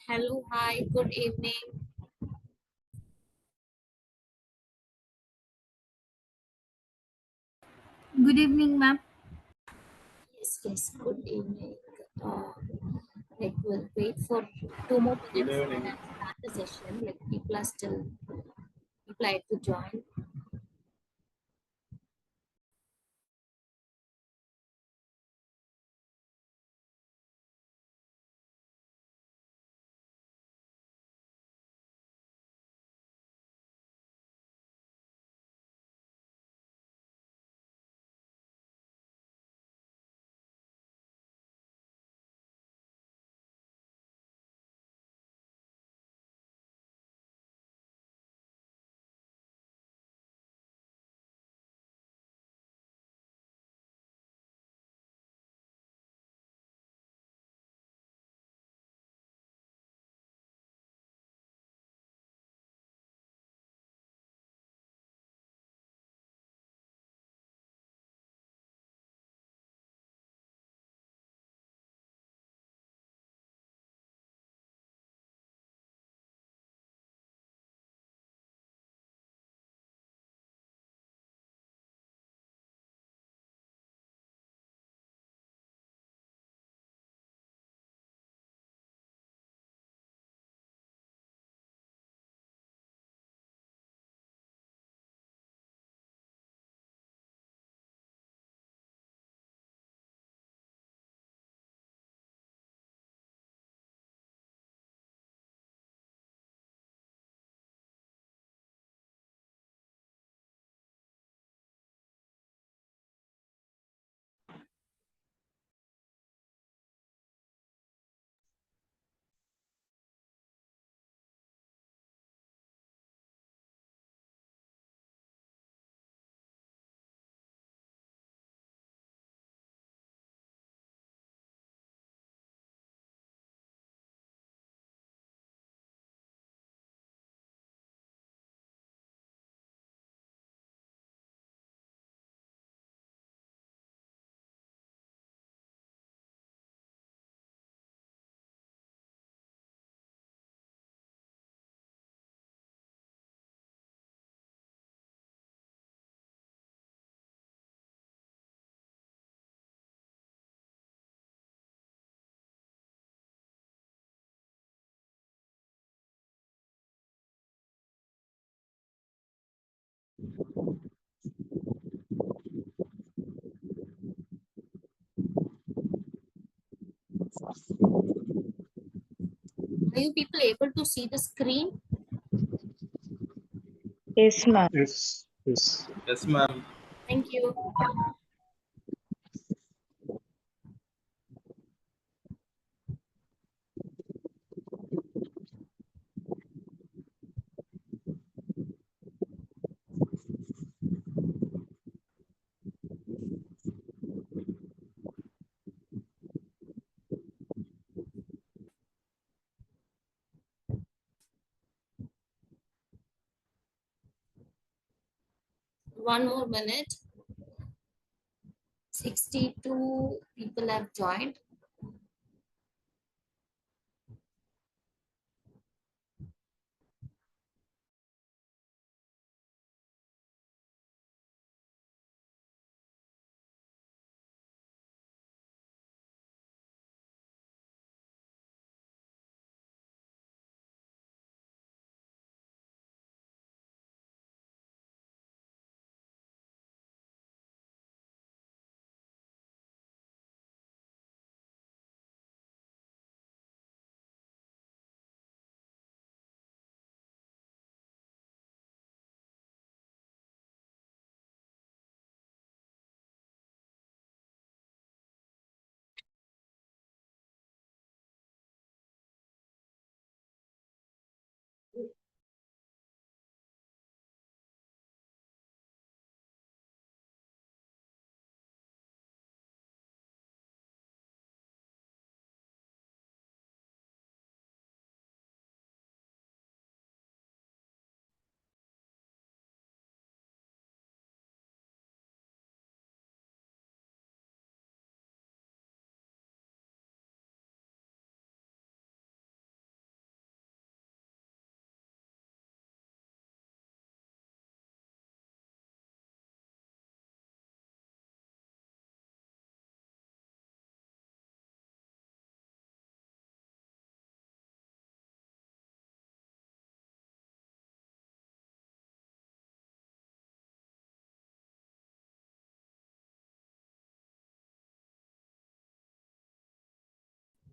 Hello, hi, good evening. Good evening, ma'am. Yes, good evening. Uh, we'll wait for 2 more minutes and then start the session. People are still applied to join. Are you people able to see the screen? Yes, ma'am. Yes. Yes, ma'am. Thank you. One more minute. 62 people have joined.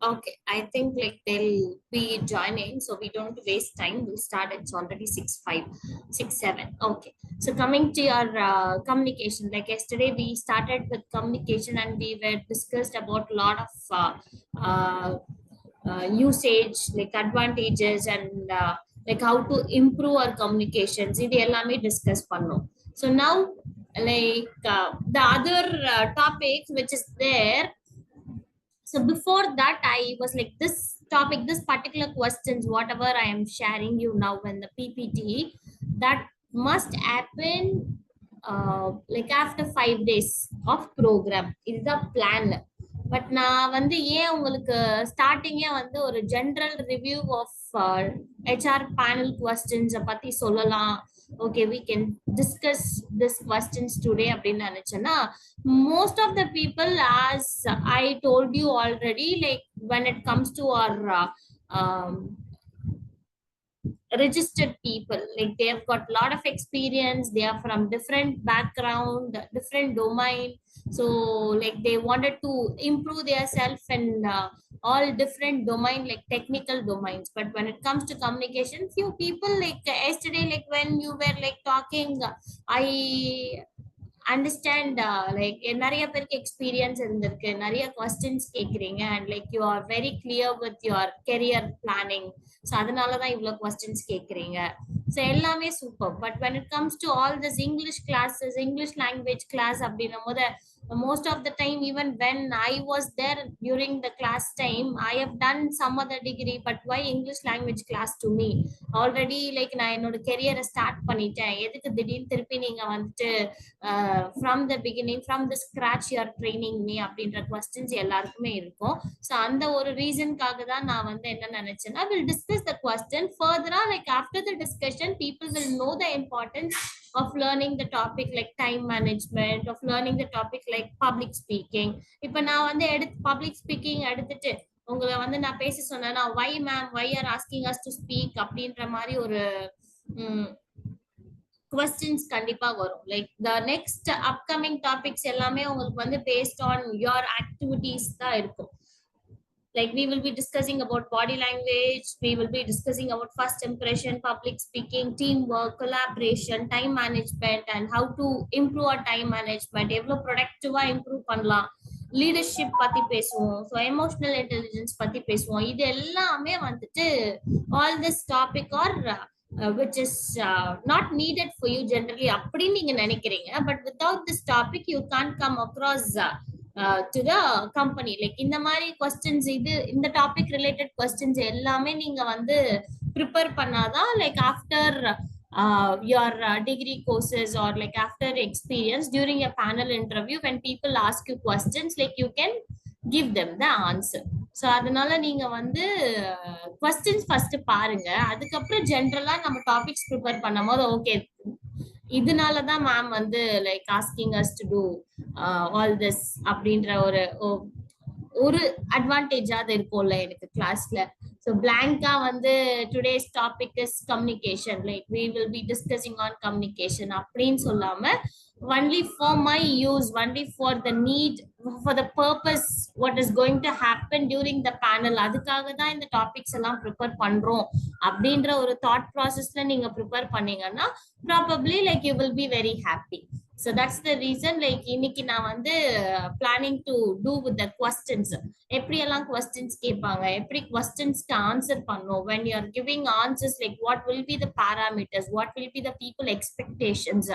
Okay, I think like they'll be joining, so we don't waste time. We'll start. It's already 6:05, 6:07. Okay, so coming to your communication, like yesterday we started with communication and we were discussed about a lot of uh, usage, like advantages and like how to improve our communications. இது எல்லாமே discuss பண்ணோம். So now like the other topics which is there. So before that I was like this topic, this particular questions whatever I am sharing you now in the PPT, that must happen like after 5 days of program. இதுதான் plan. But நான் வந்து ஏன் உங்களுக்கு ஸ்டார்டிங்கே வந்து ஒரு general review of HR panel கொஸ்டின்ஸை பத்தி சொல்லலாம், okay we can discuss this questions today அப்படின்னு நினைச்சேன்னா, most of the people, as I told you already, like when it comes to our registered people, like they have got a lot of experience, they are from different background, different domain, so like they wanted to improve their self in all different domain, like technical domains. But when it comes to communication, few people, like yesterday, like when you were like talking, I understand like நிறைய பேருக்கு experience இருந்திருக்கு, நிறைய questions கேக்குறீங்க and like you are very clear with your career planning. So அதனாலதான் இவ்வளவு questions கேக்குறீங்க. So எல்லாமே super. But when it comes to all this English classes, English language class அப்படின்னும் போது, most of the time, even when I was there during the class time, I have done some other degree, but why English language class to me? Already like நான் என்னோட கெரியரை start பண்ணிட்டேன், எதுக்கு திடீர்னு திருப்பி நீங்க வந்துட்டு from the beginning, from the scratch you're training me அப்படின்ற questions எல்லாருக்குமே இருக்கும். ஸோ அந்த ஒரு ரீசனுக்காக தான் நான் வந்து என்ன நினைச்சேன்னா, வில் டிஸ்கஸ் த கொஸ்டின் ஃபர்தரா. Like after the discussion people will know the importance of learning the topic like time management, of learning the topic like public speaking. இப்ப நான் வந்து எடுத்து public speaking எடுத்துட்டு உங்களை வந்து நான் பேச சொன்னேன்னா, why ma'am, why are asking us to speak அப்படின்ற மாதிரி ஒரு கொஸ்டின்ஸ் கண்டிப்பா வரும். Like the next upcoming topics எல்லாமே உங்களுக்கு வந்து பேஸ்ட் ஆன் யோர் ஆக்டிவிட்டிஸ் தான் இருக்கும். Like we will be discussing about body language, we will be discussing about first impression, public speaking, teamwork, collaboration, time management, and how to improve our time management, எவ்வளவு ப்ரொடக்டிவா improve பண்ணலாம், leadership பத்தி பேசுவோம், so emotional intelligence பத்தி பேசுவோம். இது எல்லாமே வந்துட்டு all this topic R which is not needed for you generally அப்படின்னு நீங்க நினைக்கிறீங்க. But without this topic you can't come across to the company. Like இந்த மாதிரி questions, இது இந்த டாபிக் ரிலேட்டட் questions எல்லாமே நீங்க வந்து ப்ரிப்பேர் பண்ணாதான், like after your degree courses or like after experience during a panel interview, when people ask you questions, like you can give them the answer. So அதனால நீங்க வந்து questions first பாருங்க, அதுக்கப்புறம் ஜென்ரலா நம்ம டாபிக்ஸ் ப்ரிப்பேர் பண்ணும் போது ஓகே இதனாலதான் மேம் வந்து like asking us to do all this அப்படின்ற ஒரு அட்வான்டேஜாவது இருக்கும்ல எனக்கு கிளாஸ்ல. ஸோ பிளாங்கா வந்து today's topic is communication, like we will be discussing on communication அப்படின்னு சொல்லாம, only for my use, only for the need, for the purpose what is going to happen during the panel, அதுக்காக தான் இந்த topics எல்லாம் prepare பண்றோம் அப்படின்ற ஒரு thought ப்ராசஸ்ல நீங்க ப்ரிப்பேர் பண்ணீங்கன்னா probably like you will be very happy. So that's the reason like இன்னைக்கு நான் வந்து planning to do with the questions, எப்படி எல்லாம் questions கேட்பாங்க, எப்படி questionsக்கு ஆன்சர் பண்ணும், when you are giving answers, like what will be the parameters, what will be the people expectations,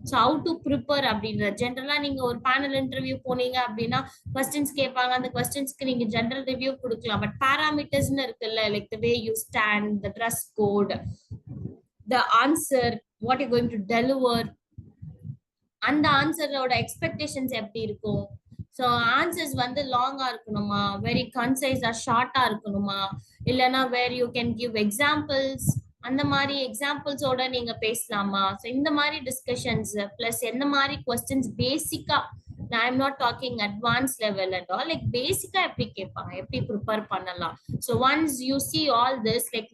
so how to prepare அப்படின்ற. ஜென்ரலா நீங்க ஒரு பேனல் இன்டர்வியூ போனீங்க அப்படின்னா கொஸ்டின்ஸ் கேட்பாங்க, அந்த கொஸ்டின்ஸ்க்கு நீங்க ஜென்ரல் ரிவ்யூ கொடுக்கலாம். பட் பாராமீட்டர்ஸ்னு இருக்குல்ல, like the way you stand, the dress code, the answer, what you're going to deliver, அந்த ஆன்சரோட எக்ஸ்பெக்டேஷன்ஸ் எப்படி இருக்கும். ஸோ ஆன்சர்ஸ் வந்து லாங்கா இருக்கணுமா, வெரி கன்சைஸா ஷார்ட்டா இருக்கணுமா, இல்லைன்னா where you can give examples, அந்த மாதிரி எக்ஸாம்பிள்ஸோட நீங்க பேசலாமா. ஸோ இந்த மாதிரி டிஸ்கஷன்ஸ் பிளஸ் எந்த மாதிரி கொஸ்டின்ஸ் பேசிக்கா, I am not talking advance level and all, like பேசிக்கா எப்படி கேட்பாங்க, எப்படி ப்ரிப்பேர் பண்ணலாம். So once you see all this, like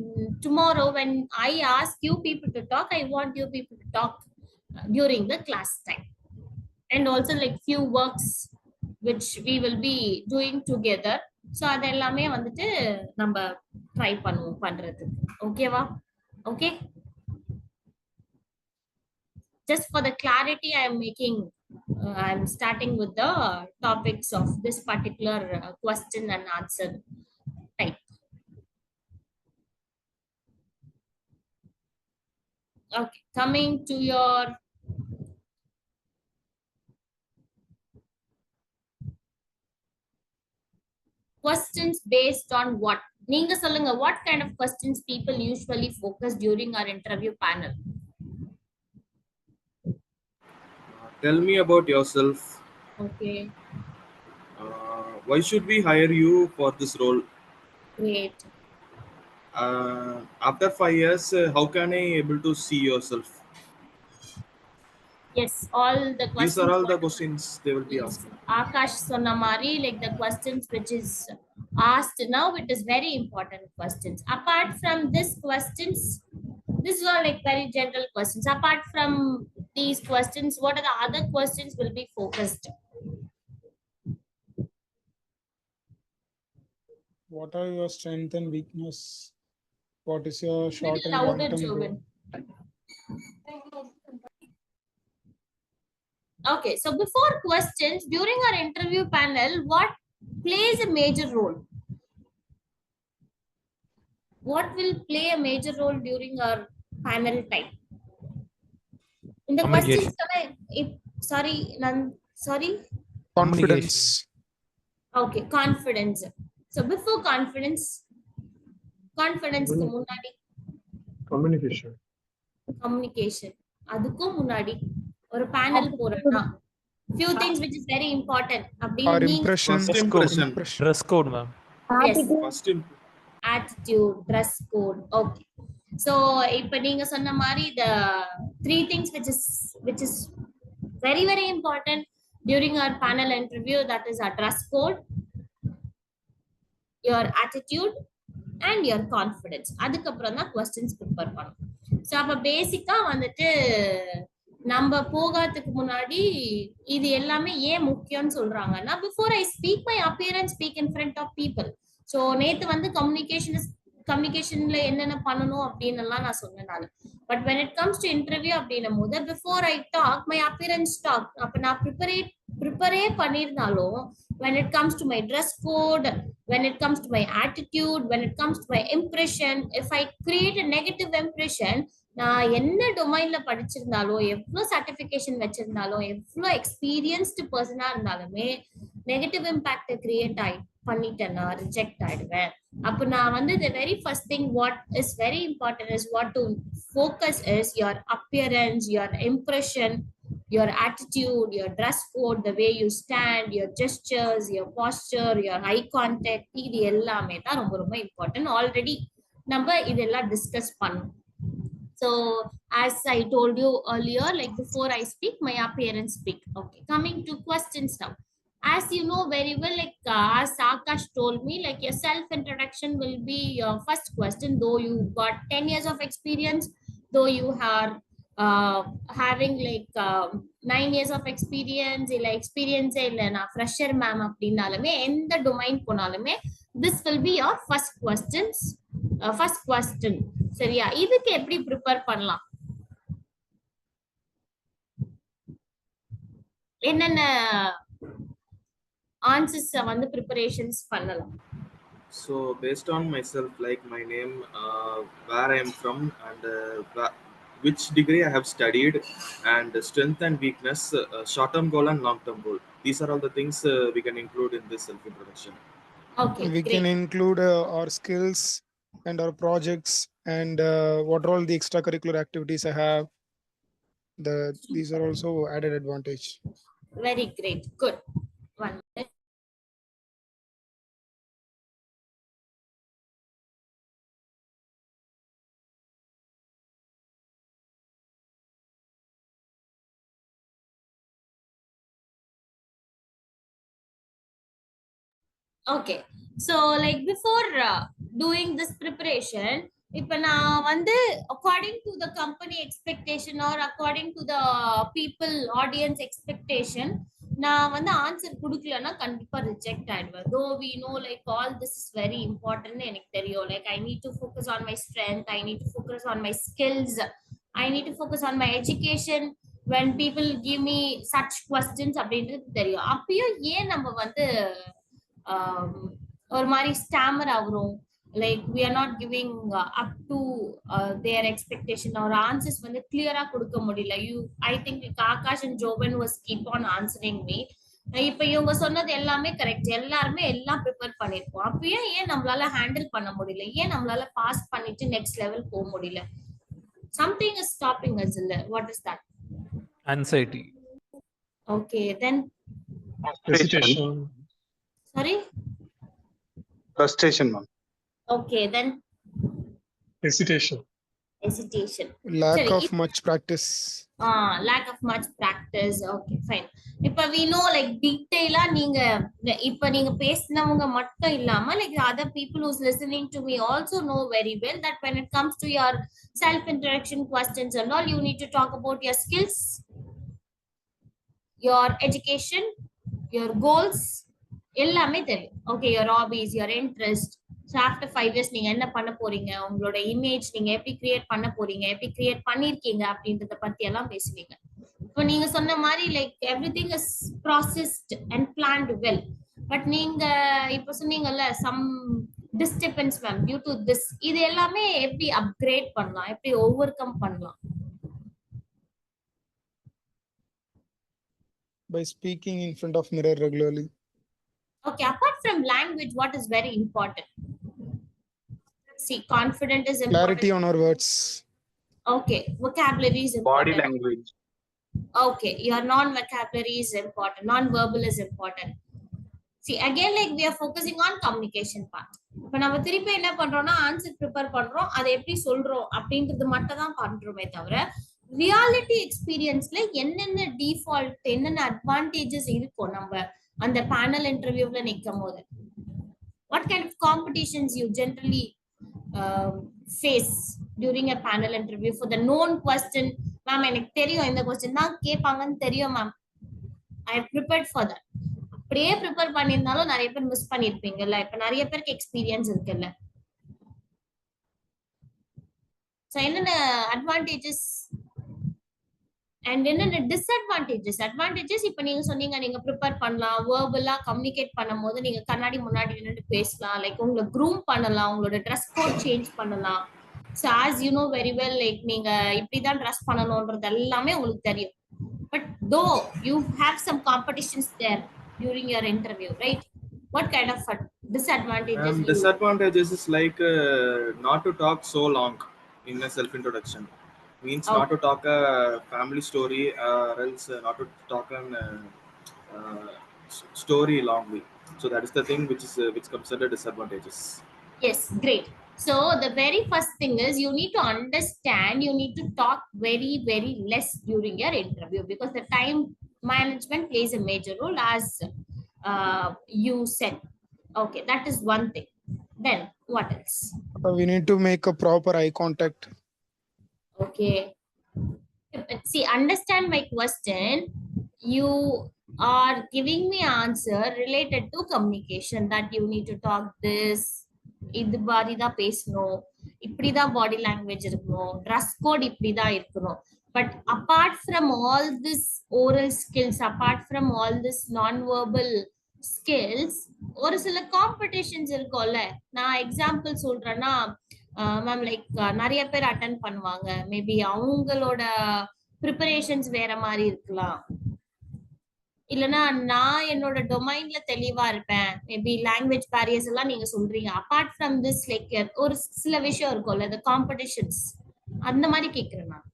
tomorrow when I ask you people to talk, I want you people to talk during the class time, and also like few works which we will be doing together. So அது எல்லாமே வந்துட்டு நம்ம try பண்ணுவோம் பண்றதுக்கு. ஓகேவா? Okay. Just for the clarity, I am making, I'm starting with the topics of this particular question and answer type. Okay, coming to your questions based on what? நீங்க சொல்லுங்க, what kind of questions people usually focus during our interview panel? Tell me about yourself. Okay, Why should we hire you for this role? great. After 5 years, how can I able to see yourself? Yes, all the questions. These are all the questions they will be Yes, asking. Akash Sonamari, like the questions which is asked now, it is very important questions. Apart from these questions, this is all like very general questions. Apart from these questions, what are the other questions will be focused? What are your strength and weakness? What is your short Little and long louder, term Jovan. goal? Okay, so before questions, during our interview panel, what plays a major role? What will play a major role during our panel time? In the questions, sorry, sorry. Confidence. Okay, confidence. So before confidence க்கு முன்னாடி Communication. communication. அதுக்கும் முன்னாடி ஒரு panel போறோம்னா few things which is very important. Our அப்படின்னு impression. First impression. Dress code, ma'am. yes, First attitude, dress code. Okay. So இப்ப நீங்க சொன்ன மாதிரி the three things which is very very important during our panel interview, that is our dress code, your attitude and your confidence. அதுக்கப்புறம் தான் questions prepare பண்ணணும். So அப்ப பேசிக்கா வந்துட்டு நம்ம போகிறதுக்கு முன்னாடி இது எல்லாமே ஏன் முக்கியம்னு சொல்றாங்கன்னா, before I speak my appearance speak in front of people. So நேத்து வந்து கம்யூனிகேஷன்ல என்னென்ன பண்ணணும் அப்படின்னு எல்லாம் நான் சொன்னேன். But when it comes to interview அப்படின்னும் போது before I talk my appearance talk. அப்ப நான் ப்ரிப்பரே பண்ணியிருந்தாலும் when it comes to my dress code, when it comes to my attitude, when it comes to my impression, if I create a negative impression, நான் என்ன டொமைன்ல படிச்சிருந்தாலோ, எவ்வளவு certification வச்சிருந்தாலும், எவ்வளவு experienced பர்சனா இருந்தாலுமே நெகட்டிவ் இம்பாக்ட் கிரியேட் பண்ணிட்டேன்னா ரிஜெக்ட் ஆயிடுவேன். அப்ப நான் வந்து the very first thing what is very important is what to focus is your appearance, your impression, your attitude, your dress code, the way you stand, your gestures, your posture, your eye contact, இது எல்லாமே தான் ரொம்ப ரொம்ப important. Already நம்ம இதெல்லாம் discuss பண்ணோம். So as I told you earlier, like before I speak, my appearance speak. Okay, coming to questions now. As you know very well, like as Akash told me, like your self introduction will be your first question. Though you got 10 years of experience, though you are having like 9 years of experience, இல்ல experience இல்ல நான் fresher ma'am அப்படினாலுமே எந்த domain போனாலுமே this will be your first questions. First question. சரியா? இதுக்கு எப்படி prepare பண்ணலாம்? என்னென்ன ஆன்சர்ஸ் வந்து ப்ரிப்பரேஷன்ஸ் பண்ணலாம்? So based on myself, like my name, where I am from, and which degree I have studied, and strength and weakness, short-term goal and long-term goal. These are all the things we can include in this self-introduction. Okay, We great. can include our skills and our projects and what are all the extracurricular activities I have. These are also added advantage. Very great. Good. One minute. Okay, so like before doing this preparation, இப்ப நான் வந்து according to the company expectation or according to the people audience expectation, நான் வந்து answer குடுக்கலன்னா கண்டிப்பா reject ஆயிடுவேன். Though we know like all this is very important எனக்கு தெரியும். Like I need to focus on my strength, I need to focus on my skills, I need to focus on my education when people give me such questions அப்படின்றது தெரியும். அப்பயும் ஏன் நம்ம வந்து ஒரு மாதிரி ஸ்டாமர் ஆகுறோம், like we are not giving up to their expectation or answers வந்து கிளியரா கொடுக்க முடியல. I think Akash and Joven was keep on answering me. இப்ப இவங்க சொன்னது எல்லாமே கரெக்ட், எல்லாருமே எல்லாம் ப்ரிப்பேர் பண்ணிருப்போம். அப்பயும் ஏன் நம்மளால ஹேண்டில் பண்ண முடியல, ஏன் நம்மளால பாஸ் பண்ணிட்டு நெக்ஸ்ட் லெவல் போக முடியல? something is stopping us இல்ல? what is that? Anxiety. Okay, then Hesitation. sorry. Frustration, ma'am. Okay, then Hesitation. hesitation. Lack Sorry, of much practice. lack of much practice. Okay, fine. இப்ப we know like டீடைலா நீங்க இப்ப நீங்க பேசினவங்க மட்டும் இல்லாம like other people who's listening to me also know very well that when it comes to your self introduction questions and all, you need to talk about your skills, your education, your goals, எல்லாமே தெரியும். Okay, your hobbies, your interest. So after 5 years நீங்க என்ன பண்ண போறீங்க, உங்களோட image நீங்க எப்படி create பண்ண போறீங்க, எப்படி கிரியேட் பண்ணிருக்கீங்க அப்படின்றத பத்தி எல்லாம் பேசுவீங்க. இப்போ நீங்க சொன்ன மாதிரி like everything is processed and planned well. But நீங்க இப்போ சொன்னீங்கல்ல some disturbance ma'am due to this, இது எல்லாமே எப்படி அப்கிரேட் பண்ணலாம், எப்படி ஓவர் கம் பண்ணலாம்? By speaking in front of mirror regularly. Okay, apart from language, what is very important? See, confident is important. Clarity on our words. Okay, vocabulary is important. Body language. Okay, your non-vocabulary is important, non-verbal is important. See, again, like we are focusing on communication part. இப்ப நம்ம திருப்பி என்ன பண்றோம்னா answer prepare பண்றோம், அதை எப்படி சொல்றோம் அப்படின்றது மட்டும் தான் பண்றோமே தவிர ரியாலிட்டி எக்ஸ்பீரியன்ஸ்ல என்னென்ன டிஃபால்ட், என்னென்ன அட்வான்டேஜஸ் இருக்கும் நம்ம அந்த பேனல் இன்டர்வியூல நிற்கும் போது. What kind of competitions you generally face during a panel interview for the known question? Ma'am, எனக்கு தெரியும் இந்த क्वेश्चन தான் கேட்பாங்கன்னு தெரியும் ma'am, I have prepared for that. அப்படியே ப்ரிப்பேர் பண்ணியிருந்தாலும் நிறைய பேர் மிஸ் பண்ணிருப்பீங்கல்ல. இப்ப நிறைய பேருக்கு எக்ஸ்பீரியன்ஸ் இருக்குல்ல. சோ என்னென்ன அட்வான்டேஜஸ் அண்ட் என்னென்ன டிஸ்அட்வான்டேஜஸ்? அட்வான்டேஜஸ் இப்ப நீங்க சொன்னீங்க, நீங்க ப்ரிப்பேர் பண்ணலாம், வேர்பலா கம்யூனிகேட் பண்ணும் போது நீங்க கண்ணாடி முன்னாடி நின்று பேசலாம், லைக் உங்களை க்ரூம் பண்ணலாம், உங்களோட ட்ரெஸ் கோட் சேஞ்ச் பண்ணலாம். So as you know very well, like நீங்க இப்படிதான் ட்ரெஸ் பண்ணணும்ன்றது எல்லாமே உங்களுக்கு தெரியும். But though you have some competitions there during your interview, right? What kind of disadvantages? Disadvantages is like not to talk so long in a self introduction. Means not to talk a family story or else not to talk an story longly. So that is the thing which comes under disadvantages. Yes, great. So the very first thing is you need to understand, you need to talk very very less during your interview because the time management plays a major role, as you said. Okay, that is one thing. Then what else? We need to make a proper eye contact. Okay, see, understand my question. You are giving me answer related to communication, that you need to talk this, இது மாதிரி தான் பேசணும், இப்படிதான் body language இருக்கணும், dress code இப்படிதான் இருக்கணும். But apart from all this oral skills, apart from all this நான் verbal skills, ஒரு சில காம்படிஷன்ஸ் இருக்கும்ல. நான் எக்ஸாம்பிள் சொல்றேன்னா மேம், லைக் நிறைய பேர் அட்டன் பண்ணுவாங்க, மேபி அவங்களோட ப்ரிப்பரேஷன்ஸ் வேற மாதிரி இருக்கலாம், இல்லைன்னா நான் என்னோட டொமைன்ல தெளிவா இருப்பேன், மேபி லாங்குவேஜ் பேரியர்ஸ் எல்லாம் நீங்க சொல்றீங்க. அப்பார்ட் ஃப்ரம் திஸ் லைக் ஒரு சில விஷயம் இருக்கும்ல, இந்த காம்படிஷன்ஸ், அந்த மாதிரி கேக்குறேன் நான்.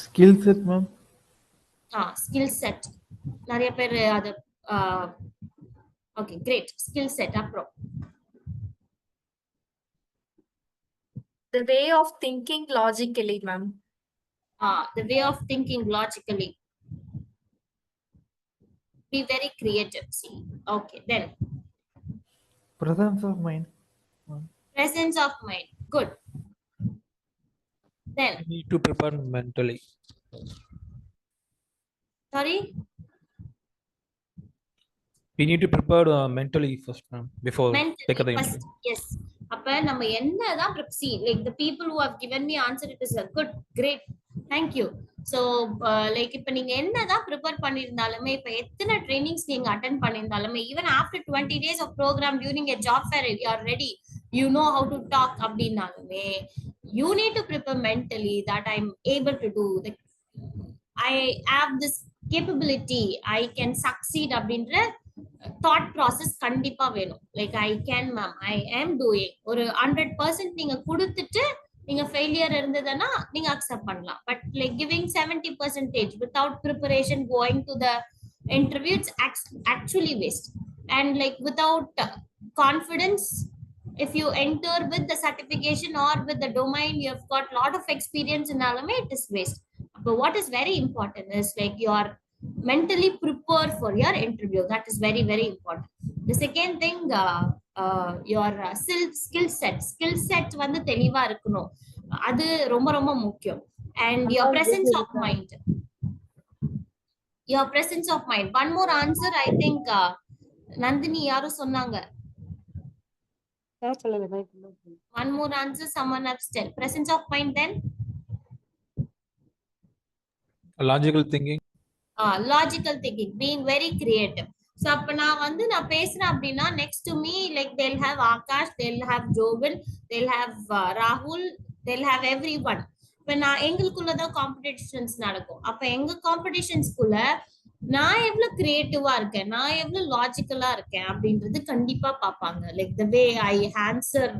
Skill set, ma'am. Skill set நிறைய பேர் அது. Okay, great. Skill set. அப்புறம் The way of thinking logically, ma'am. the way of thinking logically. Be very creative. See, okay, then Presence of mind. presence of mind. Good. Then You need to prepare mentally. Sorry. We need to prepare mentally first, ma'am, before take Mentally the first, interview. yes. அப்ப நம்ம என்னதான் see, like the people who have given me answer, it is a good, great, thank you. So like இப்ப நீங்க என்னதான் prepare பண்ணிருந்தாலுமே, இப்ப எத்தனை trainings நீங்க attend பண்ணிருந்தாலுமே, even after 20 days of program during a job fair, you are ready, you know how to talk அப்படின்னாலுமே, you need to prepare mentally that I'm able to do, like I have this capability, I can succeed அப்படின்ற thought process கண்டிப்பா வேணும். Like I can ma'am, ஐ ஆம் doing, ஒரு 100% நீங்க கொடுத்துட்டு நீங்க failure இருந்ததுன்னா நீங்க அக்செப்ட் பண்ணலாம். But like giving 70% without preparation going to the interview, it's actually waste. And like without confidence, if you enter with the certification or with the domain, you have got lot of experience in alame, it is waste. But what is very important is like you are mentally prepared for your interview. That is very, very important. The second thing, your skill set வந்து தெளிவா இருக்கணும். அது ரொம்ப ரொம்ப முக்கியம். And your presence of mind. Your presence of mind. One more answer, I think Nandini யாரோ சொன்னாங்க. One more answer, someone else tell. Presence of mind, then Logical thinking. Logical thinking, being very creative. So அப்ப நான் வந்து நான் பேசுறேன் அப்படின்னா, next to me, like they'll have Akash, they'll have Jobin, they'll have Rahul, they'll have everyone. இப்ப நான் எங்களுக்குள்ளதான் competitions நடக்கும். அப்ப எங்க காம்படிஷன்ஸ்குள்ள நான் எவ்வளவு கிரியேட்டிவா இருக்கேன், நான் எவ்வளவு லாஜிக்கலா இருக்கேன் அப்படின்றது கண்டிப்பா பாப்பாங்க. Like the way I answer,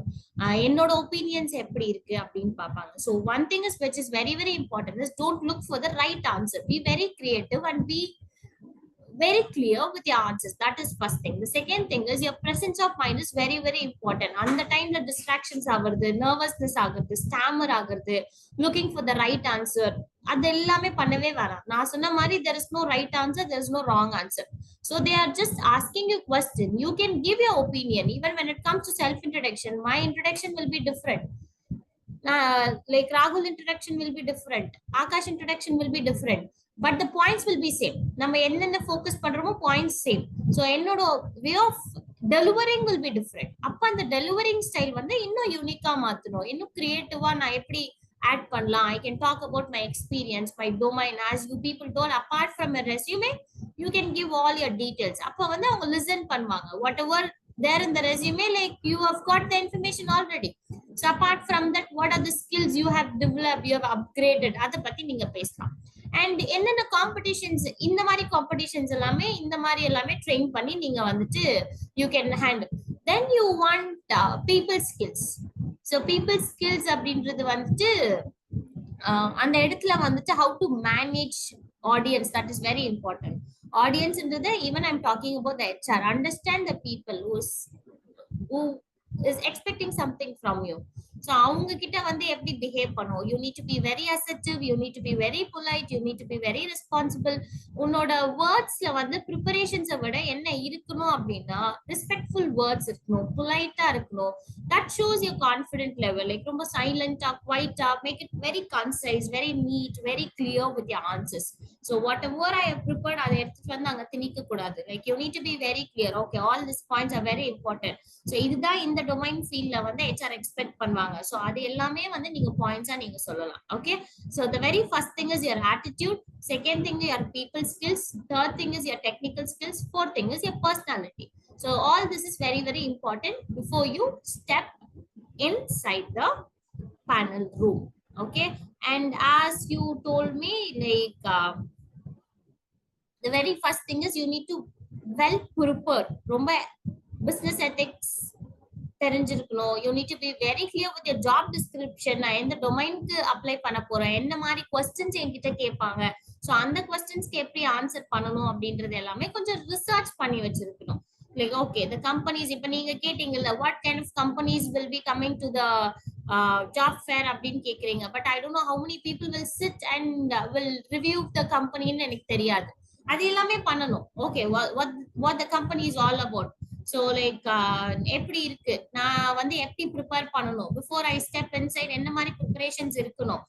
என்னோட ஒப்பீனியன்ஸ் எப்படி இருக்கு அப்படின்னு பாப்பாங்க. So one thing is which is very very important is don't look for the right answer. Be very creative and be very clear with your answers. That is first thing. The second thing is your presence of mind is very very important. On the time the distractions ஆகுறது, nervousness ஆகுறது, stammer ஆகுறது, looking for the right answer, அது எல்லாமே பண்ணவே வேணாம். நான் சொன்ன மாதிரி there is no right answer, there is no wrong answer. So they are just asking you question. You can give your opinion. Even when it comes to self introduction, my introduction will be different. Like Rahul introduction will be different, Akash introduction will be different, but the points will be same. நம்ம என்னென்ன focus பண்றோமோ points same. So என்னோட way of delivering will be different. அப்ப அந்த delivering style வந்து இன்னும் யூனிக்கா மாத்தணும், இன்னும் கிரியேட்டிவா நான் எப்படி add பண்ணலாம். I can talk about my experience, my domain, as you people told, apart from a resume you can give all your details. அப்ப வந்து அவங்க listen பண்ணுவாங்க. Whatever there in the resume, like you have got the information already. So apart from that, what are the skills you have developed, you have upgraded, அத பத்தி நீங்க பேசலாம். And என்னென்ன competitions, இந்த மாதிரி காம்படிஷன்ஸ் எல்லாமே இந்த மாதிரி எல்லாமே ட்ரெயின் பண்ணி நீங்க வந்துட்டு you can handle. Then you want people skills. So people skills அப்படின்றது வந்துட்டு அந்த இடத்துல வந்துட்டு how to manage audience, that is very important. Audience என்றது, even I'm talking about the HR, understand the people who is expecting something from you. So அவங்க கிட்ட வந்து எப்படி பிஹேவ் பண்ணும், you need to be very assertive, you need to be very polite, you need to be very responsible. உன்னோட வேர்ட்ஸ்ல வந்து ப்ரிப்பரேஷன்ஸை விட என்ன இருக்கணும் அப்படின்னா ரெஸ்பெக்ட்ஃபுல் வேர்ட்ஸ் இருக்கணும், பொலைட்டா இருக்கணும். that shows your confident level. Like ரொம்ப சைலண்டா, குவைட்டா, make it very concise, very neat, very clear with your answers. So whatever I have prepared, அதை எடுத்துட்டு வந்து அங்க திணிக்க கூடாது. Like you need to be very clear. Okay, all these points are very important. So இதுதான் இந்த domain ஃபீல்ட்ல வந்து HR எக்ஸ்பெக்ட் பண்ணுவாங்க. So அது எல்லாமே வந்து நீங்க பாயிண்ட்ஸா நீங்க சொல்லலாம். Okay, so the very first thing is your attitude, second thing is your people skills, third thing is your technical skills, fourth thing is your personality. So all this is very very important before you step inside the panel room. Okay, and as you told me, like the very first thing is you need to well prepare. ரொம்ப business ethics தெரிஞ்சிருக்கணும். You need to be very clear with your job description. நான் எந்த டொமைனுக்கு apply பண்ண போறேன், என்ன மாதிரி questions என்கிட்ட கேட்பாங்க, ஸோ அந்த கொஸ்டின்ஸ்க்கு எப்படி ஆன்சர் பண்ணணும் அப்படின்றது எல்லாமே கொஞ்சம் ரிசர்ச் பண்ணி வச்சிருக்கணும். லைக் ஓகே, the companies, இப்ப நீங்க கேட்டீங்கல்ல what kind of companies will be coming to the job fair அப்படின்னு கேக்குறீங்க. But I don't know how many people will sit and will review the company ன்னு எனக்கு தெரியாது. அது எல்லாமே பண்ணணும். Okay, what the company is all about. So like எப்படி இருக்கு, நான் வந்து எப்படி ப்ரிப்பேர் பண்ணணும், பிஃபோர் ஐ ஸ்டெப் இன்சைட் என்ன மாதிரி ப்ரிப்பரேஷன்ஸ் இருக்கணும்,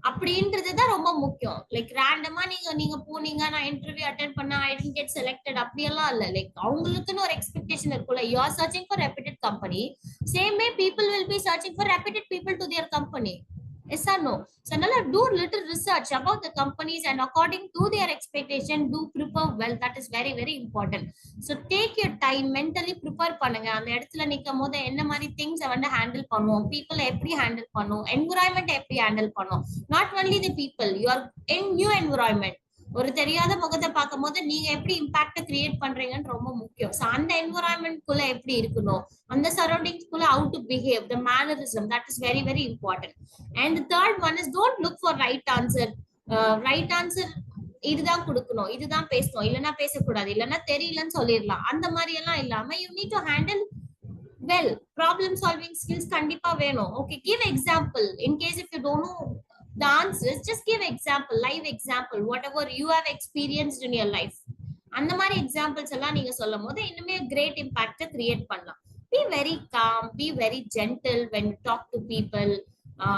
அப்படின்றதுதான் ரொம்ப முக்கியம். லைக் ரேண்டமா நீங்க போனீங்க, நான் இன்டர்வியூ அட்டென்ட் பண்ண, ஐ டென்ட் கெட் செலக்டட் அப்படியெல்லாம் இல்ல. லைக் அவங்களுக்குன்னு ஒரு எக்ஸ்பெக்டேஷன் இருக்கும்ல. You are searching for reputed company, same way people will be searching for reputed people to their company. Yes or no? So now do little research about the companies and according to their expectation, do prepare well. That is very very important. So take your time, mentally prepare பண்ணுங்க. அந்த இடத்துல நிக்கும் போது என்ன மாதிரி things வந்து handle பண்ணுவோம், people எப்படி ஹேண்டில் பண்ணுவோம், environment எப்படி ஹேண்டில் பண்ணுவோம். Not only the people, you are in new environment. ஒரு தெரியாத முகத்தை பார்க்கும் போது நீங்க எப்படி இம்பாக்ட் கிரியேட் பண்றீங்கன்னு ரொம்ப முக்கியம். ஸோ அந்த என்விரான்மெண்ட் குள்ள எப்படி இருக்கணும், அந்த சரௌண்டிங்ஸ் குள்ள how to behave, the mannerism, that is very very important. And the third one is don't look for right answer. Right answer இதுதான் கொடுக்கணும், இதுதான் பேசணும், இல்லைன்னா பேசக்கூடாது, இல்லைன்னா தெரியலன்னு சொல்லிடலாம். அந்த மாதிரி எல்லாம் இல்லாம you need to handle well. Problem solving skills கண்டிப்பா வேணும். Okay, give example in case if you don't know the answers, just give example, live example, whatever you have experienced in your life. அந்த மாதிரி examples எல்லாம் நீங்க சொல்லும் போது இன்னுமே great impact create பண்ணலாம். Be very calm, be very gentle when you talk to people.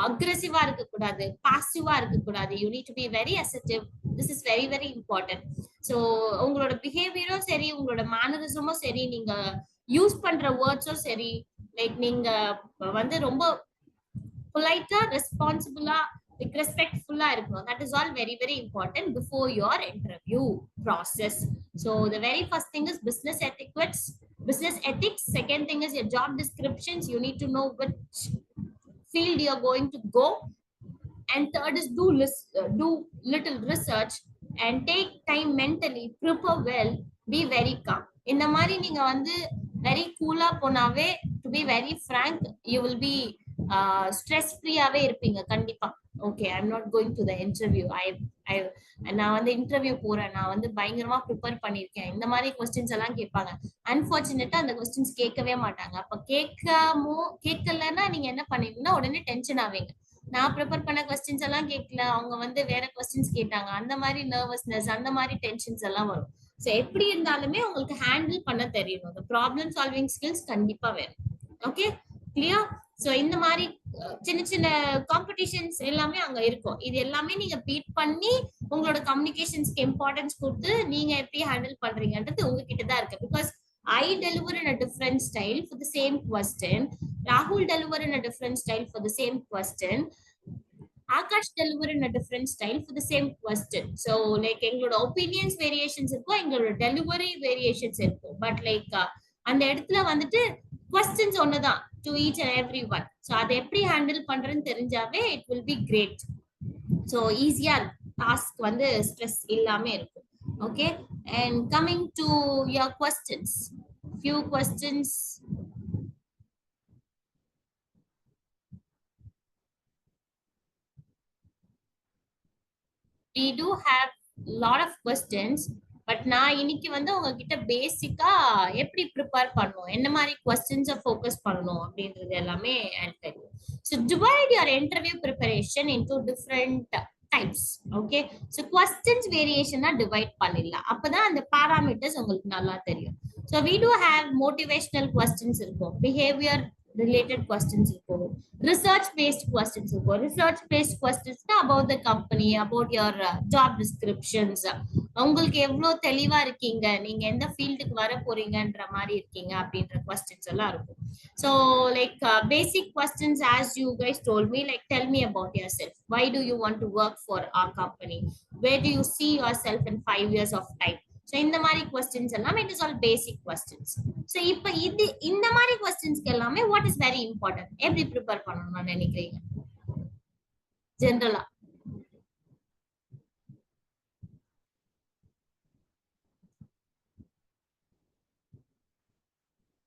அக்ரெசிவா இருக்க கூடாது, பாசிட்டிவா இருக்க கூடாது. You need to be very assertive. This is very very important. So உங்களோட பிஹேவியரும் சரி, உங்களோட மேனரிசமும் சரி, நீங்க யூஸ் பண்ற வேர்ட்ஸும் சரி, லைக் நீங்க வந்து ரொம்ப பொலைட்டா, ரெஸ்பான்சிபிளா, respectful இருக்கணும். That is all very very important before your interview process. So the very first thing is business etiquettes, business ethics. Second thing is your job descriptions. You need to know which field you are going to go. And third is do little research and take time mentally, prepare well, be very calm. இந்த மாதிரி நீங்க வந்து very cool-ஆ போனாவே, to be very frank, you will be stress free-ஆவே இருப்பீங்க கண்டிப்பா. Okay, I'm not going to the interview. நான் வந்து interview போறேன், நான் வந்து பயங்கரமா ப்ரிப்பேர் பண்ணிருக்கேன், இந்த மாதிரி கொஸ்டின்ஸ் எல்லாம் கேட்பாங்க. அன்பார்ச்சுனேட்டா அந்த கொஸ்டின்ஸ் கேட்கவே மாட்டாங்க. அப்ப கேட்கலன்னா நீங்க என்ன பண்ணீங்கன்னா உடனே டென்ஷன் ஆவீங்க. நான் ப்ரிப்பேர் பண்ண கொஸ்டின்ஸ் எல்லாம் கேட்கல, அவங்க வந்து வேற கொஸ்டின்ஸ் கேட்டாங்க, அந்த மாதிரி நர்வஸ்னஸ், அந்த மாதிரி டென்ஷன்ஸ் எல்லாம் வரும். ஸோ எப்படி இருந்தாலுமே உங்களுக்கு ஹேண்டில் பண்ண தெரியணும். இந்த ப்ராப்ளம் சால்விங் ஸ்கில்ஸ் கண்டிப்பா வேணும். Okay, clear? ஸோ இந்த மாதிரி சின்ன சின்ன காம்படிஷன்ஸ் எல்லாமே அங்க இருக்கும். இது எல்லாமே நீங்க பீட் பண்ணி உங்களோட கம்யூனிகேஷன்ஸ்க்கு இம்பார்ட்டன்ஸ் கொடுத்து நீங்க எப்படி ஹேண்டில் பண்றீங்கன்றது உங்ககிட்ட தான் இருக்கு. Because I deliver in a different style for the same question. Rahul deliver in a different style for the same question. Akash deliver in a different style for the same question. So like எங்களோட opinions variations இருக்கும், எங்களோட delivery variations இருக்கும். But like அந்த இடத்துல வந்துட்டு questions ஒண்ணுதான் to each and every one. So அதை எப்படி ஹேண்டில் பண்றேன்னு தெரிஞ்சாவே it will be great. So ஈஸியா டாஸ்க் வந்து ஸ்ட்ரெஸ் இல்லாம இருக்கும். Okay, and coming to your questions, few questions. We do have lot of questions, but நான் இன்னைக்கு வந்து உங்ககிட்ட பேசிக்கா எப்படி ப்ரிப்பேர் பண்ணணும், என்ன மாதிரி கொஸ்டின்ஸை ஃபோக்கஸ் பண்ணணும் அப்படின்றது எல்லாமே எனக்கு தெரியும். So divide your interview preparation into different types. Okay, so questions variation divide பண்ணிடலாம். அப்பதான் அந்த பாராமீட்டர்ஸ் உங்களுக்கு நல்லா தெரியும். So we do have motivational questions இருக்கும், behavior related questions இருக்கும், research based questions இருக்கும். Research based questions about the company, about your job descriptions, உங்களுக்கு எவ்வளவு தெளிவா இருக்கீங்க, நீங்க எந்த ஃபீல்டுக்கு வர போறீங்கன்ற மாதிரி இருக்கீங்க அப்படின்ற questions எல்லாம் இருக்கும். So like basic questions as you guys told me, like tell me about yourself, why do you want to work for our company, where do you see yourself in 5 years of time. So இந்த மாதிரி questions எல்லாம் it is all basic questions. So இப்ப இந்த மாதிரி questions எல்லாமே what is very important, எப்படி prepare பண்ணணும்னு நினைக்கிறீங்க ஜெனரலா?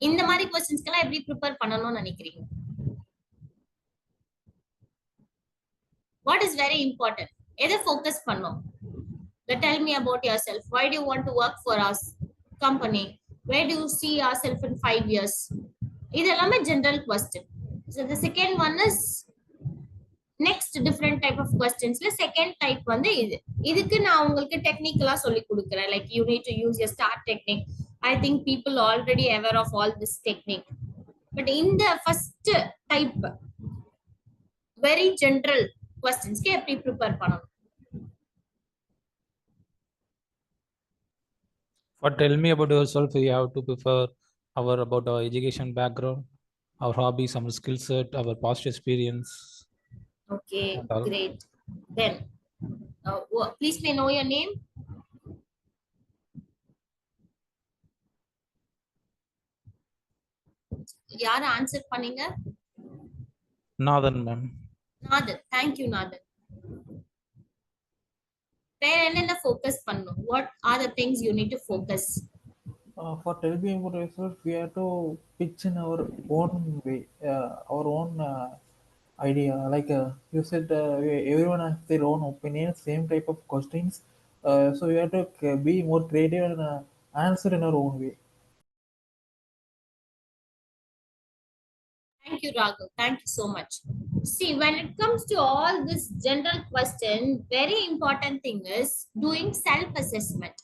இந்த மாதிரி क्वेश्चंस எல்லாம் எப்படி ப்ரிப்பேர் பண்ணணும்னு நினைக்கிறீங்க? What is very important, எதை ஃபோக்கஸ் பண்ணணும்? Tell me about yourself, why do you want to work for us company, where do you see yourself in 5 years. இதெல்லாமே general question. So the second one is next different type of questions. Second type வந்து இதுக்கு நான் உங்களுக்கு டெக்னிக்கலா சொல்லி கொடுக்கிறேன், like you need to use your STAR technique. I think people already aware of all this technique, but in the first type very general கொஸ்டின்ஸ்க்கு எப்படி prepare பண்ணணும்? But tell me about yourself. You have to prefer about our education background, our hobbies, our skill set, our past experience. Okay, and all. great. Then, please may know your name. யார் answer பண்ணீங்க? Nathan, ma'am. Nathan. Thank you, நாதன். வேற என்னென்ன focus பண்ணணும்? What are the things you need to focus? For telling me about yourself, we have to pitch in our own way, our own idea. Like you said, everyone has their own opinion, same type of questions. So we have to be more creative and answer in our own way. Thank you, Raghav. Thank you so much. See, when it comes to all this general question, very important thing is doing self-assessment.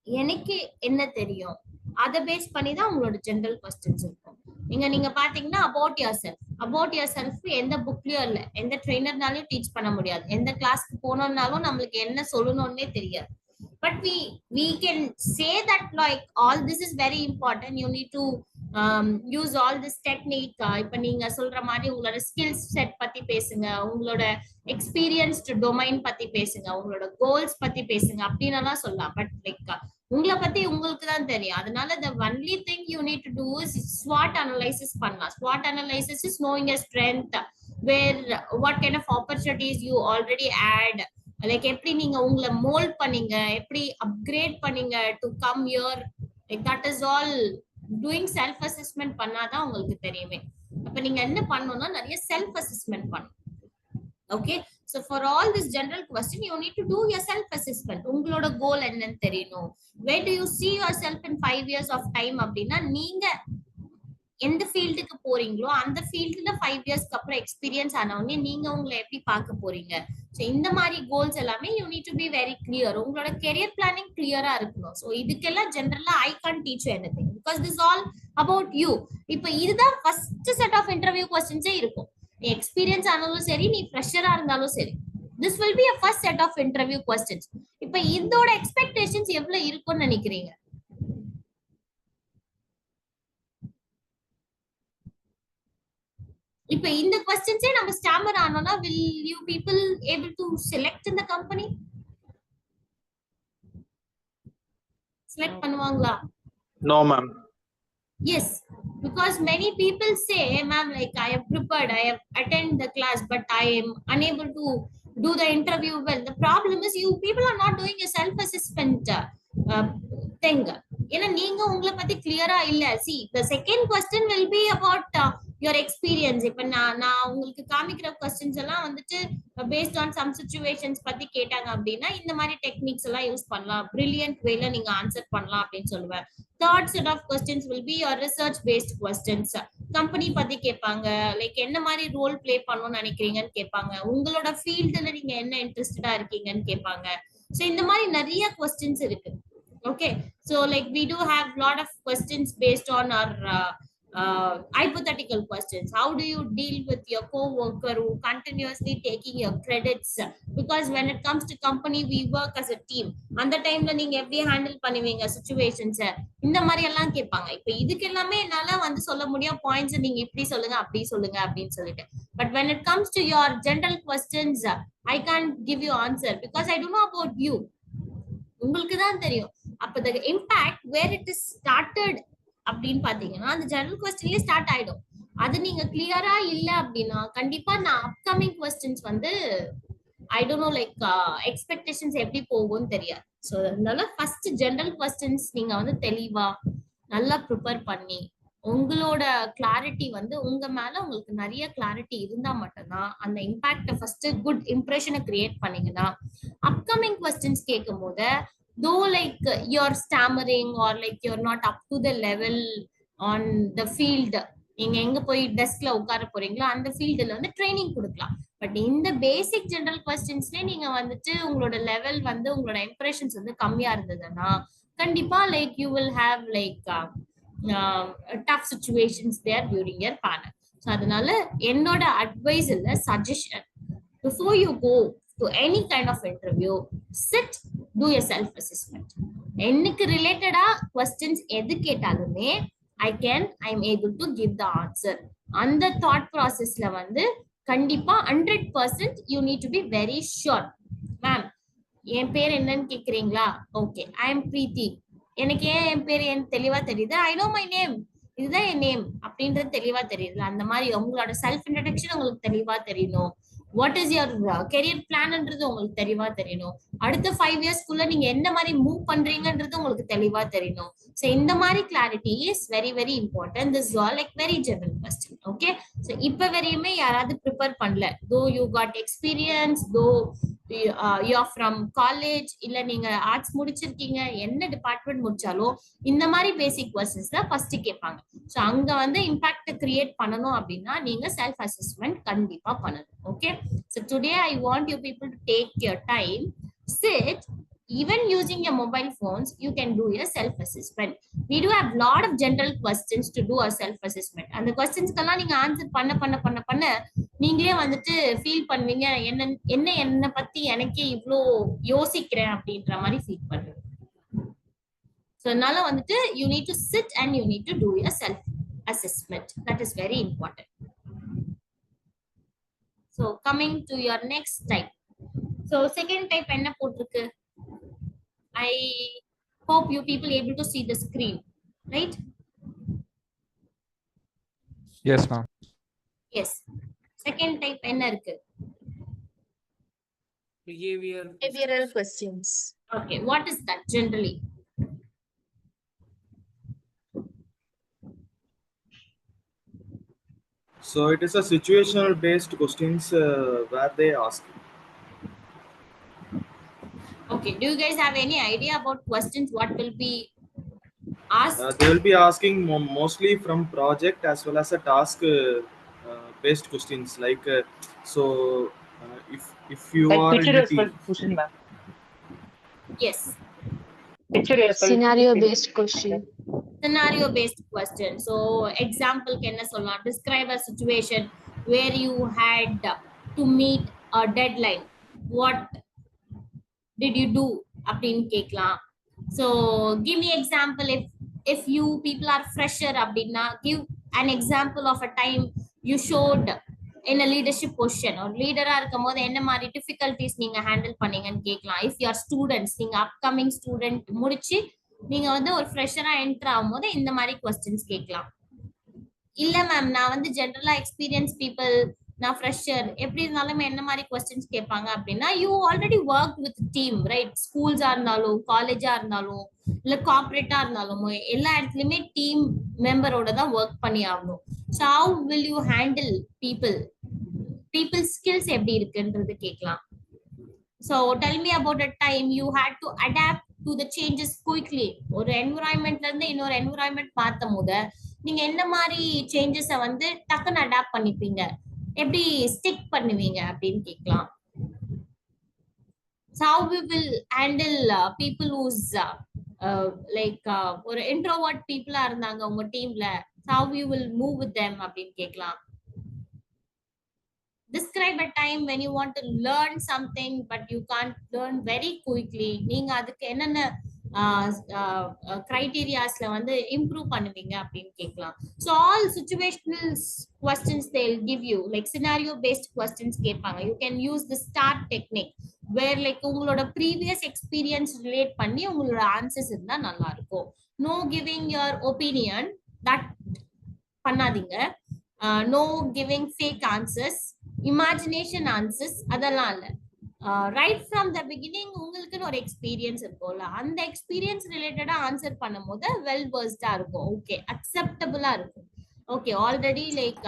எனக்கு என்ன தெரியும் அதை base பண்ணி தான் உங்களோட general questions இருக்கும். நீங்க பாத்தீங்கன்னா அபவுட் யுவர் செல்ஃப் எந்த புக்லயும் இல்ல, எந்த ட்ரெயினர்னாலும் டீச் பண்ண முடியாது, எந்த கிளாஸ்க்கு போனோம்னாலும் நம்மளுக்கு என்ன சொல்லணும்னே தெரியாது. But we can say that like all this is very important. You need to use all this technique. இப்ப நீங்க சொல்ற மாதிரி உங்களோட ஸ்கில்ஸ் செட் பத்தி பேசுங்க, உங்களோட எக்ஸ்பீரியன்ஸ்ட் டொமைன் பத்தி பேசுங்க, உங்களோட கோல்ஸ் பத்தி பேசுங்க அப்படின்னு எல்லாம் சொல்லலாம். பட் லைக் உங்களை பத்தி உங்களுக்கு தான் தெரியும். அதனால the only thing you need to do is SWOT analysis பண்ணலாம். SWOT analysis is knowing your strength, where what kind of opportunities you already add, like எப்படி நீங்க உங்களை மோல்ட் பண்ணீங்க, எப்படி அப்கிரேட் பண்ணீங்க to come here. Like that is all doing self assessment பண்ணாதான் உங்களுக்கு தெரியுமே. அப்ப நீங்க என்ன பண்ணணும்னா நிறைய செல்ஃப் அசஸ்மெண்ட் பண்ணணும். Okay, so for all this general question you need to do your self assessment. உங்களோட கோல் என்னன்னு தெரியணும். where do you see yourself in 5 years of time அப்படின்னா நீங்க எந்த ஃபீல்டுக்கு போறீங்களோ அந்த ஃபீல்டுல 5 இயர்ஸ்க்கு அப்புறம் எக்ஸ்பீரியன்ஸ் ஆனவங்க நீங்க உங்களை எப்படி பார்க்க போறீங்க. ஸோ இந்த மாதிரி கோல்ஸ் எல்லாமே you need to be very clear. உங்களோட கெரியர் பிளானிங் கிளியரா இருக்கணும். ஸோ இதுக்கெல்லாம் ஜென்ரலா I can't teach you anything because this all about you. இப்போ இதுதான் ஃபர்ஸ்ட் செட் ஆஃப் இன்டர்வியூ கொஸ்டின்ஸே இருக்கும். நீ எக்ஸ்பீரியன்ஸ் ஆனாலும் சரி, நீ ஃப்ரெஷரா இருந்தாலும் சரி, this will be a first set of interview questions. இப்போ இதோட எக்ஸ்பெக்டேஷன்ஸ் எவ்வளவு இருக்கும்னு நினைக்கிறீங்க? இப்ப இந்த क्वेश्चंसே நம்ம Starmer ஆனோம்னா will you people able to select in the company? select பண்ணுவாங்களா? No ma'am. Yes, because many people say ma'am like I have prepared, I have attended the class but I am unable to do the interview well. The problem is you people are not doing a self assessment thing. ஏன்னா நீங்க உங்களை பத்தி கிளியரா இல்ல. see the second question will be about your experience. இப்ப நான் உங்களுக்கு காமிக்கிற questions எல்லாம் வந்துட்டு based on some situations பத்தி கேட்டாங்க அப்படின்னா இந்த மாதிரி டெக்னிக்ஸ் எல்லாம் யூஸ் பண்ணலாம், brilliant wayல நீங்க ஆன்சர் பண்ணலாம் அப்படின்னு சொல்லுவேன். third set of questions will be your research based questions. Company பத்தி கேட்பாங்க, லைக் என்ன மாதிரி ரோல் பிளே பண்ணணும்னு நினைக்கிறீங்கன்னு கேட்பாங்க, உங்களோட ஃபீல்டுல நீங்க என்ன இன்ட்ரெஸ்டடா இருக்கீங்கன்னு கேட்பாங்க. சோ இந்த மாதிரி நிறைய questions இருக்கு. okay, so like we do have lot of questions based on our hypothetical questions. How do you deal with your co-worker who continuously taking your credits? Because when it comes to company we work as a team. அந்த டைம்ல நீங்க எப்படி handle பண்ணுவீங்க situations? இந்த மாதிரி எல்லாம் கேட்பாங்க. இப்ப இதுக்கு எல்லாமே என்னால வந்து சொல்ல முடியும் பாயிண்ட்ஸ், நீங்க இப்படி சொல்லுங்க அப்படி சொல்லுங்க அப்படின்னு சொல்லிட்டு. But when it comes to your general questions I can't give you answer because I don't know about you. உங்களுக்கு தான் தெரியும். அப்ப the impact where it is started அப்படின்னு பாத்தீங்கன்னா அந்த ஜெனரல் கொஸ்டின்லயே ஸ்டார்ட் ஆயிடும். அது நீங்க கிளியரா இல்ல அப்படின்னா கண்டிப்பா நான் அப்கமிங் கொஸ்டின்ஸ் வந்து I don't know like expectations எப்படி போகும்னு தெரியாது. ஸோ அதனால ஃபர்ஸ்ட் ஜெனரல் கொஸ்டின்ஸ் நீங்க வந்து தெளிவா நல்லா ப்ரிப்பேர் பண்ணி உங்களோட கிளாரிட்டி வந்து உங்க மேல உங்களுக்கு நிறைய கிளாரிட்டி இருந்தா மட்டும்தான் அந்த இம்பாக்ட ஃபர்ஸ்ட் குட் இம்ப்ரெஷனை கிரியேட் பண்ணீங்கன்னா அப்கமிங் கொஸ்டின்ஸ் கேட்கும் போது though like you're stammering or like you're not up to the level on the field, நீங்க எங்க போய் டெஸ்க்ல உட்கார போறீங்களோ அந்த ஃபீல்டுல வந்து ட்ரைனிங் கொடுக்கலாம். பட் இந்த பேசிக் ஜெனரல் கொஸ்டின்ஸ்ல நீங்க வந்துட்டு உங்களோட லெவல் வந்து உங்களோட இம்ப்ரெஷன்ஸ் வந்து கம்மியா இருந்ததுன்னா கண்டிப்பா like you will have like tough situations there during your panel. So அதனால என்னோட அட்வைஸ் இல்ல suggestion, before you go to any kind of interview, sit, do your self assessment. எனக்கு ரிலேட்டடா questions எது கேட்டாலுமே I am able to give the answer. அந்த thought processல வந்து கண்டிப்பா 100% you need to be very sure. Ma'am என் பேர் என்னன்னு கேக்குறீங்களா? Okay, I am Preethi. எனக்கு ஏன் என் பேர் தெளிவா தெரியுது? ஐ நோ மை நேம், இதுதான் என் நேம் அப்படின்றது தெளிவா தெரியுது. அந்த மாதிரி உங்களோட செல்ஃப் இன்ட்ரடக்ஷன் உங்களுக்கு தெளிவா தெரியணும். வாட் இஸ் யுவர் கெரியர் பிளான்ன்றது உங்களுக்கு தெளிவா தெரியணும். அடுத்த 5 இயர்ஸ்க்குள்ள நீங்க என்ன மாதிரி மூவ் பண்றீங்கன்றது உங்களுக்கு தெளிவா தெரியணும். ஸோ இந்த மாதிரி clarity is very very important. This all like very general question. Okay, so இப்ப வரையுமே யாராவது ப்ரிப்பேர் பண்ணல, though you got experience, though you are from college, இல்ல நீங்க ஆர்ட்ஸ் முடிச்சிருக்கீங்க, என்ன டிபார்ட்மெண்ட் முடிச்சாலும் இந்த மாதிரி பேசிக் கொஸ்டின்ஸ் தான் ஃபர்ஸ்ட் கேட்பாங்க. ஸோ அங்க வந்து இம்பாக்ட் கிரியேட் பண்ணணும் அப்படின்னா நீங்க செல்ஃப் அசஸ்மெண்ட் கண்டிப்பா பண்ணணும். Okay, so today I want you people to take your time, sit. Even using your mobile phones, you can do your self-assessment. We do have lot of general questions to do our self-assessment. And the questions kalla neenga answer பண்ண நீங்களே வந்துட்டு feel பண்ணுவீங்க, என்ன பத்தி எனக்கே இவ்ளோ யோசிக்கிறேன் அப்படின்ற மாதிரி ஃபீல் பண்ணுவீங்க. So அதனால வந்துட்டு you need to sit and you need to do your self-assessment. That is very important. So coming to your next type. So second type என்ன போட்டிருக்கு? I hope you people able to see the screen, right? Yes, ma'am. Yes. Second type என்ன இருக்கு? Behavioral questions. Okay, what is that generally? So it is a situational based questions where they ask. Okay, do you guys have any idea about questions what will be asked? They will be asking mostly from project as well as a task based questions like if you Like are picture in a yourself team. question, ma'am. Yes, Picture yourself. Scenario based question. scenario based question. So example க்கு என்ன சொல்லலாம்? Describe a situation where you had to meet a deadline. What did you do அப்படின்னு கேட்கலாம். So give me example. If you people are fresher அப்படின்னா give an example of a time you showed in a leadership position or leader-ஆ இருக்கும்போது என்ன மாதிரி difficulties நீங்க handle பண்ணீங்கன்னு கேட்கலாம். If you are students, நீங்க upcoming student முடிச்சு நீங்க வந்து ஒரு ஃப்ரெஷரா என்டர் ஆகும்போது இந்த மாதிரி கொஸ்டின்ஸ் கேட்கலாம். இல்ல மேம் நான் வந்து ஜெனரலா எக்ஸ்பீரியன்ஸ் பீப்புள், நான் ஃப்ரெஷர், எப்படி இருந்தாலும் என்ன மாதிரி கொஸ்டின்ஸ் கேட்பாங்க அப்படின்னா you already work with team, right? ஸ்கூல்ஸா இருந்தாலும் காலேஜா இருந்தாலும் இல்ல கார்பரேட்டா இருந்தாலும் எல்லா இடத்துலயுமே டீம் மெம்பரோட தான் ஒர்க் பண்ணி ஆகணும். So how will you handle people skills எப்படி இருக்குன்றது கேட்கலாம். So tell me about a time you had to adapt to the changes quickly. ஒரு என்விரான்மெண்ட்ல இருந்து இன்னொரு என்விரான்மெண்ட் பார்த்தும் போது நீங்க என்ன மாதிரி சேஞ்சஸை வந்து டக்குன்னு அடாப்ட் பண்ணிப்பீங்க, எப்படி ஸ்டிக் பண்ணுவீங்க அப்படின்னு கேட்கலாம். So how we will handle people who's like ஒரு introvert people ஆ இருந்தாங்க உங்க டீம்ல, how we will move with them அப்படின்னு கேட்கலாம். Describe a time when you want to learn something but you can't learn very quickly. நீங்க அதுக்கு என்னென்ன கிரைட்டீரியாஸ்ல வந்து இம்ப்ரூவ் பண்ணுவீங்க அப்படின்னு கேட்கலாம். So all situational questions they will give you, like scenario based questions கேட்பாங்க. You can use the STAR technique where like உங்களோட previous experience relate பண்ணி உங்களோட ஆன்சர்ஸ் இருந்தா நல்லா இருக்கும். No giving your opinion, that பண்ணாதீங்க. No giving fake answers, imagination answers அதெல்லாம் இல்லை. ரைட் ஃப்ரம் த பிகினிங் உங்களுக்குன்னு ஒரு எக்ஸ்பீரியன்ஸ் இருக்கும்ல, அந்த எக்ஸ்பீரியன்ஸ் ரிலேட்டடா ஆன்சர் பண்ணும் போது வெல் வெர்ஸ்டா இருக்கும், ஓகே அக்செப்டபிளா இருக்கும். ஓகே ஆல்ரெடி லைக்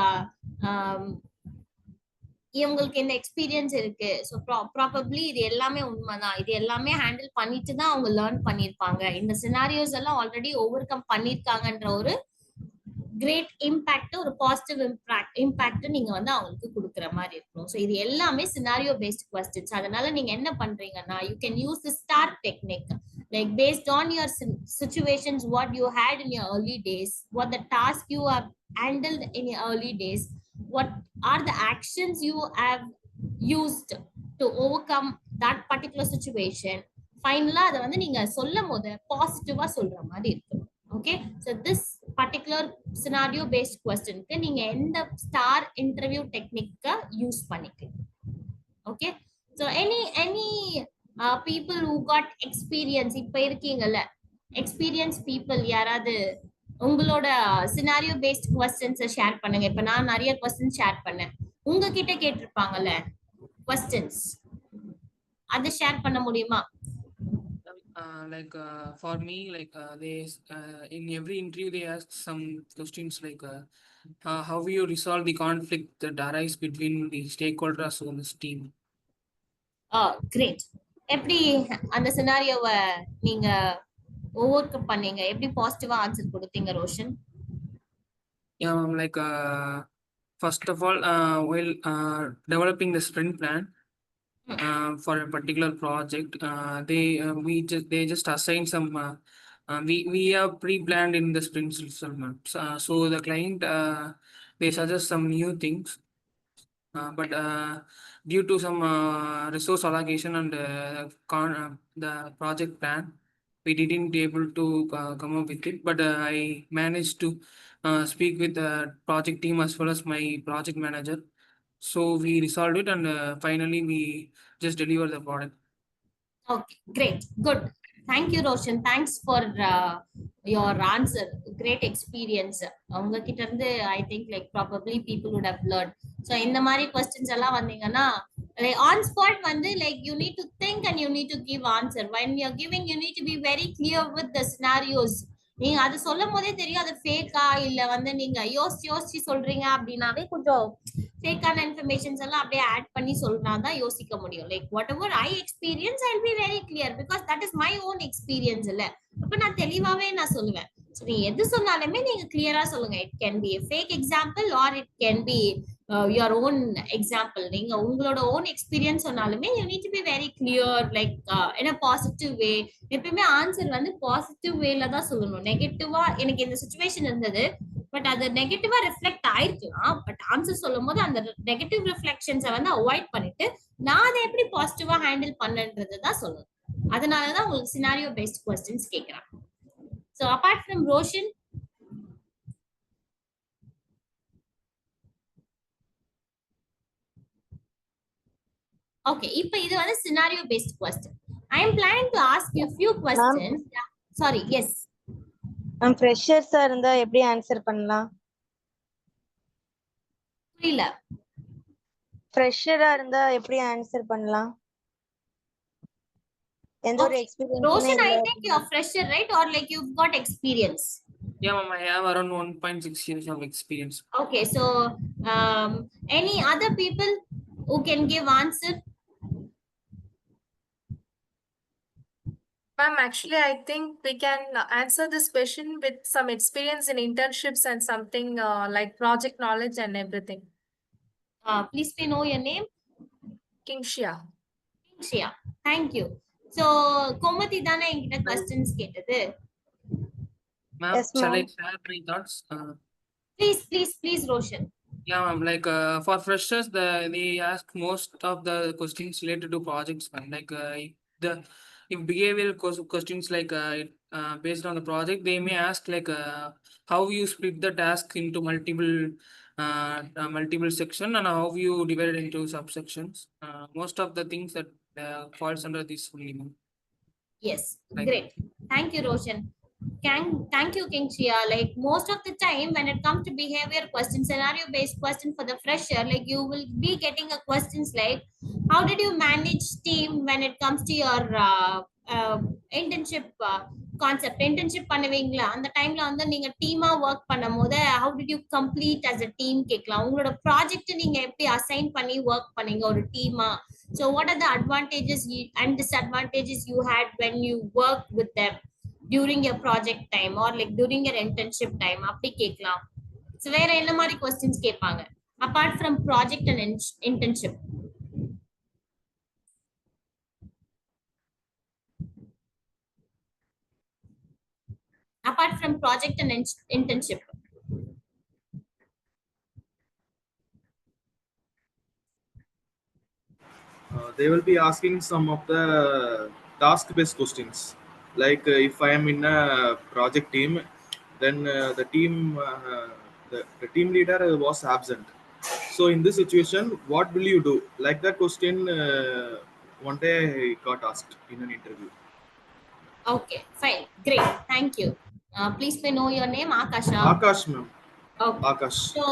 இவங்களுக்கு இந்த எக்ஸ்பீரியன்ஸ் இருக்கு, ஸோ ப்ராபப்ளி இது எல்லாமே உண்மைதான், இது எல்லாமே ஹேண்டில் பண்ணிட்டு தான் அவங்க லேர்ன் பண்ணியிருப்பாங்க, இந்த சினாரியோஸ் எல்லாம் ஆல்ரெடி ஓவர் கம் பண்ணியிருக்காங்கன்ற ஒரு கிரேட் இம்பாக்ட், ஒரு பாசிட்டிவ் இம்பாக்ட் நீங்க வந்து அவங்களுக்கு கொடுக்குற மாதிரி இருக்கணும். ஸோ இது எல்லாமே சினாரியோ பேஸ்ட் கொஸ்டின்ஸ். அதனால நீங்க என்ன பண்றீங்கன்னா you can use the star technique, like based on your situations, what you had in your early days, what the task you have handled in your early days, what are the actions used to overcome that particular situation. ஃபைனலா அதை வந்து நீங்க சொல்லும் போது பாசிட்டிவா சொல்ற மாதிரி இருக்கு. Okay, so this particular scenario based கொஸ்டினுக்கு நீங்க எந்த ஸ்டார் இன்டர்வியூ டெக்னிக்க யூஸ் பண்ணிக்கலாம். Okay, so any people who got experience, இப்ப இருக்கீங்கல்ல எக்ஸ்பீரியன்ஸ் பீப்புள், யாராவது உங்களோட சினாரியோ பேஸ்ட் கொஸ்டின்ஸை ஷேர் பண்ணுங்க. இப்ப நான் நிறைய கொஸ்டின் ஷேர் பண்ணேன், உங்ககிட்ட கேட்டிருப்பாங்கல்ல கொஸ்டின்ஸ், அதை ஷேர் பண்ண முடியுமா? For me, they in every interview they ask some questions how you resolve the conflict that arise between the stakeholders on this team. கிரேட். எப்படி அந்த சினாரியோவை நீங்க ஓவர் கம் பண்ணீங்க? எப்படி பாசிட்டிவா ஆன்சர் கொடுத்தீங்க Roshan? Yeah, first of all, while developing the sprint plan for a particular project, they just assign some. We have pre-planned in the sprints itself, so the client they suggest some new things, but due to some resource allocation and the project plan, we didn't able to come up with it. But I managed to speak with the project team as well as my project manager. So we resolved it, and finally we just deliver the product. Okay, great, good. Thank you, Roshan. Thanks for your answer. Great experience. உங்க கிட்ட இருந்து I think probably people would have learned. So இந்த மாதிரி questions எல்லாம் வந்தீங்கன்னா on spot வந்து you need to think and you need to give answer. When you're giving, you need to be very clear with the scenarios. நீங்க அது சொல்லும் போதே தெரியும் அது ஃபேக்கா இல்ல வந்து நீங்க யோசிச்சு சொல்றீங்க அப்படின்னாவே கொஞ்சம் ஃபேக்கான இன்ஃபர்மேஷன்ஸ் எல்லாம் அப்படியே ஆட் பண்ணி சொல்றாதான் யோசிக்க முடியும். What ever I experience I will be very clear because that is my own experience. இல்ல அப்ப நான் தெளிவாவே நான் சொல்லுவேன். நீ எது சொன்னாலுமே நீங்க கிளியரா சொல்லுங்க. It can be fake example R it can be your own example. நீங்க உங்களோட ஓன் எக்ஸ்பீரியன்ஸ் சொன்னாலுமே you need to be very clear in a positive way. எப்பயுமே ஆன்சர் வந்து பாசிட்டிவ் வேல தான் சொல்லணும். நெகட்டிவா எனக்கு இந்த சிச்சுவேஷன் இருந்தது பட் அது நெகட்டிவா ரிஃப்ளெக்ட் ஆயிருக்கலாம், பட் ஆன்சர் சொல்லும் போது அந்த நெகட்டிவ் ரிஃப்ளெக்ஷன்ஸை வந்து அவாய்ட் பண்ணிட்டு நான் அதை எப்படி பாசிட்டிவா ஹேண்டில் பண்ணன்றது தான் சொல்லணும். அதனாலதான் உங்களுக்கு சினாரியோ பேஸ்ட் கொஸ்டின்ஸ் கேட்கறேன். So apart from Roshan, okay, இப்ப இது வந்து scenario based question. I am planning to ask you few questions. Sorry, yes. I'm freshers இருந்தா எப்படி ஆன்சர் பண்ணலாம்? புரியல. ஃப்ரெஷரா இருந்தா எப்படி ஆன்சர் பண்ணலாம்? எந்த ஒரு experience? Roshan, I think you are fresher, right? Or you've got experience? Yeah, ma'am, I have around 1.6 years of experience. Okay, so any other people who can give answer? Ma'am, actually, I think we can answer this question with some experience in internships and something like project knowledge and everything. Please may know your name. Kingshia. Kingshia, thank you. So Komati தானே என்கிட்ட questions கேட்டது. Ma'am, Yes, shall I ma'am. share my thoughts? Please, Roshan. Yeah, ma'am. For freshers, they ask most of the questions related to projects, ma'am. If behavioral questions based on the project, they may ask how you split the task into multiple section and how you divide it into subsections. Most of the things that falls under this only, ma'am. Yes, great. Thank you, Roshan. Thank you, Kingshia. Most of the time when it comes to behavior question, scenario based question for the fresher, you will be getting a questions like how did you manage team when it comes to your internship concept. Internship பண்ணுவீங்களா அந்த டைம்ல வந்து நீங்க டீமா work பண்ணும்போது how did you complete as a team கேட்கலாம். உங்களோட project நீங்க எப்படி அசைன் பண்ணி ஒர்க் பண்ணீங்க ஒரு டீமா. So what are the advantages and disadvantages you had when you worked with them during your project time or during your internship time? அப்படி கேட்கலாம். So வேற என்ன மாதிரி questions கேட்பாங்க apart from project and internship? Apart from project and internship. they will be asking some of the task-based questions. Like if I am in a project team, then the team leader was absent. So in this situation, what will you do? Like that question, one day I got asked in an interview. Okay, fine, great, thank you. Please may know your name. Akasha. Akash, ma'am. Okay. Akash. So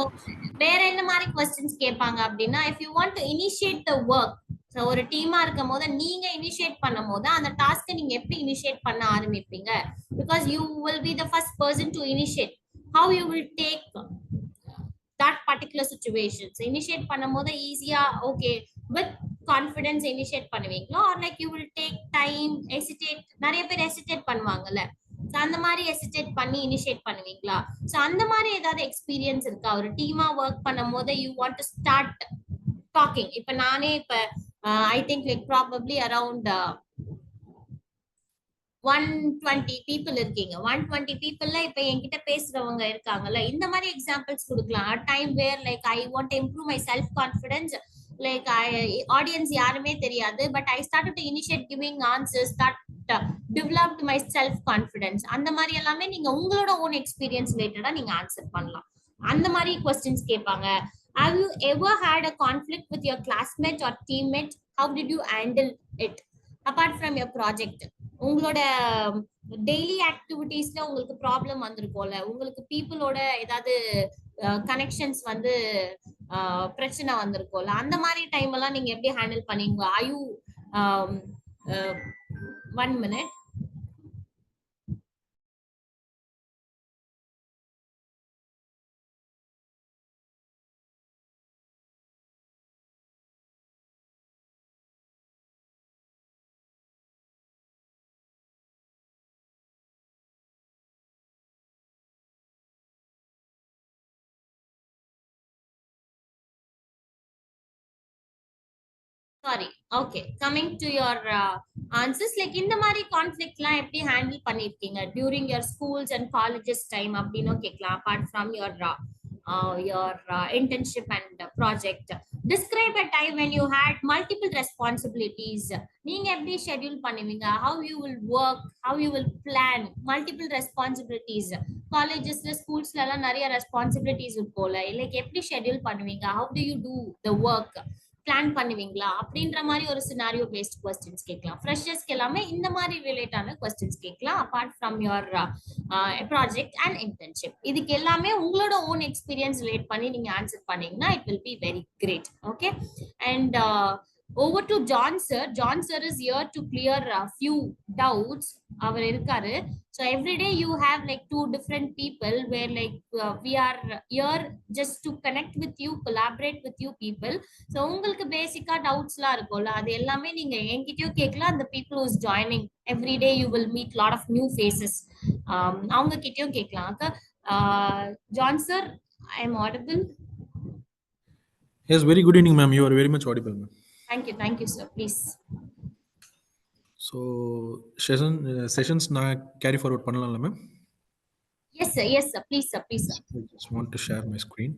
வேற என்ன மாதிரி questions கேட்பாங்க அப்படின்னா, if you want to initiate the work, so ஒரு டீமா இருக்கும் போது நீங்க இனிஷியேட் பண்ணும் போது அந்த டாஸ்க்கை நீங்க எப்படி இனிஷியேட் பண்ண ஆரம்பிப்பீங்க? Because you will be the first person to initiate. How you will take that particular situations initiate பண்ணும்போது ஈஸியா ஓகே வித் கான்ஃபிடன்ஸ் இனிஷியேட் பண்ணுவீங்களா, or like you will take time, hesitate? நிறைய பேர் ஹெசிடேட் பண்ணுவாங்கல்ல, சோ அந்த மாதிரி ஹெசிடேட் பண்ணி initiate பண்ணுவீங்களா? சோ அந்த மாதிரி ஏதாவது எக்ஸ்பீரியன்ஸ் இருக்கா? ஒரு டீமா ஒர்க் பண்ணும்போது you want to start talking. இப்ப நானே இப்ப I think like probably around 120 people இருக்கீங்க. 120 peopleல இப்ப என்கிட்ட பேசுறவங்க இருக்காங்கல்ல, இந்த மாதிரி எக்ஸாம்பிள்ஸ் கொடுக்கலாம். Time where like I want to improve my self confidence, like audience யாருமே தெரியாது, but I start to initiate giving answers that developed my self confidence. அந்த மாதிரி எல்லாமே நீங்க உங்களோட ஓன் எக்ஸ்பீரியன்ஸ் ரிலேட்டடா நீங்க ஆன்சர் பண்ணலாம். அந்த மாதிரி கொஸ்டின்ஸ் கேட்பாங்க. Have you ever had a conflict with your classmate or teammate? How did you handle it? Apart from your project, உங்களோட டெய்லி ஆக்டிவிட்டீஸ்ல உங்களுக்கு ப்ராப்ளம் வந்திருக்கும்ல, உங்களுக்கு பீப்புளோட ஏதாவது கனெக்ஷன்ஸ் வந்து பிரச்சனை வந்திருக்கும்ல, அந்த மாதிரி டைம் எல்லாம் நீங்க எப்படி ஹேண்டில் பண்ணீங்க? Are you 1 minute. Sorry. Okay. Coming to your answers, like இந்த மாதிரி கான்ஃப்ளிக்ட்லாம் எப்படி ஹேண்டில் பண்ணிருக்கீங்க during your schools and colleges time அப்படின்னு கேட்கலாம். Apart from your internship and project, describe a time when you had multiple responsibilities. நீங்க எப்படி schedule பண்ணுவீங்க? How you will work, how you will plan multiple responsibilities. காலேஜஸ்ல ஸ்கூல்ஸ்ல எல்லாம் நிறைய responsibilities இருக்கும்ல, like எப்படி schedule பண்ணுவீங்க? How do you do the work? Plan பண்ணுவீங்களா? அப்படின்ற மாதிரி ஒரு சினாரியோ பேஸ்ட் கொஸ்டின்ஸ் கேட்கலாம். ஃப்ரெஷர்ஸ்க்கு எல்லாமே இந்த மாதிரி ரிலேட்டான கொஸ்டின்ஸ் கேட்கலாம். Apart from your project and internship, இதுக்கு எல்லாமே உங்களோட ஓன் எக்ஸ்பீரியன்ஸ் ரிலேட் பண்ணி நீங்க ஆன்சர் பண்ணீங்கன்னா it will be very great. Okay, and over to John sir. John sir is here to clear a few doubts. அவர் இருக்காரு. So every day you have like two different people where like we are here just to connect with you, collaborate with you people. So உங்களுக்கு பேசிக்கா டவுட்ஸ்லாம் இருக்கும்ல, அது எல்லாமே நீங்க என்கிட்டயும் கேட்கலாம். அந்த people who is joining every day you will meet lot of new faces. அவங்க கிட்டயும் கேட்கலாம். John sir, I am audible? Yes, very good evening ma'am, you are very much audible ma'am. Thank you sir, please. So sessions நான் carry forward பண்ணலாம்ல ma'am? Yes sir, please sir. I just want to share my screen.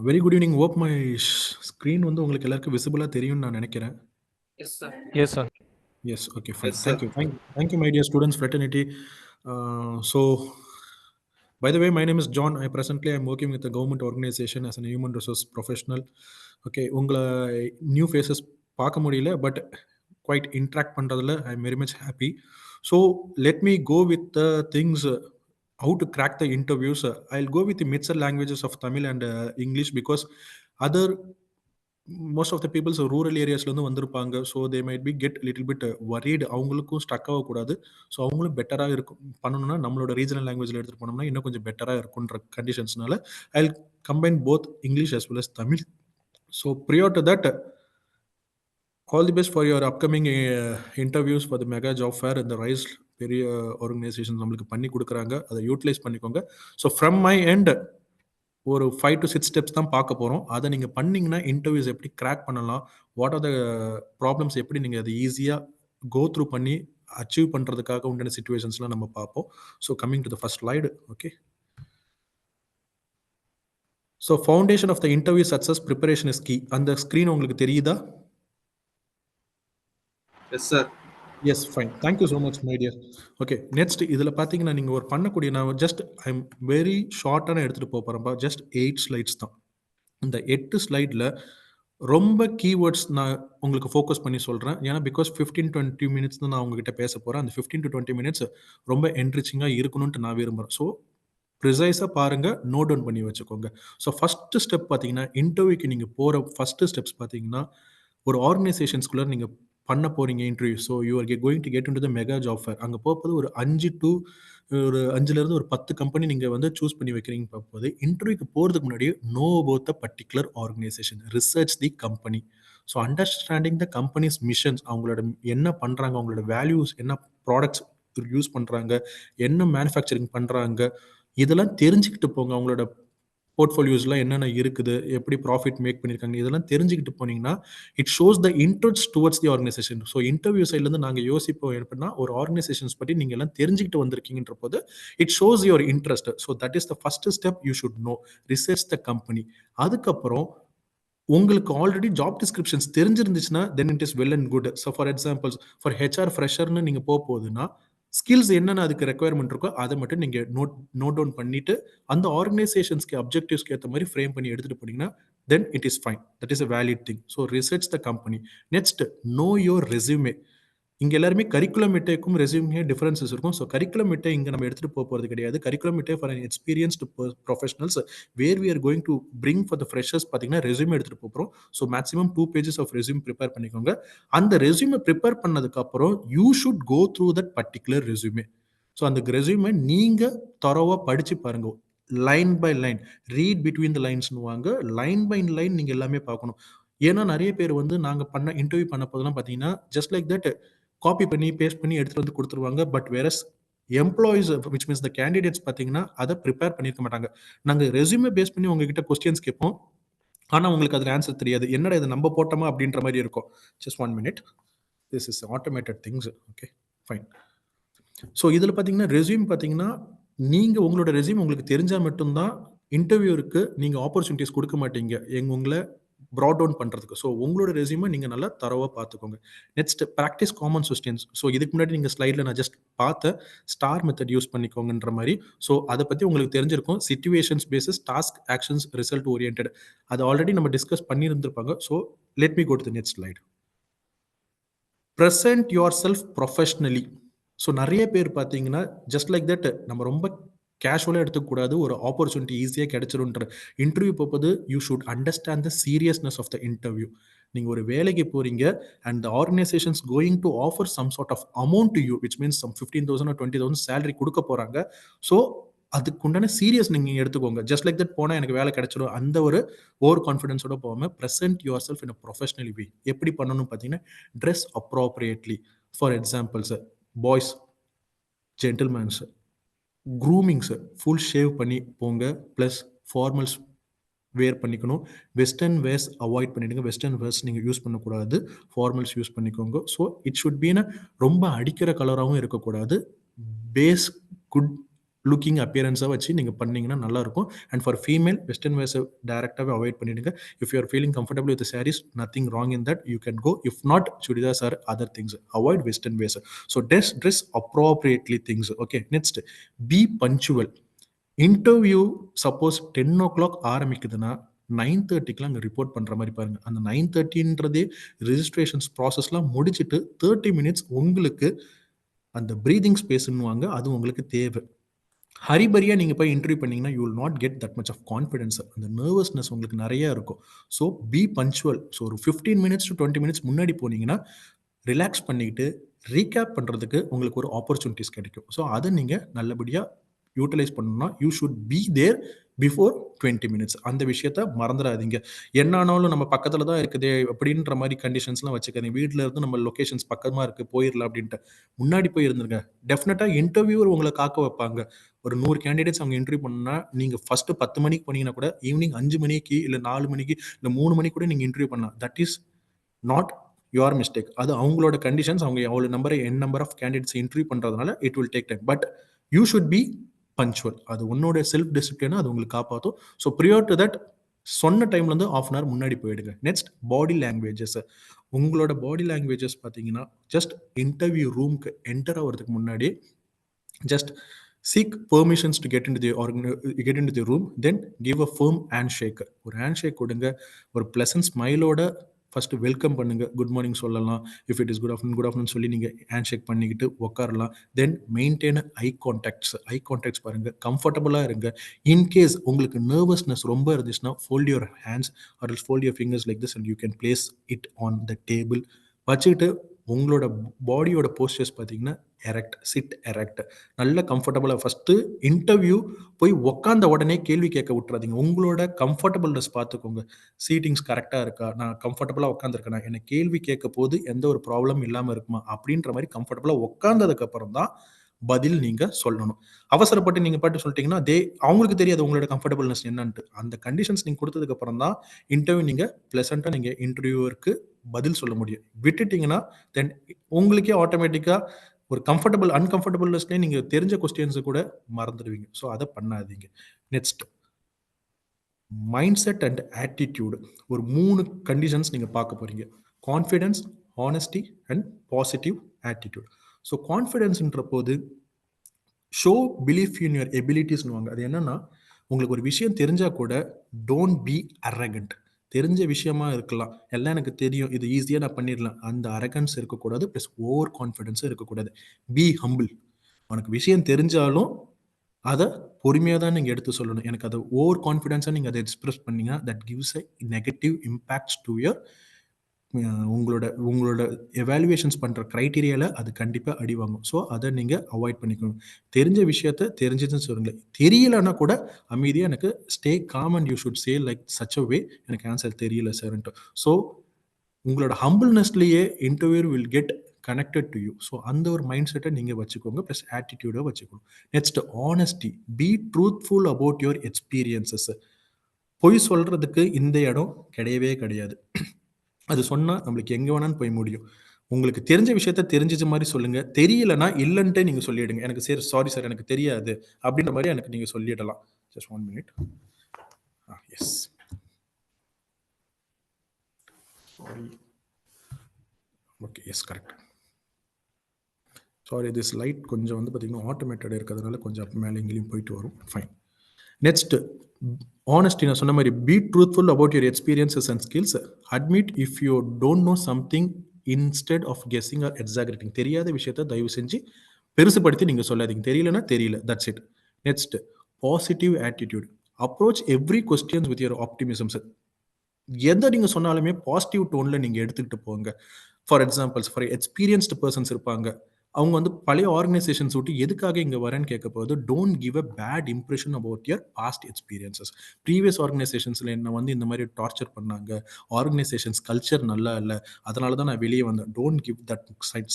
Very good evening. Hope my screen வந்து உங்களுக்கு எல்லாருக்கும் விசிபிளா தெரியும்னு நான் நினைக்கிறேன். Yes sir. Yes, sir. Yes, okay, fine. Yes, Thank sir. you. Thank you, my dear students, fraternity. So, by the way, my name is John. I'm working with a government organization as a human resource professional. Okay, உங்களை new faces பார்க்க முடியல, but quite interact பண்றதுல I'm very much happy. So, let me go with the things, how to crack the interviews. I'll go with the mixed languages of Tamil and English because most of the people rural areasல இருந்து வந்திருப்பாங்க. So they might be get little bit worried. அவங்களுக்கும் stuck ஆகக்கூடாது. So அவங்களும் பெட்டராக இருக்கும் பண்ணணும்னா நம்மளோட regional லாங்குவேஜில் எடுத்துகிட்டு போனோம்னா இன்னும் கொஞ்சம் பெட்டராக இருக்குன்ற கண்டிஷன்ஸ்னால I combine both English as well as தமிழ். So prior to that, all the best for your upcoming interviews for the mega job fair and the RISE பெரிய ஆர்கனைசேஷன் நம்மளுக்கு பண்ணி கொடுக்குறாங்க, அதை யூட்டிலைஸ் பண்ணிக்கோங்க. ஸோ ஃப்ரம் மை எண்ட் ஒரு 5 to 6 steps தான் பார்க்க போகிறோம். அதை நீங்கள் பண்ணிங்கன்னா இன்டர்வியூஸ் எப்படி கிராக் பண்ணலாம், வாட் ஆர் த ப்ராப்ளம்ஸ் எப்படி நீங்கள் அதை ஈஸியாக கோ த்ரூ பண்ணி அச்சீவ் பண்ணுறதுக்காக உண்டான சிச்சுவேஷன்ஸ்லாம் நம்ம பார்ப்போம். So coming to the first slide. Okay, so foundation of the interview success preparation is key. அந்த ஸ்க்ரீன் உங்களுக்கு தெரியுதா? Yes sir. Yes, fine, thank you so much my dear. Okay, next இதில் பார்த்தீங்கன்னா நீங்கள் ஒரு பண்ணக்கூடிய, நான் ஜஸ்ட் ஐ எம் வெரி ஷார்ட்டான எடுத்துகிட்டு போகிறேன்ப்பா. ஜஸ்ட் 8 ஸ்லைட்ஸ் தான். இந்த 8 ஸ்லைடில் ரொம்ப கீவேர்ட்ஸ் நான் உங்களுக்கு ஃபோக்கஸ் பண்ணி சொல்கிறேன். ஏன்னா பிகாஸ் 15-20 மினிட்ஸ் தான் நான் உங்ககிட்ட பேச போகிறேன். அந்த 15 to 20 மினிட்ஸ் ரொம்ப என்ரிச்சிங்காக இருக்கணும்ன்ட்டு நான் விரும்புகிறேன். ஸோ ப்ரிசைஸாக பாருங்கள், நோட் டவுன் பண்ணி வச்சுக்கோங்க. ஸோ ஃபஸ்ட்டு ஸ்டெப் பார்த்தீங்கன்னா, இன்டர்வியூக்கு நீங்கள் போகிற ஃபஸ்ட்டு ஸ்டெப்ஸ் பார்த்தீங்கன்னா, ஒரு ஆர்கனைசேஷன்ஸ்குள்ளே நீங்கள் பண்ண போகிறீங்க interview. So you are going to get into the mega job fair. அங்கே போகும்போது ஒரு 5 to 10 கம்பெனி நீங்கள் வந்து சூஸ் பண்ணி வைக்கிறீங்க. பார்க்கும்போது இன்டர்வியூக்கு போகிறதுக்கு முன்னாடி know about the particular organisation, research the company. So understanding the company's missions, அவங்களோட என்ன பண்ணுறாங்க, அவங்களோட வேல்யூஸ் என்ன, ப்ராடக்ட்ஸ் யூஸ் பண்ணுறாங்க, என்ன மேனுஃபேக்சரிங் பண்ணுறாங்க, இதெல்லாம் தெரிஞ்சுக்கிட்டு போங்க. அவங்களோட போர்ட்ஃபோலியோஸ்லாம் என்னென்ன இருக்குது, எப்படி ப்ராஃபிட் மேக் பண்ணியிருக்காங்க, இதெல்லாம் தெரிஞ்சுக்கிட்டு போனீங்கன்னா it shows the interest towards the organisation. So interview சைட்லேருந்து நாங்கள் யோசிப்போம் எப்படின்னா, ஒரு ஆர்கனைசேஷன்ஸ் பற்றி நீங்கள் எல்லாம் தெரிஞ்சுக்கிட்டு வந்திருக்கீங்கன்ற போது it shows your interest. So that is the first step. You should know, research the company. அதுக்கப்புறம் உங்களுக்கு ஆல்ரெடி ஜாப் டிஸ்கிரிப்ஷன்ஸ் தெரிஞ்சிருந்துச்சுன்னா then it is well and good. So for examples, for HR ஃப்ரெஷர்னு நீங்கள் போகுதுன்னா ஸ்கில்ஸ் என்னென்ன அதுக்கு requirement இருக்கோ அதை மட்டும் நீங்கள் நோட் டவுன் பண்ணிட்டு அந்த ஆர்கனைசேஷன்ஸ்க்கு அப்ஜெக்டிவ்ஸ்க்கு ஏற்ற மாதிரி ஃப்ரேம் பண்ணி எடுத்துகிட்டு போனீங்கன்னா then it is fine. That is a valid thing. So research the company. Next, know your resume. இங்கே எல்லாருமே கரிக்குலம் இட்டேக்கும் ரெஸ்யூமே டிஃபரன்சஸ் இருக்கும். ஸோ கரிக்குலம் இட்டே இங்கே நம்ம எடுத்துகிட்டு போகிறது கிடையாது. Curriculum vitae for an experienced professionals where we are going to bring for the freshers பார்த்தீங்கன்னா ரெஸ்யூமே எடுத்துகிட்டு போகிறோம். So maximum 2 pages of resume prepare பண்ணிக்கோங்க. அந்த ரெஸ்யூமே ப்ரிப்பேர் பண்ணதுக்கப்புறம் you should go through that particular resume. So அந்த resume நீங்கள் தரோவாக படித்து பாருங்க, line by line, read between the லைன்ஸ்னு வாங்க. லைன் பை லைன் நீங்கள் எல்லாமே பார்க்கணும். ஏன்னா நிறைய பேர் வந்து நாங்கள் பண்ண இன்டர்வியூ பண்ண போதெல்லாம் பார்த்தீங்கன்னா ஜஸ்ட் லைக் தட் காப்பி பண்ணி பேஸ்ட் பண்ணி எடுத்துகிட்டு வந்து கொடுத்துருவாங்க. But whereas employees which means the candidates பார்த்தீங்கன்னா அதை ப்ரிப்பேர் பண்ணியிருக்க மாட்டாங்க. நாங்கள் ரெஸ்யூமே பேஸ் பண்ணி உங்ககிட்ட கொஸ்டின்ஸ் கேட்போம், ஆனால் உங்களுக்கு அதில் ஆன்சர் தெரியாது. என்னடா இது நம்ம போட்டோமா அப்படின்ற மாதிரி இருக்கும். Just 1 minute, this is automated things. Okay, fine. So இதில் பார்த்தீங்கன்னா ரெஸ்யூம் பார்த்தீங்கன்னா நீங்கள் உங்களோட ரெஸ்யூம் உங்களுக்கு தெரிஞ்சால் மட்டும்தான் இன்டர்வியூருக்கு நீங்கள் ஆப்பர்ச்சுனிட்டிஸ் கொடுக்க மாட்டீங்க உங்களை ப்ராட் டவுன் பண்ணுறதுக்கு. ஸோ உங்களோட ரெஸ்யூமை நீங்கள் நல்லா தரவாக பார்த்துக்கோங்க. Next, practice common questions. So இதுக்கு முன்னாடி நீங்கள் ஸ்லைடில் நான் ஜஸ்ட் பார்த்த ஸ்டார் மெத்தட் யூஸ் பண்ணிக்கோங்கன்ற மாதிரி. ஸோ அதை பற்றி உங்களுக்கு தெரிஞ்சிருக்கும். Situations basis, task, actions, result orient. அது ஆல்ரெடி நம்ம டிஸ்கஸ் பண்ணியிருந்திருப்பாங்க. So let me go to the next slide. Present yourself professionally. So நிறைய பேர் பார்த்தீங்கன்னா ஜஸ்ட் லைக் தட் நம்ம ரொம்ப கேஷுவலாக எடுத்துக்கூடாது. ஒரு ஆப்பர்ச்சுனிட்டி ஈஸியாக கிடைச்சிருன்ற இன்டர்வியூ போகும்போது you should understand the seriousness of the interview. நீங்கள் ஒரு வேலைக்கு போகிறீங்க and the organisation's going to offer some sort of amount to you which means some 15,000 or 20,000 salary கொடுக்க போகிறாங்க. ஸோ அதுக்குண்டான சீரியஸ் நீங்கள் எடுத்துக்கோங்க. ஜஸ்ட் லைக் தட் போனால் எனக்கு வேலை கிடைச்சிடும் அந்த ஒரு ஓவர் கான்ஃபிடன்ஸோட போகாமல் present yourself in a professional way. எப்படி பண்ணணும்னு பார்த்தீங்கன்னா dress appropriately. For examples, boys gentlemens groomings full shave பண்ணி போங்க. ப்ளஸ் ஃபார்மல்ஸ் வேர் பண்ணிக்கணும். வெஸ்டர்ன் வேர்ஸ் அவாய்ட் பண்ணிடுங்க. வெஸ்டர்ன் வேர்ஸ் நீங்கள் யூஸ் பண்ணக்கூடாது, ஃபார்மல்ஸ் யூஸ் பண்ணிக்கோங்க. ஸோ இட் ஷுட் பீன ரொம்ப அடிக்கிற கலராகவும் இருக்கக்கூடாது. பேஸ் குட் லுக்கிங் அப்பியரன்ஸாக வச்சு நீங்கள் பண்ணிங்கன்னா நல்லாயிருக்கும். அண்ட் ஃபார் ஃபீமேல் வெஸ்டர்ன் வேர்ஸை டேரெக்டாகவே அவாய்ட் பண்ணிவிடுங்க. If you are feeling comfortable with saris, nothing wrong in that, you can go. If not, chudidars or other things. Avoid western wears. So dress appropriately things. Okay, next, be punctual. Interview suppose 10 o'clock ஆரம்பிக்குதுன்னா 9:30க்குலாம் அங்கே report பண்ணுற மாதிரி பாருங்கள். அந்த 9:30ன்றதே registrations ப்ராசஸ்லாம் முடிச்சுட்டு 30 minutes உங்களுக்கு அந்த ப்ரீதிங் ஸ்பேஸ்ன்னுவாங்க, அது உங்களுக்கு தேவை. ஹரிபரியாக நீங்கள் போய் இன்டர்வியூ பண்ணிங்கன்னா you will not get that much of confidence. அந்த நர்வஸ்னஸ் உங்களுக்கு நிறையா இருக்கும். So B punctual. ஸோ ஒரு 15 minutes to 20 minutes முன்னாடி போனீங்கன்னா ரிலாக்ஸ் பண்ணிக்கிட்டு ரீகேப் பண்ணுறதுக்கு உங்களுக்கு ஒரு ஆப்பர்ச்சுனிட்டிஸ் கிடைக்கும். ஸோ அதை நீங்கள் நல்லபடியாக யூட்டிலைஸ் பண்ணணும்னா you should be there before 20 minutes. அந்த விஷயத்த மறந்துடாதீங்க. என்ன ஆனாலும் நம்ம பக்கத்தில் தான் இருக்குதே அப்படின்ற மாதிரி கண்டிஷன்ஸ்லாம் வச்சுக்காதீங்க. வீட்டில் இருந்து நம்ம லொக்கேஷன்ஸ் பக்கமாக இருக்குது போயிடலாம் அப்படின்ட்டு முன்னாடி போய் இருந்துருங்க. டெஃபினட்டாக இன்டர்வியூவர் உங்களை காக்க வைப்பாங்க. ஒரு 100 கேண்டிடேட்ஸ் அவங்க இன்டர்வியூ பண்ணால் நீங்கள் ஃபஸ்ட்டு 10 மணிக்கு பண்ணீங்கன்னா கூட ஈவினிங் 5 மணிக்கு இல்லை 4 மணிக்கு இல்லை 3 மணிக்கு கூட நீங்கள் இன்டர்வியூ பண்ணலாம். That is not your mistake. அது அவங்களோட கண்டிஷன்ஸ். அவங்க எவ்வளோ நம்பர் ஆஃப் கேண்டிடேட்ஸ் இன்டர்வியூ பண்ணுறதுனால it will take time. But you should B punctual. அது உன்னோட செல்ஃப் டிசிப்ளினை அது உங்களுக்கு காப்பாற்றும். ஸோ ப்ரியோர் டு தட் சொன்ன டைம்லேருந்து ½ hour முன்னாடி போயிடுங்க. நெக்ஸ்ட் பாடி லாங்குவேஜஸ். உங்களோட பாடி லாங்குவேஜஸ் பார்த்தீங்கன்னா ஜஸ்ட் இன்டர்வியூ ரூம்க்கு என்டர் ஆகிறதுக்கு முன்னாடி just seek permissions to get into the room, then give a firm handshake. ஒரு handshake கொடுங்க. ஒரு pleasant ஸ்மைலோட ஃபர்ஸ்ட் வெல்கம் பண்ணுங்க. குட் மார்னிங் சொல்லலாம். If it is good afternoon சொல்லி நீங்கள் ஹேண்ட்ஷேக் பண்ணிக்கிட்டு உட்காரலாம். தென் மெயின்டைன் ஐ கான்டாக்ட்ஸ் பாருங்க. கம்ஃபர்டபுளாக இருங்க. இன்கேஸ் உங்களுக்கு நர்வஸ்னஸ் ரொம்ப இருந்துச்சுன்னா fold your hands R fold your fingers like this and you can place it on the table. வச்சுக்கிட்டு உங்களோட பாடியோட போஸ்டர்ஸ் பார்த்தீங்கன்னா சிட் எரெக்ட். நல்ல கம்ஃபர்டபுளாக ஃபஸ்ட்டு இன்டர்வியூ போய் உக்காந்த உடனே கேள்வி கேட்க விட்டுறாதீங்க. உங்களோட கம்ஃபர்டபுள்னஸ் பார்த்துக்கோங்க. சீட்டிங்ஸ் கரெக்டாக இருக்கா, நான் கம்ஃபர்டபுளாக உட்காந்துருக்கேனா, எனக்கு கேள்வி கேட்க போது எந்த ஒரு ப்ராப்ளம் இல்லாமல் இருக்குமா அப்படின்ற மாதிரி கம்ஃபர்டபுளாக உட்காந்ததுக்கப்புறம் தான் பதில் நீங்கள் சொல்லணும். அவசரப்பட்டு நீங்கள் பாட்டு சொல்லிட்டீங்கன்னா அவங்களுக்கு தெரியாது உங்களோட கம்ஃபர்டபுள்னஸ் என்னன்ட்டு. அந்த கண்டிஷன்ஸ் நீங்கள் கொடுத்ததுக்கப்புறம் தான் இன்டர்வியூ நீங்கள் ப்ளசண்ட்டாக நீங்கள் இன்டர்வியூவருக்கு பதில் சொல்ல முடியும். விட்டுட்டிங்கன்னா தென் உங்களுக்கே ஆட்டோமேட்டிக்காக ஒரு அன்கம்ஃபர்டபுள்னஸ்லேயே நீங்கள் தெரிஞ்ச கொஸ்டின்ஸை கூட மறந்துடுவீங்க. ஸோ அதை பண்ணாதீங்க. Next mindset and attitude. ஒரு 3 கண்டிஷன்ஸ் நீங்கள் பார்க்க போகிறீங்க. Confidence, honesty and positive attitude. So கான்ஃபிடென்ஸ்ன்ற போது ஷோ பிலீஃப் இன் யுவர் எபிலிட்டிஸ்னுவாங்க. அது என்னன்னா உங்களுக்கு ஒரு விஷயம் தெரிஞ்சால் கூட டோன்ட் பி அரகண்ட். தெரிஞ்ச விஷயமா இருக்கலாம், எல்லாம் எனக்கு தெரியும், இது ஈஸியாக நான் பண்ணிடலாம், அந்த அரகன்ஸ் இருக்கக்கூடாது. ப்ளஸ் ஓவர் கான்ஃபிடென்ஸும் இருக்கக்கூடாது. B humble. உனக்கு விஷயம் தெரிஞ்சாலும் அதை பொறுமையாக தான் நீங்கள் எடுத்து சொல்லணும். எனக்கு அதை ஓவர் கான்ஃபிடென்ஸாக நீங்கள் அதை எக்ஸ்பிரஸ் பண்ணீங்கன்னா that gives a negative impacts to your உங்களோட எவாலுவேஷன்ஸ் பண்ணுற க்ரைட்டீரியாவில் அது கண்டிப்பாக அடி வாங்கும். ஸோ அதை நீங்கள் அவாய்ட் பண்ணிக்கணும். தெரிஞ்ச விஷயத்த தெரிஞ்சதுன்னு சொல்லுங்களேன். தெரியலன்னா கூட அமைதியாக எனக்கு stay calm and you should say like such a way எனக்கு ஆன்சர் தெரியல சார்ன்ட்டு. ஸோ உங்களோட ஹம்பிள்னஸ்லேயே interview will get connected to you. So அந்த ஒரு மைண்ட் செட்டை நீங்கள் வச்சுக்கோங்க. ப்ளஸ் ஆட்டிடியூடை வச்சுக்கணும். Next honesty. Be truthful about your experiences. பொய் சொல்கிறதுக்கு இந்த இடம் கிடையவே கிடையாது. அது சொன்னால் நம்மளுக்கு எங்கே வேணாலும் போய் முடியும். உங்களுக்கு தெரிஞ்ச விஷயத்த தெரிஞ்சிச்ச மாதிரி சொல்லுங்கள். தெரியலனா இல்லைன்ட்டே நீங்கள் சொல்லிவிடுங்க. எனக்கு சரி சாரி சார் எனக்கு தெரியாது அப்படின்ற மாதிரி எனக்கு நீங்கள் சொல்லிடலாம். Just 1 minute. Yes sorry. Okay yes correct. Sorry this light கொஞ்சம் வந்து பார்த்தீங்கன்னா ஆட்டோமேட்டட் இருக்கிறதுனால கொஞ்சம் மேலே எங்கேயும் போயிட்டு வரும். ஃபைன். Next honesty. நான் சொன்ன மாதிரி be truthful about your experiences and skills. Admit if you don't know something instead of guessing or exaggerating. தெரியாத விஷயத்தை தயவு செஞ்சு பெருசுபடுத்தி நீங்கள் சொல்லாதீங்க. தெரியலனா தெரியல, that's it. Next positive attitude. Approach every questions with your optimisms. எதை நீங்கள் சொன்னாலுமே பாசிட்டிவ் டோனில் நீங்கள் எடுத்துக்கிட்டு போங்க. For examples, for experienced persons இருப்பாங்க, அவங்க வந்து பழைய ஆர்கனைசேஷன்ஸ் விட்டு எதுக்காக இங்கே வரேன்னு கேட்க போது don't give a bad impression about your past experiences. Previous ஆர்கனைசேஷன்ஸில் என்ன வந்து இந்த மாதிரி டார்ச்சர் பண்ணாங்க, ஆர்கனைசேஷன்ஸ் கல்ச்சர் நல்லா இல்லை, அதனால தான் நான் வெளியே வந்தேன். Don't give that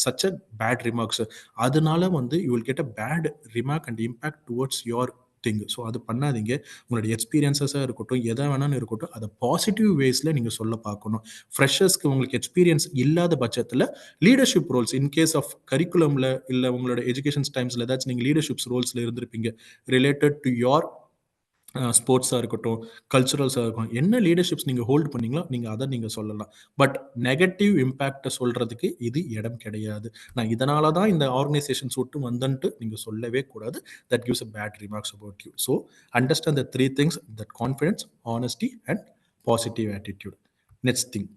such a bad remarks. அதனால வந்து you will get a bad remark and impact towards your thing. So அது பண்ணாதீங்க. உங்களுடைய எக்ஸ்பீரியன்ஸஸாக இருக்கட்டும், எதை வேணாலும் இருக்கட்டும், அதை பாசிட்டிவ் வேஸில் நீங்கள் சொல்ல பார்க்கணும். ஃப்ரெஷர்ஸ்க்கு உங்களுக்கு எக்ஸ்பீரியன்ஸ் இல்லாத பட்சத்தில் லீடர்ஷிப் ரோல்ஸ் இன்கேஸ் ஆஃப் கரிக்குலமில் இல்லை உங்களோட எஜுகேஷன் டைம்ஸில் ஏதாச்சும் நீங்கள் லீடர்ஷிப்ஸ் ரோல்ஸில் இருந்திருப்பீங்க ரிலேட்டட் டு யோர் ஸ்போர்ட்ஸாக இருக்கட்டும், கல்ச்சுரல்ஸாக இருக்கட்டும், என்ன லீடர்ஷிப்ஸ் நீங்கள் ஹோல்டு பண்ணீங்களோ நீங்கள் அதை நீங்கள் சொல்லலாம். பட் நெகட்டிவ் இம்பேக்டை சொல்கிறதுக்கு இது இடம் கிடையாது. நான் இதனால தான் இந்த ஆர்கனைசேஷன்ஸ் விட்டு வந்தன்ட்டு நீங்கள் சொல்லவே கூடாது. That gives a bad remarks about you. So understand the 3 things, that confidence, honesty and positive attitude. Next thing,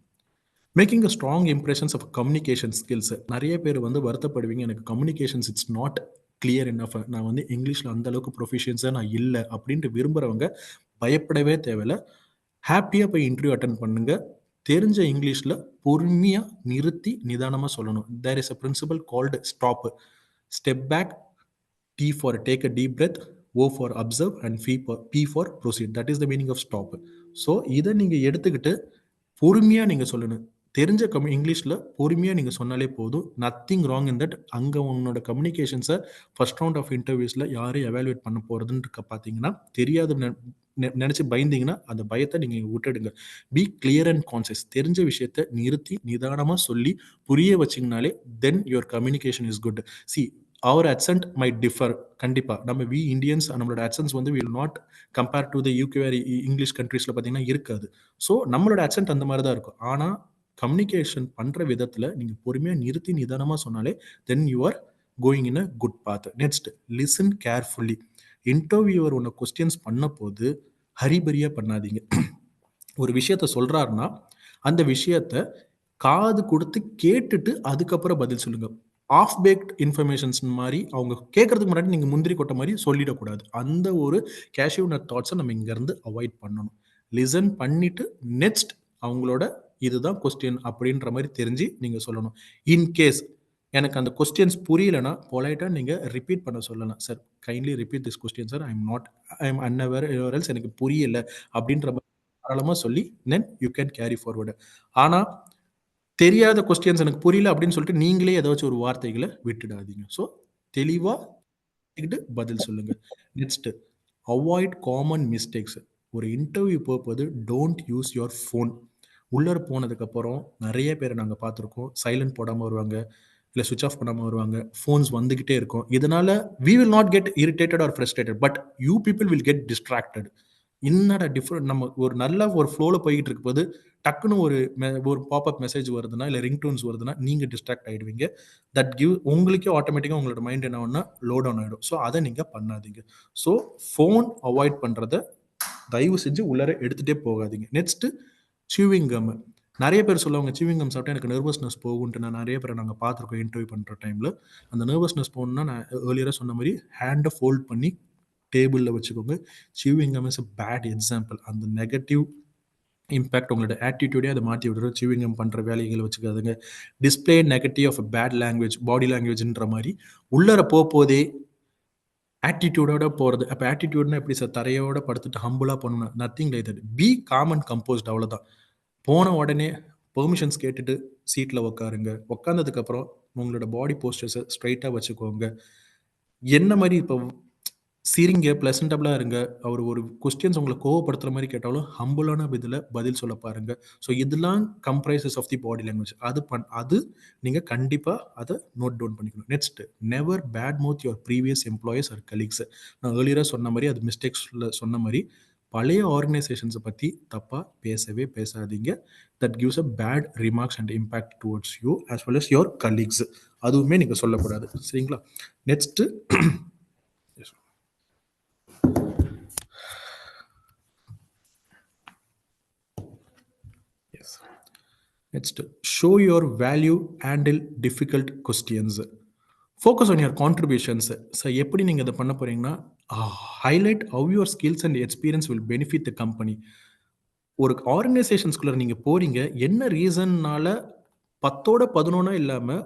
making a strong impressions of communication skills. நிறைய பேர் வந்து வருத்தப்படுவீங்க, எனக்கு communications it's not clear enough, நான் வந்து இங்கிலீஷில் அந்த அளவுக்கு ப்ரொஃபிஷியன்ஸாக நான் இல்லை அப்படின்ட்டு விரும்புகிறவங்க பயப்படவே தேவையில்லை. ஹாப்பியாக போய் இன்டர்வியூ அட்டன் பண்ணுங்க. தெரிஞ்ச இங்கிலீஷில் பொறுமையாக நிறுத்தி நிதானமாக சொல்லணும். There is a principle called stop. Step back, take a deep breath, O for observe and P for proceed. That is the meaning of stop. So இதை நீங்கள் எடுத்துக்கிட்டு பொறுமையாக நீங்கள் சொல்லணும். தெரிஞ்ச இங்கிலீஷில் பொறுமையாக நீங்கள் சொன்னாலே போதும். Nothing wrong in that. அங்கே உன்னோட கம்யூனிகேஷன்ஸை ஃபர்ஸ்ட் ரவுண்ட் ஆஃப் இன்டர்வியூஸில் யாரும் எவாலுவேட் பண்ண போகிறதுன்னு பார்த்தீங்கன்னா தெரியாது நினச்சி பயந்தீங்கன்னா அந்த பயத்தை நீங்கள் விட்டுடுங்க. Be clear and conscious. தெரிஞ்ச விஷயத்த நிறுத்தி நிதானமாக சொல்லி புரிய வச்சிங்கனாலே then your communication is good. See our accent might differ. கண்டிப்பா நம்ம வி இந்தியன்ஸ் நம்மளோட accents வந்து will not compare to the UK or English கண்ட்ரீஸ்ல பார்த்தீங்கன்னா இருக்காது. ஸோ நம்மளோட accent அந்த மாதிரி தான் இருக்கும். ஆனால் கம்யூனிகேஷன் பண்ணுற விதத்தில் நீங்கள் பொறுமையாக நிறுத்தி நிதானமாக சொன்னாலே then you are going in a good path. Next listen carefully. Interviewer உன்னை கொஸ்டின்ஸ் பண்ண போது ஹரிபரியாக பண்ணாதீங்க. ஒரு விஷயத்த சொல்கிறாருன்னா அந்த விஷயத்த காது கொடுத்து கேட்டுட்டு அதுக்கப்புறம் பதில் சொல்லுங்க. ஆஃப் பேக்ட் இன்ஃபர்மேஷன்ஸ் மாதிரி அவங்க கேட்கறதுக்கு முன்னாடி நீங்கள் முந்திரி கொட்ட மாதிரி சொல்லிடக்கூடாது. அந்த ஒரு கேஷ்யூ நட் தாட்ஸை நம்ம இங்கேருந்து அவாய்ட் பண்ணணும். லிசன் பண்ணிட்டு நெக்ஸ்ட் அவங்களோட இதுதான் கொஸ்டின் அப்படின்ற மாதிரி தெரிஞ்சு நீங்கள் சொல்லணும். இன்கேஸ் எனக்கு அந்த கொஸ்டின்ஸ் புரியலைன்னா பொலைட்டாக நீங்கள் ரிப்பீட் பண்ண சொல்லலாம். Sir kindly repeat this question sir, I M unaware else எனக்கு புரியல அப்படின்ற மாதிரி தாராளமாக சொல்லி தென் யூ கேன் கேரி ஃபார்வர்டு. ஆனால் தெரியாத கொஸ்டின்ஸ் எனக்கு புரியல அப்படின்னு சொல்லிட்டு நீங்களே ஏதாச்சும் ஒரு வார்த்தைகளை விட்டுடாதீங்க. ஸோ தெளிவாக பதில் சொல்லுங்க. Next avoid common mistakes. ஒரு இன்டர்வியூ போகும்போது டோன்ட் யூஸ் யுவர் ஃபோன். உள்ளே போனதுக்கப்புறம் நிறைய பேரை நாங்கள் பார்த்துருக்கோம். சைலண்ட் போடாமல் வருவாங்க, இல்லை சுவிச் ஆஃப் பண்ணாமல் வருவாங்க. ஃபோன்ஸ் வந்துக்கிட்டே இருக்கும். இதனால் we will not get irritated or frustrated, but you people will get distracted. என்னடா டிஃப்ரெண்ட், நம்ம ஒரு நல்ல ஒரு ஃப்ளோவில் போய்கிட்டு இருக்க போது டக்குன்னு ஒரு பாப்அப் மெசேஜ் வருதுன்னா இல்லை ரிங்டோன்ஸ் வருதுன்னா நீங்கள் டிஸ்ட்ராக்ட் ஆகிடுவீங்க. தட் கிவ் உங்களுக்கே ஆட்டோமேட்டிக்காக உங்களோட மைண்ட் என்ன ஆகும்னா லோ டவுன் ஆகிடும். ஸோ அதை நீங்கள் பண்ணாதீங்க. ஸோ ஃபோன் அவாய்ட் பண்ணுறத தயவு செஞ்சு உள்ளார எடுத்துகிட்டே போகாதீங்க. Next chewing gum. நிறைய பேர் சொல்லுவாங்க சியூவிங் கம் சாப்பிட்டா எனக்கு நர்வஸ்னஸ் போகும்ட்டு. நான் நிறைய பேரை நாங்கள் பார்த்துருக்கோம் இன்டர்வியூ பண்ணுற டைமில். அந்த நர்வஸ்னஸ் போகணுன்னா நான் ஏர்லியராக சொன்ன மாதிரி ஹேண்டை ஃபோல்ட் பண்ணி டேபிளில் வச்சுக்கோங்க. Chewing gum is a bad example. அந்த நெகட்டிவ் இம்பேக்ட் உங்களோட ஆட்டிடியூடே அதை மாற்றி விடுறோம். சியூவிங் கம் பண்ணுற வேலைகளை வச்சுக்காதுங்க. Display negative of bad language, body லாங்குவேஜ்ன்ற மாதிரி உள்ளர போதே ஆட்டிடியூடோட போகிறது. அப்போ ஆட்டிடியூட்னா எப்படி சார், தரையோட படுத்துட்டு ஹம்புளாக பண்ணணும்? Nothing like that. Be calm and composed. அவ்வளோதான். போன உடனே பெர்மிஷன்ஸ் கேட்டுட்டு சீட்டில் உட்காருங்க. உட்காந்ததுக்கப்புறம் உங்களோட பாடி போஸ்டர்ஸை ஸ்ட்ரைட்டாக வச்சுக்கோங்க. என்ன மாதிரி இப்போ சிரிங்க, பிளசன்டபிளாக இருங்க. அவர் ஒரு கொஸ்டின்ஸ் உங்களை கோவப்படுத்துகிற மாதிரி கேட்டாலும் ஹம்புளான இதில் பதில் சொல்ல பாருங்க. ஸோ இதெல்லாம் comprises of the body language. அது நீங்கள் கண்டிப்பாக அதை நோட் டவுன் பண்ணிக்கணும். Next, never bad mouth your previous employees or colleagues. நான் ஏர்லியராக சொன்ன மாதிரி, அது மிஸ்டேக்ஸில் சொன்ன மாதிரி, பழைய ஆர்கனைசேஷன்ஸை பற்றி தப்பாக பேசவே பேசாதீங்க. That gives a bad remarks and impact towards you as well as your colleagues. அதுவுமே நீங்கள் சொல்லக்கூடாது. சரிங்களா? Next show your value, handle difficult questions, focus on your contributions. So எப்படி நீங்கள் இதை பண்ண போகிறீங்கன்னா, highlight how your skills and experience will benefit the company. ஒரு ஆர்கனைசேஷன்ஸ்குள்ளே நீங்கள் போகிறீங்க, என்ன ரீசன்னால 10-11 இல்லாமல்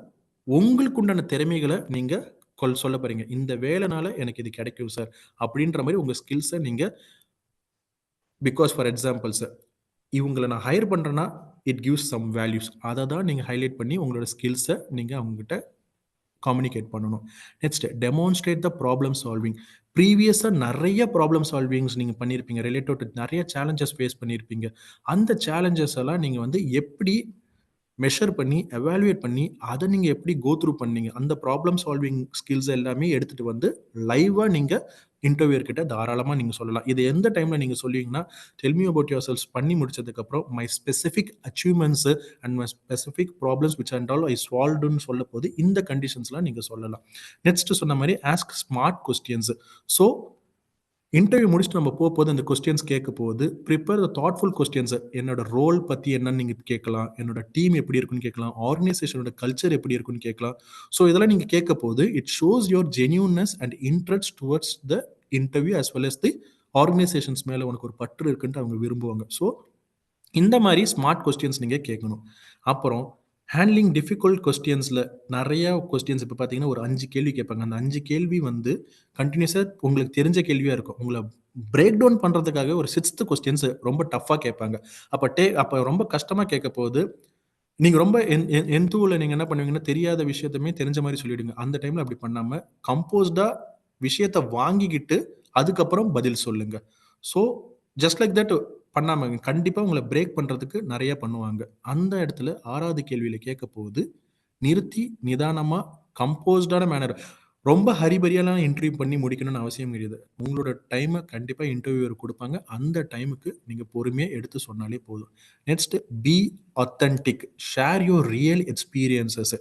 உங்களுக்கு உண்டான திறமைகளை நீங்கள் சொல்ல போகிறீங்க. இந்த வேலைனால எனக்கு இது கிடைக்கும் சார் அப்படின்ற மாதிரி உங்கள் ஸ்கில்ஸை நீங்கள், பிகாஸ் ஃபார் எக்ஸாம்பிள் சார், இவங்களை நான் ஹையர் பண்ணுறேன்னா இட் கிவ்ஸ் சம் வேல்யூஸ். அதை தான் நீங்கள் ஹைலைட் பண்ணி உங்களோட ஸ்கில்ஸை நீங்கள் அவங்ககிட்ட கம்யூனிகேட் பண்ணணும். Next, demonstrate the problem solving. ப்ரீவியஸாக நிறைய ப்ராப்ளம் சால்விங்ஸ் நீங்கள் பண்ணியிருப்பீங்க, ரிலேட்டட் டு நிறைய சேலஞ்சஸ் ஃபேஸ் பண்ணியிருப்பீங்க. அந்த சேலஞ்சஸ் எல்லாம் நீங்கள் எப்படி மெஷர் பண்ணி எவாலுவேட் பண்ணி அதை நீங்கள் எப்படி கோ த்ரூ பண்ணீங்க, அந்த ப்ராப்ளம் சால்விங் ஸ்கில்ஸ் எல்லாமே எடுத்துகிட்டு லைவாக நீங்கள் இன்டர்வியூர்கிட்ட தாராளமாக நீங்கள் சொல்லலாம். இது எந்த டைமில் நீங்கள் சொல்லுவீங்கன்னா, tell me about yourself பண்ணி முடிச்சதுக்கப்புறம் my specific achievements and my specific problems which and all I சால்வ்டுன்னு சொல்ல போது இந்த கண்டிஷன்ஸ்லாம் நீங்கள் சொல்லலாம். நெக்ஸ்ட் சொன்ன மாதிரி ask smart questions. So interview முடிச்சுட்டு நம்ம போகும்போது அந்த கொஸ்டின்ஸ் கேட்க போகுது, ப்ரிப்பேர் த தாட்ஃபுல் கொஸ்டின்ஸ். என்னோட ரோல் பற்றி என்னன்னு நீங்கள் கேட்கலாம், என்னோட டீம் எப்படி இருக்குன்னு கேட்கலாம், ஆர்கனைசேஷனோட கல்ச்சர் எப்படி இருக்குன்னு கேட்கலாம். ஸோ இதெல்லாம் நீங்கள் கேட்க போது it shows your genuineness and interest towards the interview as well as the organisations மேலே உனக்கு ஒரு பற்று இருக்குன்ட்டு அவங்க விரும்புவாங்க. ஸோ இந்த மாதிரி ஸ்மார்ட் கொஸ்டின்ஸ் நீங்கள் கேட்கணும். அப்புறம் ஹேண்ட்லிங் டிஃபிகல்ட் கொஸ்டின்ஸில் நிறையா கொஸ்டின்ஸ் இப்போ பார்த்தீங்கன்னா ஒரு 5 கேள்வி கேட்பாங்க. அந்த 5 கேள்வி வந்து கண்டினியூஸாக உங்களுக்கு தெரிஞ்ச கேள்வியாக இருக்கும். உங்களை பிரேக் டவுன் பண்ணுறதுக்காக ஒரு 6th கொஸ்டின்ஸ் ரொம்ப டஃப்பாக கேட்பாங்க. அப்போ ரொம்ப கஷ்டமாக கேட்க போது நீங்கள் ரொம்ப எந்தூவில் நீங்கள் என்ன பண்ணுவீங்கன்னா தெரியாத விஷயத்தையுமே தெரிஞ்ச மாதிரி சொல்லிவிடுங்க. அந்த டைமில் அப்படி பண்ணாமல் கம்போஸ்டாக விஷயத்தை வாங்கிக்கிட்டு அதுக்கப்புறம் பதில் சொல்லுங்க. ஸோ ஜஸ்ட் லைக் தட் பண்ணாமல் கண்டிப்பாக உங்களை பிரேக் பண்ணுறதுக்கு நிறைய பண்ணுவாங்க. அந்த இடத்துல 6வது கேள்வியில் கேட்க போகுது நிறுத்தி நிதானமாக கம்போஸ்டான மேனர். ரொம்ப ஹரிபரியாலாம் இன்டர்வியூ பண்ணி முடிக்கணும்னு அவசியம் கிடையாது. உங்களோட டைமை கண்டிப்பாக இன்டர்வியூவர் கொடுப்பாங்க. அந்த டைமுக்கு நீங்கள் பொறுமையாக எடுத்து சொன்னாலே போதும். Next be authentic, share your real experiences.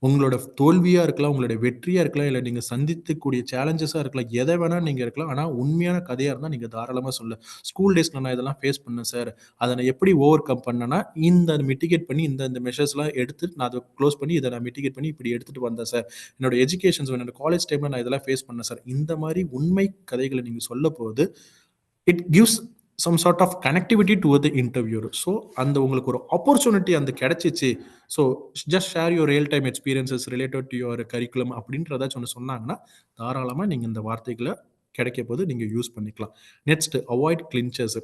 உங்களோட தோல்வியாக இருக்கலாம், உங்களோட வெற்றியாக இருக்கலாம், இல்லை நீங்கள் சந்திக்கக்கூடிய சேலஞ்சஸாக இருக்கலாம், எதை வேணால் நீங்கள் இருக்கலாம். ஆனால் உண்மையான கதையாக இருந்தால் நீங்கள் தாராளமாக சொல்ல. ஸ்கூல் டேஸில் நான் இதெல்லாம் ஃபேஸ் பண்ணேன் சார், அதை நான் எப்படி ஓவர் கம் பண்ணேன்னா இந்த மிட்டிகேட் பண்ணி இந்த மெஷர்ஸ்லாம் எடுத்து நான் அதை க்ளோஸ் பண்ணி இதை நான் மிட்டிகேட் பண்ணி இப்படி எடுத்துகிட்டு வந்தேன் சார். என்னோட எஜுகேஷன்ஸ் என்னோட காலேஜ் டைமில் நான் இதெல்லாம் ஃபேஸ் பண்ணேன் சார். இந்த மாதிரி உண்மை கதைகளை நீங்கள் சொல்ல போது it gives some sort of connectivity to the interviewer. So அந்த உங்களுக்கு ஒரு opportunity அந்த கிடைச்சிச்சு. So just share your real time experiences related to your curriculum அப்படின்றதாச்சும் ஒன்று சொன்னாங்கன்னா தாராளமாக நீங்கள் இந்த வார்த்தைகளை கிடைக்க போது நீங்கள் யூஸ் பண்ணிக்கலாம். Next avoid clinches.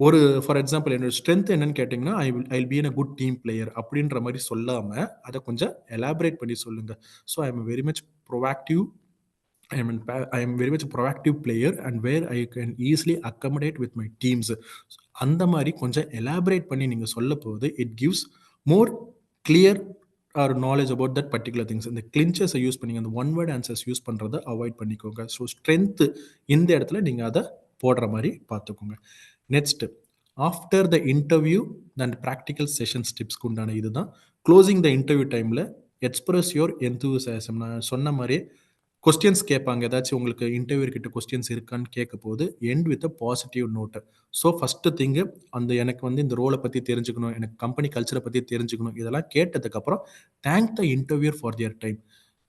ஒரு ஃபார் எக்ஸாம்பிள் என்னோட ஸ்ட்ரென்த் என்னன்னு கேட்டிங்கன்னா I will be in a good team player அப்படின்ற மாதிரி சொல்லாமல் அதை கொஞ்சம் எலாபரேட் பண்ணி சொல்லுங்கள். So I am very much proactive, I am very much a proactive player and where I can easily accommodate with my teams. அந்த மாதிரி கொஞ்சம் எலாபரேட் பண்ணி நீங்கள் சொல்ல போகுது it gives more clear or knowledge about that particular things. இந்த கிளின்ச்சஸை use பண்ணிங்க, அந்த ஒன் வேர்ட் ஆன்சர்ஸ் யூஸ் பண்ணுறதை அவாய்ட் பண்ணிக்கோங்க. ஸோ ஸ்ட்ரென்த் இந்த இடத்துல நீங்கள் அதை போடுற மாதிரி பார்த்துக்கோங்க. Next after the interview and practical sessions டிப்ஸ்க்கு உண்டான இதுதான். க்ளோசிங் த இன்டர்வியூ டைமில் எக்ஸ்பிரஸ் யுவர் எந்தூசியாசம். நான் சொன்ன மாதிரி கொஸ்டின்ஸ் கேட்பாங்க, ஏதாச்சும் உங்களுக்கு இன்டர்வியூ கிட்ட கொஸ்டின்ஸ் இருக்கான்னு கேட்க போது end with a positive note. So first thing அந்த எனக்கு வந்து இந்த ரோலை பற்றி தெரிஞ்சுக்கணும், எனக்கு கம்பெனி கல்ச்சரை பற்றி தெரிஞ்சுக்கணும், இதெல்லாம் கேட்டதுக்கப்புறம் thank the interviewer for their time.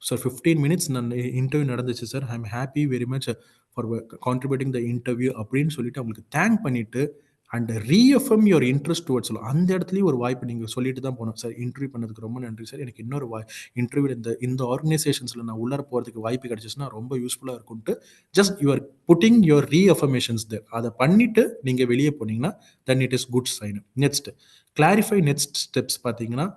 Sir 15 minutes நான் இன்டர்வியூ நடந்துச்சு sir, I am happy very much for contributing the interview அப்படின்னு சொல்லிட்டு அவங்களுக்கு தேங்க் பண்ணிவிட்டு and reaffirm your interest towards சொல்லும். அந்த இடத்துலையும் ஒரு வாய்ப்பு நீங்கள் சொல்லிட்டு தான் போகணும். சார் இன்டர்வியூ பண்ணதுக்கு ரொம்ப நன்றி சார், எனக்கு இன்னொரு இன்டர்வியூ இந்த ஆர்கனைசேஷன்ஸில் நான் உள்ளே போகிறதுக்கு வாய்ப்பு கிடைச்சிச்சுன்னா ரொம்ப யூஸ்ஃபுல்லாக இருக்கும்ட்டு just your putting your reaffirmations there. அதை பண்ணிவிட்டு நீங்கள் வெளியே போனீங்கன்னா then it is good sign. Next clarify next steps. பார்த்தீங்கன்னா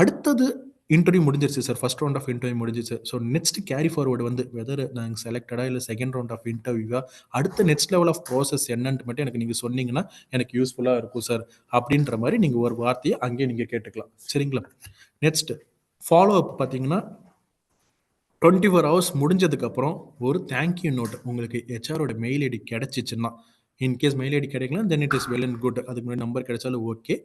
அடுத்தது இன்டர்வியூ முடிஞ்சிருச்சு sir, first round of interview முடிஞ்சிச்சு. ஸோ நெக்ஸ்ட் கேரி ஃபார்வர்டு வந்து வெதர் நாங்கள் செலக்டடாக இல்லை செகண்ட் ரவுண்ட் ஆஃப் இன்டர்வியூவா அடுத்த நெக்ஸ்ட் லெவல் ஆஃப் ப்ராசஸ் என்னன்ட்டு மட்டும் எனக்கு நீங்கள் சொன்னீங்கன்னா எனக்கு யூஸ்ஃபுல்லாக இருக்கும் சார் அப்படின்ற மாதிரி நீங்கள் ஒரு வார்த்தையை அங்கேயே நீங்கள் கேட்டுக்கலாம். சரிங்களா? Next follow up. பார்த்தீங்கன்னா 24 hours முடிஞ்சதுக்கப்புறம் ஒரு தேங்க்யூ நோட் உங்களுக்கு ஹெச்ஆரோட மெயில் ஐடி கிடைச்சிச்சுன்னா, இன்கேஸ் மெயில் ஐடி கிடைக்கலாம் then it is well and good. அதுக்கு முன்னாடி நம்பர் கிடைச்சாலும் ஓகே,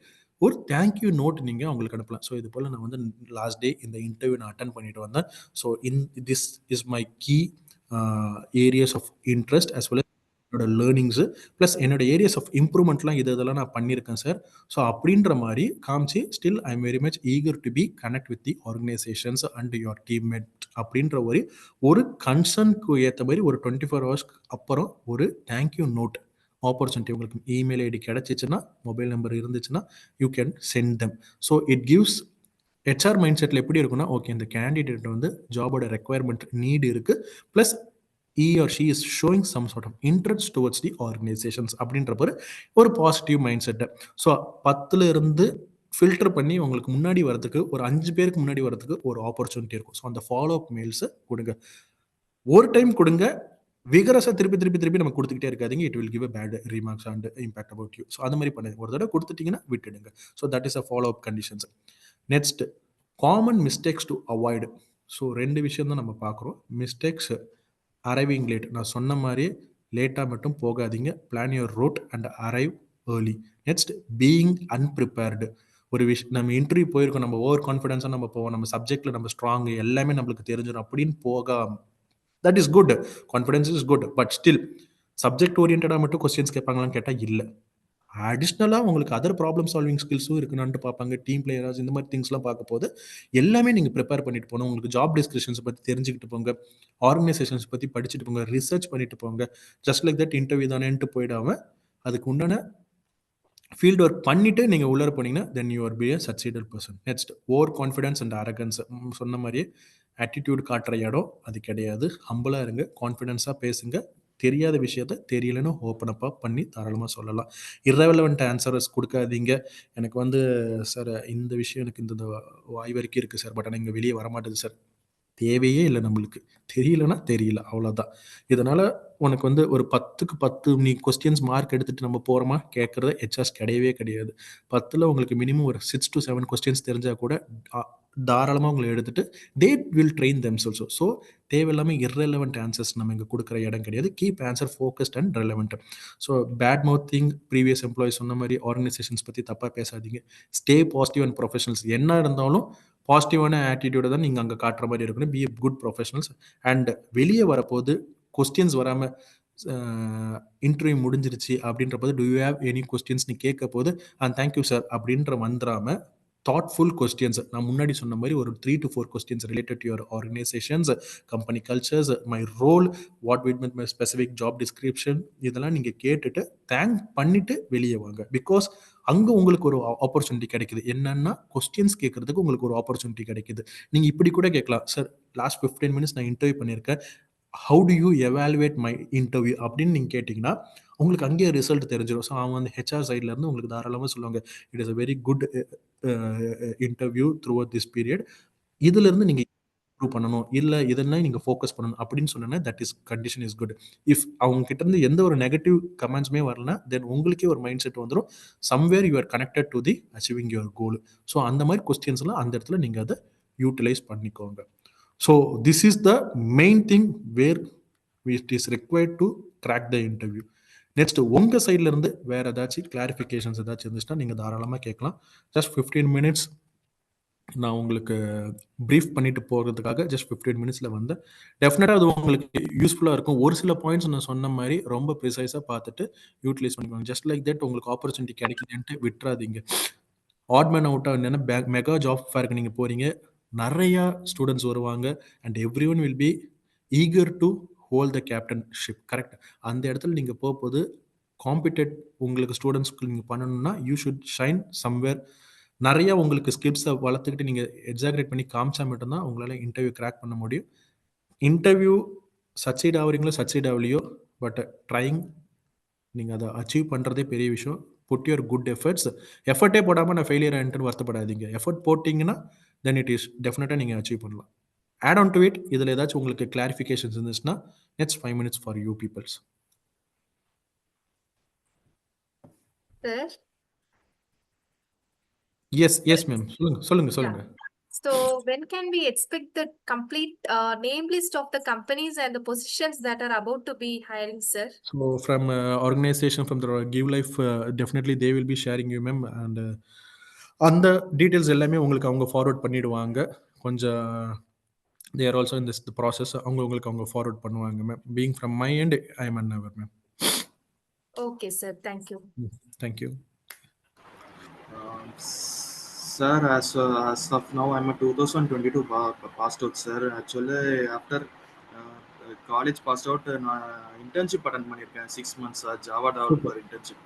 ஒரு தேங்க்யூ நோட் நீங்கள் அவங்களுக்கு அனுப்பலாம். ஸோ இது போல் நான் வந்து லாஸ்ட் டே இந்த இன்டர்வியூ நான் அட்டன் பண்ணிட்டு வந்தேன். So this is my key areas of interest as well என்னோட லேர்னிங்ஸு ப்ளஸ் என்னோட ஏரியாஸ் ஆஃப் இம்ப்ரூவ்மெண்ட்லாம் இதெல்லாம் நான் பண்ணியிருக்கேன் சார். ஸோ அப்படின்ற மாதிரி காமிச்சு still I am very much eager to be connect with the organisations and your teammate அப்படின்ற ஒரு கன்சர்னுக்கு ஏற்ற மாதிரி ஒரு 24 hours அப்புறம் ஒரு தேங்க்யூ நோட் ஆப்பர்ச்சுனிட்டி உங்களுக்கு இமெயில் ஐடி கிடைச்சிச்சுன்னா, மொபைல் நம்பர் இருந்துச்சுன்னா you can send them. So it gives HR mind settle எப்படி இருக்குன்னா, ஓகே இந்த கேண்டிடேட் வந்து ஜாபோட ரெக்குவயர்மெண்ட் நீடு இருக்குது plus he or she is showing some sort of interest towards the organizations அப்படின்றப்ப ஒரு பாசிட்டிவ் மைண்ட் செட்டு. ஸோ 10ல் இருந்து filter பண்ணி உங்களுக்கு முன்னாடி வரதுக்கு ஒரு 5 பேருக்கு முன்னாடி வரதுக்கு ஒரு ஆப்பர்ச்சுனிட்டி இருக்கும். ஸோ அந்த ஃபாலோ அப் மெயில்ஸை கொடுங்க, ஒரு டைம் கொடுங்க, விகரஸாக திருப்பி நம்ம கொடுத்துக்கிட்டே இருக்காதீங்க. It will give a bad remarks and impact about you. So அந்த மாதிரி பண்ணுங்க, ஒரு தடவை கொடுத்துட்டிங்கன்னா விட்டுடுங்க. So that is a follow up conditions. Next common mistakes to avoid. So 2 விஷயம் தான் நம்ம பார்க்குறோம். Mistakes arriving late. நான் சொன்ன மாதிரி லேட்டாக மட்டும் போகாதீங்க. Plan your route and arrive early. Next being unprepared. ஒரு நம்ம இன்டர்வியூ போயிருக்கோம், நம்ம ஓவர் கான்ஃபிடென்ஸாக நம்ம போவோம், நம்ம சப்ஜெக்டில் நம்ம ஸ்ட்ராங், எல்லாமே நம்மளுக்கு தெரிஞ்சிடும் அப்படின்னு போகாம that is good, confidence is good. But still subject ஓரியன்டாக மட்டும் கொஸ்டின்ஸ் கேட்பாங்களான்னு கேட்டால் இல்லை. அடிஷ்னலாக உங்களுக்கு அதர் ப்ராப்ளம் சால்விங் ஸ்கில்ஸும் இருக்குன்னு பார்ப்பாங்க, டீம் பிளேயர்ஸ் இந்த மாதிரி திங்ஸ்லாம் பார்க்க போது எல்லாமே நீங்கள் ப்ரிப்பேர் பண்ணிட்டு போகணும். உங்களுக்கு ஜாப் டிஸ்கிரிப்ஷன்ஸ் பற்றி தெரிஞ்சுக்கிட்டு போங்க, ஆர்கனைசேஷன்ஸ் பற்றி படிச்சுட்டு போங்க, ரிசர்ச் பண்ணிட்டு போங்க. ஜஸ்ட் லைக் தட் இன்டர்வியூ தானேன்ட்டு போயிடாமல் அதுக்கு உண்டான ஃபீல்டு ஒர்க் பண்ணிவிட்டு நீங்கள் உள்ளே போனீங்கன்னா then you are be a succeeded person. Next over confidence and arrogance. சொன்ன மாதிரியே ஆட்டிடியூட் காட்டுற இடம் அது கிடையாது. ஹம்பிளாக இருங்க, கான்ஃபிடென்ஸாக பேசுங்க, தெரியாத விஷயத்த தெரியலன்னு ஓப்பன் அப்பாக பண்ணி தாராளமாக சொல்லலாம். இரலவெண்ட் ஆன்சர்ஸ் கொடுக்காதீங்க. எனக்கு வந்து சார் இந்த விஷயம் எனக்கு இந்த வாய் வரைக்கும் இருக்குது சார், பட் ஆனால் இங்கே வெளியே வரமாட்டேது சார். தேவையே இல்லை நம்மளுக்கு. தெரியலன்னா தெரியல, அவ்வளோதான். இதனால் உனக்கு வந்து ஒரு 10க்கு 10 நீ கொஸ்டின்ஸ் மார்க் எடுத்துகிட்டு நம்ம போகிறோமா கேட்குறது ஹெச்ஆர்ஸ் கிடையவே கிடையாது. 10ல் உங்களுக்கு மினிமம் ஒரு 6 to 7 கொஸ்டின்ஸ் தெரிஞ்சால் கூட தாராளமாக உங்களை எடுத்துகிட்டு they will train themselves. So தேவையில்லாமல் இரலவெண்ட் ஆன்சர்ஸ் நம்ம இங்கே கொடுக்குற இடம் கிடையாது. Keep answer focused and relevant. So badmouthing previous employees சொன்ன மாதிரி ஆர்கனைசேஷன்ஸ் பற்றி தப்பாக பேசாதீங்க. Stay positive and professionals. என்ன இருந்தாலும் பாசிட்டிவான ஆட்டிடியூடை தான் நீங்கள் அங்கே காட்டுற மாதிரி இருக்கணும். B a good professionals. And வெளியே வரப்போது கொஸ்டின்ஸ் வராமல் இன்டர்வியூ முடிஞ்சிருச்சு அப்படின்ற போது to you have any questions நீ கேட்க போது தேங்க்யூ சார் அப்படின்ற வந்துடாமல் தாட்ஃபுல் கொஸ்டின்ஸ், நான் முன்னாடி சொன்ன மாதிரி ஒரு 3 to 4 questions related to your organisations, company cultures, my role, what with my specific job description, இதெல்லாம் நீங்கள் கேட்டுட்டு தேங்க் பண்ணிட்டு வெளியே வாங்க. பிகாஸ் அங்கே உங்களுக்கு ஒரு ஆப்பர்ச்சுனிட்டி கிடைக்குது. என்னன்னா கொஸ்டின்ஸ் கேட்கறதுக்கு உங்களுக்கு ஒரு ஆப்பர்ச்சுனிட்டி கிடைக்குது. நீங்கள் இப்படி கூட கேட்கலாம், சார் லாஸ்ட் 15 minutes நான் இன்டர்வியூ பண்ணியிருக்கேன், how to you evaluate my interview அப்படின்னு நீங்கள் கேட்டிங்கன்னா உங்களுக்கு அங்கேயே ரிசல்ட் தெரிஞ்சிடும். ஸோ அவங்க வந்து ஹெச்ஆர் சைட்லேருந்து உங்களுக்கு தாராளமாக சொல்லுவாங்க, it is a very good interview through out this period, இதிலிருந்து நீங்கள் இம்ப்ரூவ் பண்ணணும், இல்லை இதெல்லாம் நீங்கள் ஃபோக்கஸ் பண்ணணும் அப்படின்னு சொன்னோன்னா that is condition is good. If அவங்க கிட்ட இருந்து எந்த ஒரு நெகட்டிவ் கமெண்ட்ஸுமே வரலனா தென் உங்களுக்கே ஒரு மைண்ட் செட் வந்துடும், somewhere you are connected to the achieving your goal. So அந்த மாதிரி கொஸ்டின்ஸ்லாம் அந்த இடத்துல நீங்கள் அதை யூட்டிலைஸ் பண்ணிக்கோங்க. So this is the main thing where it is required to crack the interview. Next உங்கள் சைட்லேருந்து வேறு ஏதாச்சும் கிளாரிஃபிகேஷன்ஸ் ஏதாச்சும் இருந்துச்சுன்னா நீங்கள் தாராளமாக கேட்கலாம். ஜஸ்ட் 15 minutes நான் உங்களுக்கு ப்ரீஃப் பண்ணிட்டு போகிறதுக்காக ஜஸ்ட் 15 minutesல வந்து டெஃபினட்டாக அது உங்களுக்கு யூஸ்ஃபுல்லாக இருக்கும். ஒரு சில பாயிண்ட்ஸ் நான் சொன்ன மாதிரி ரொம்ப ப்ரிசைஸாக பார்த்துட்டு யூட்டிலைஸ் பண்ணிக்கோங்க. ஜஸ்ட் லைக் தட் உங்களுக்கு ஆப்பர்ச்சுனிட்டி கிடைக்குதுன்ட்டு விட்டுறாதீங்க. ஆட்மேன் அவுட்டாக என்னென்னா மெகா ஜாப் ஃபேருக்கு நீங்கள் போகிறீங்க, நிறையா ஸ்டூடெண்ட்ஸ் வருவாங்க and every one will be eager to hold the captainship. Correct. அந்த இடத்துல நீங்கள் போகும்போது காம்படிட் உங்களுக்கு ஸ்டூடெண்ட்ஸ்க்கு நீங்கள் பண்ணணும்னா யூ ஷுட் ஷைன் சம்வேர். நிறையா உங்களுக்கு ஸ்கில்ஸை வளர்த்துக்கிட்டு நீங்கள் எக்ஸாக்ரேட் பண்ணி காமிச்சா மட்டும்தான் உங்களால் இன்டர்வியூ கிராக் பண்ண முடியும். இன்டர்வியூ சக்சீட் ஆகுறீங்களோ சக்சீட் ஆகலையோ, பட் ட்ரைங் நீங்கள் அதை அச்சீவ் பண்ணுறதே பெரிய விஷயம். Put your good efforts. எஃபர்ட்டே போடாமல் நான் ஃபெயிலியர் ஆகிட்டுன்னு வருத்தப்படாதீங்க. எஃபர்ட் போட்டிங்கன்னா தென் இட் இஸ் டெஃபினட்டாக நீங்கள் அச்சீவ் பண்ணலாம். ஆட் ஆன் டு இட், இதில் ஏதாச்சும் உங்களுக்கு கிளாரிஃபிகேஷன்ஸ் இருந்துச்சுன்னா next 5 minutes for you peoples. Sir yes ma'am, சொல்லுங்க. So when can we expect the complete name list of the companies and the positions that are about to be hiring, sir? So from organization, from the Give Life, definitely they will be sharing you, ma'am, and அந்த details எல்லாமே உங்களுக்கு அவங்க forward பண்ணிடுவாங்க. கொஞ்சம் they are also in this the process. அவங்க forward பண்ணுவாங்க ma'am. Being from my end, I am unaware, ma'am. Okay, sir. Thank you. Thank you. Sir, as of now, I'm a 2022 passed out, sir. Actually, after college passed out, நான் internship attend பண்ணியிருக்கேன் 6 months Java developer internship.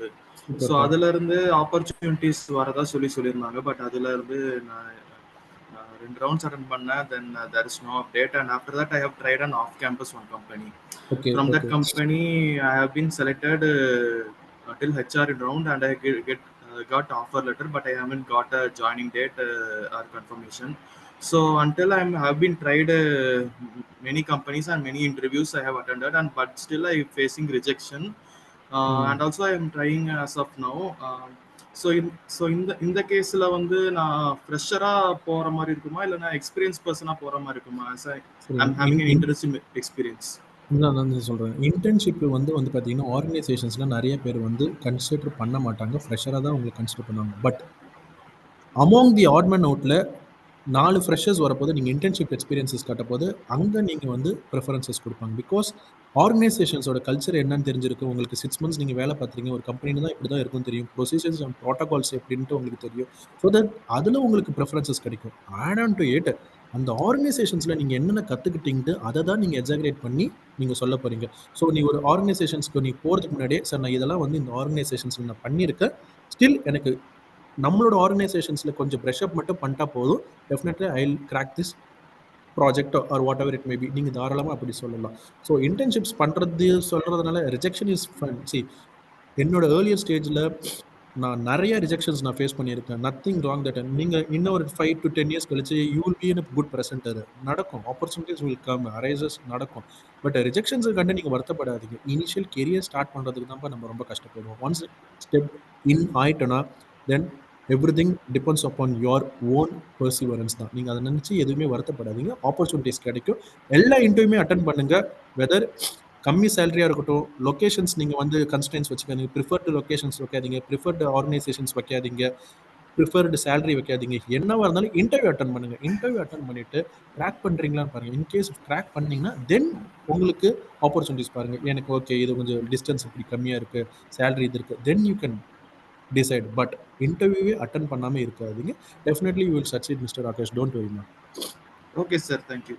So அதுல இருந்து opportunities வரதா சொல்லியிருந்தாங்க. But அதுல இருந்து நான் 2 rounds attend பண்ணேன். Then there is no update, and after that I have tried an off campus one company. From that company I have been selected till HR round, and I got offer letter, but I haven't got a joining date or confirmation. So until I have been tried many companies and many interviews I have attended, and but still I facing rejection, and also I am trying as of now. So in the caseல வந்து நான் ஃப்ரெஷரா போற மாதிரி இருக்குமா இல்ல நான் experience பர்சனா போற மாதிரி இருக்குமா? I'm having an interesting experience. நான் சொல்கிறேன், இன்டர்ன்ஷிப் வந்து பார்த்தீங்கன்னா ஆர்கனைசேஷன்ஸில் நிறைய பேர் வந்து கன்சிடர் பண்ண மாட்டாங்க, ஃப்ரெஷராக தான் உங்களுக்கு கன்சிடர் பண்ணுவாங்க. பட் அமாங் தி ஆட்மேன் அவுட்டில் 4 ஃப்ரெஷர்ஸ் வரப்போது நீங்கள் இன்டர்ன்ஷிப் எக்ஸ்பீரியன்ஸஸ் கட்டப்போது அங்கே நீங்கள் வந்து ப்ரிஃபரன்சஸ் கொடுப்பாங்க. பிகாஸ் ஆர்கனைசேஷன்ஸோட கல்ச்சர் என்னன்னு தெரிஞ்சிருக்கு உங்களுக்கு. 6 months நீங்கள் வேலை பார்த்துறீங்க, ஒரு கம்பெனி தான் இப்படி தான் இருக்குன்னு தெரியும், ப்ரொசீஜர்ஸ் அண்ட் ப்ரோட்டோகால்ஸ் எப்படின்ட்டு உங்களுக்கு தெரியும். ஸோ தட் அதில் உங்களுக்கு ப்ரிஃபரன்சஸ் கிடைக்கும். ஆட் ஆன் டு இட் அந்த ஆர்கனைசேஷன்ஸில் நீங்கள் என்னென்ன கற்றுக்கிட்டீங்கன்னு அதை தான் நீங்கள் எக்ஸாகரேட் பண்ணி நீங்கள் சொல்ல போகிறீங்க. ஸோ நீ ஒரு ஆர்கனைசேஷன்ஸ்க்கு நீ போகிறதுக்கு முன்னாடியே சார் நான் இதெல்லாம் வந்து இந்த ஆர்கனைசேஷன்ஸில் நான் பண்ணியிருக்கேன், ஸ்டில் எனக்கு நம்மளோட ஆர்கனைசேஷன்ஸில் கொஞ்சம் ப்ரெஷ்அப் மட்டும் பண்ணிட்டா போதும், definitely I will crack this project or whatever it maybe, நீங்கள் தாராளமாக அப்படி சொல்லலாம். ஸோ இன்டர்ன்ஷிப்ஸ் பண்ணுறது சொல்கிறதுனால ரிஜெக்ஷன் இஸ் ஃபன். சி என்னோட ஏர்லியர் ஸ்டேஜில் நான் நிறைய ரிஜெக்ஷன்ஸ் நான் ஃபேஸ் பண்ணியிருக்கேன். Nothing wrong that. நீங்கள் இன்னும் ஒரு 5 to 10 years கழிச்சு you will be in a good presenter. நடக்கும், ஆப்பர்ச்சுனிட்டிஸ் வில் கம், அரைசஸ் நடக்கும். பட் ரிஜெக்ஷன்ஸை கண்டு நீங்கள் வருத்தப்படாதீங்க. இனிஷியல் கெரியர் ஸ்டார்ட் பண்ணுறதுக்கு தான் நம்ம ரொம்ப கஷ்டப்படுவோம். ஒன்ஸ் ஸ்டெப் இன் ஆயிட்டோன்னா then everything depends upon your own perseverance தான். நீங்கள் அதை நினச்சி எதுவுமே வருத்தப்படாதீங்க. ஆப்பர்ச்சுனிட்டிஸ் கிடைக்கும். எல்லா இன்டர்வியூமே அட்டன் பண்ணுங்கள். வெதர் கம்மி சேலரியாக இருக்கட்டும், லொக்கேஷன்ஸ் நீங்கள் வந்து கன்ஸ்டன்ஸ் வச்சுக்காதீங்க. ப்ரிஃபர்டு லொக்கேஷன்ஸ் வைக்காதீங்க, ப்ரிஃபர்டு ஆர்கனைசேஷன்ஸ் வைக்காதீங்க, ப்ரிஃபர்டு சேலரி வைக்காதீங்க. என்னவாக இருந்தாலும் இன்டர்வியூ அட்டன் பண்ணுங்கள். இன்டர்வியூ அட்டன் பண்ணிவிட்டு க்ராக் பண்ணுறீங்களான்னு பாருங்கள். இன்கேஸ் க்ராக் பண்ணிங்கன்னா தென் உங்களுக்கு ஆப்பர்ச்சுனிட்டிஸ் பாருங்கள். எனக்கு ஓகே இது கொஞ்சம் டிஸ்டன்ஸ் இப்படி கம்மியாக இருக்குது, சேலரி இது இருக்குது, then you can decide. But இன்டர்வியூவே அட்டன் பண்ணாமல் இருக்காதீங்க. Definitely you will succeed mister Rakesh. Don't worry ma'am. Okay sir, thank you.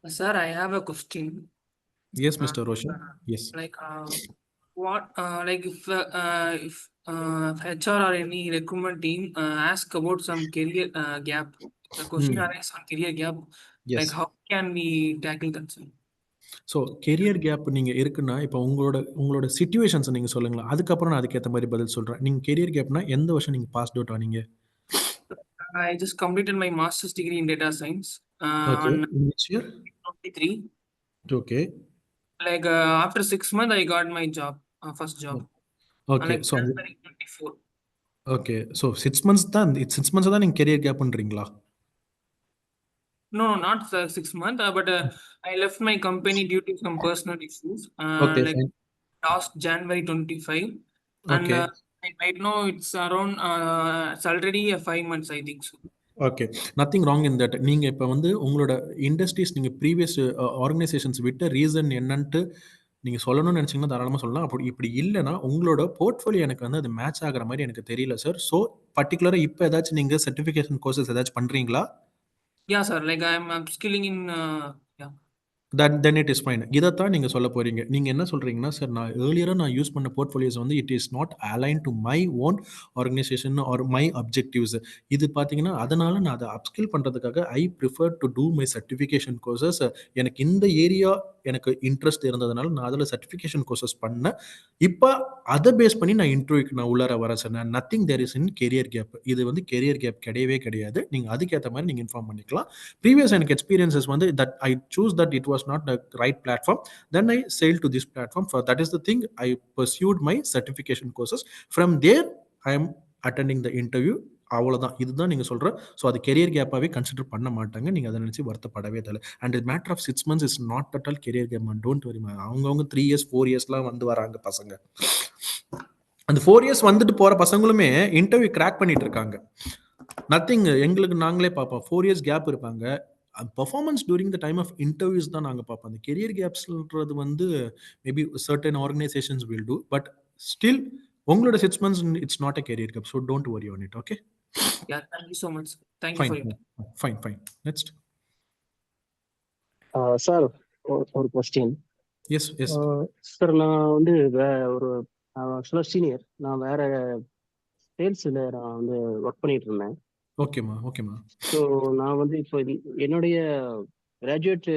Sir, I have a question. Yes, Mr. Roshan. Yes. Like, what, like if HR or any recruitment team ask about some career gap, the question arises on career gap. Yes. Like, how can we tackle that, sir? So career gap நீங்கள் இருக்குன்னா இப்போ உங்களோட சிச்சுவேஷன்ஸை நீங்கள் சொல்லுங்களேன். அதுக்கப்புறம் நான் அதுக்கேற்ற மாதிரி பதில் சொல்கிறேன். நீங்கள் கெரியர் கேப்னா எந்த வருஷம் நீங்கள் பாஸ் அவுட் ஆனீங்க? I just completed my master's degree in data science. Okay. On In which year? 23. Okay. Like after 6 months, I got my job, first job. Okay. Like So January 24. okay. So 6 months தான் 6 months தான் நீங்கள் career கேப்ன்றீங்களா? No, not 6 months, but I left my company due to some personal issues. Okay, Like fine. last January 25, and Okay. right now it's around it's already 5 months, I think so. Okay, nothing wrong in that. நீங்கள் இப்போ வந்து உங்களோட industries நீங்கள் previous organisations விட்ட reason என்னன்ட்டு நீங்கள் சொல்லணும்னு நினச்சிங்கன்னா தாராளமாக சொல்லலாம். அப்படி இப்படி இல்லைன்னா உங்களோட போர்ட்ஃபோலியோ எனக்கு வந்து அது மேட்ச் ஆகிற மாதிரி எனக்கு தெரியல சார். ஸோ பர்டிகுலராக இப்போ ஏதாச்சும் நீங்கள் சர்டிஃபிகேஷன் கோர்சஸ் ஏதாச்சும் பண்ணுறீங்களா? Yeah, sir. Like I'm upskilling in yeah. Then it is fine. இதைத்தான் நீங்கள் சொல்ல போகிறீங்க. நீங்கள் என்ன சொல்கிறீங்கன்னா, சார் நான் ஏர்லியராக நான் யூஸ் பண்ண போர்ட்ஃபோலியோஸ் வந்து it is not align to my own organization or my objectives. இது பார்த்தீங்கன்னா அதனால் நான் அதை அப்ஸ்கில் பண்ணுறதுக்காக I prefer to do my certification courses. எனக்கு இந்த ஏரியா எனக்கு இன்ட்ரெஸ்ட் இருந்ததுனால நான் அதில் சர்டிஃபிகேஷன் கோர்சஸ் பண்ணேன். இப்போ அதை பேஸ் பண்ணி நான் இன்டர்வியூக்கு நான் உள்ளார வரேன் சார். நான் nothing there is in career gap. இது வந்து கெரியர் கேப் கிடையவே கிடையாது. நீங்கள் அதுக்கேற்ற மாதிரி நீங்கள் இன்ஃபார்ம் பண்ணிக்கலாம். ப்ரீவியஸ் எனக்கு எக்ஸ்பீரியன்சஸ் வந்து that I choose that it was not the right platform, then I sailed to this platform. For that is the thing, I pursued my certification courses. From there I am attending the interview. அவ்வளோதான். இதுதான் நீங்கள் சொல்கிற. So அது career கேப்பாகவே consider பண்ண மாட்டாங்க. நீங்கள் அதை நினச்சி வருத்தப்படவே தேவை. And matter of 6 months is not at all career gap. Don't worry. அவங்கவுங்க 3 years 4 yearsலாம் வந்து வராங்க பசங்க. அந்த 4 years வந்துட்டு போகிற பசங்களுமே இன்டர்வியூ கிராக் பண்ணிட்டு இருக்காங்க. நத்திங். எங்களுக்கு நாங்களே பார்ப்போம் 4 years கேப் இருப்பாங்க. Performance during the time of interviews தான் நாங்கள் பார்ப்போம். அந்த கெரியர் கேப்ஸ்ன்றது வந்து maybe certain organizations will do, but still உங்களோட 6 months it's not a career gap. So don't worry on it. Okay. Yeah, thank you so much. Thank you for it. Fine. Next. Sir ஒரு question. S. Sir நான் வந்து ஒரு ஆக்சுவலாக senior. நான் வேற சேல்ஸில் நான் வந்து ஒர்க் பண்ணிட்டு இருந்தேன். ஓகேம்மா. ஸோ நான் வந்து இப்போ என்னுடைய கிராஜுவேட்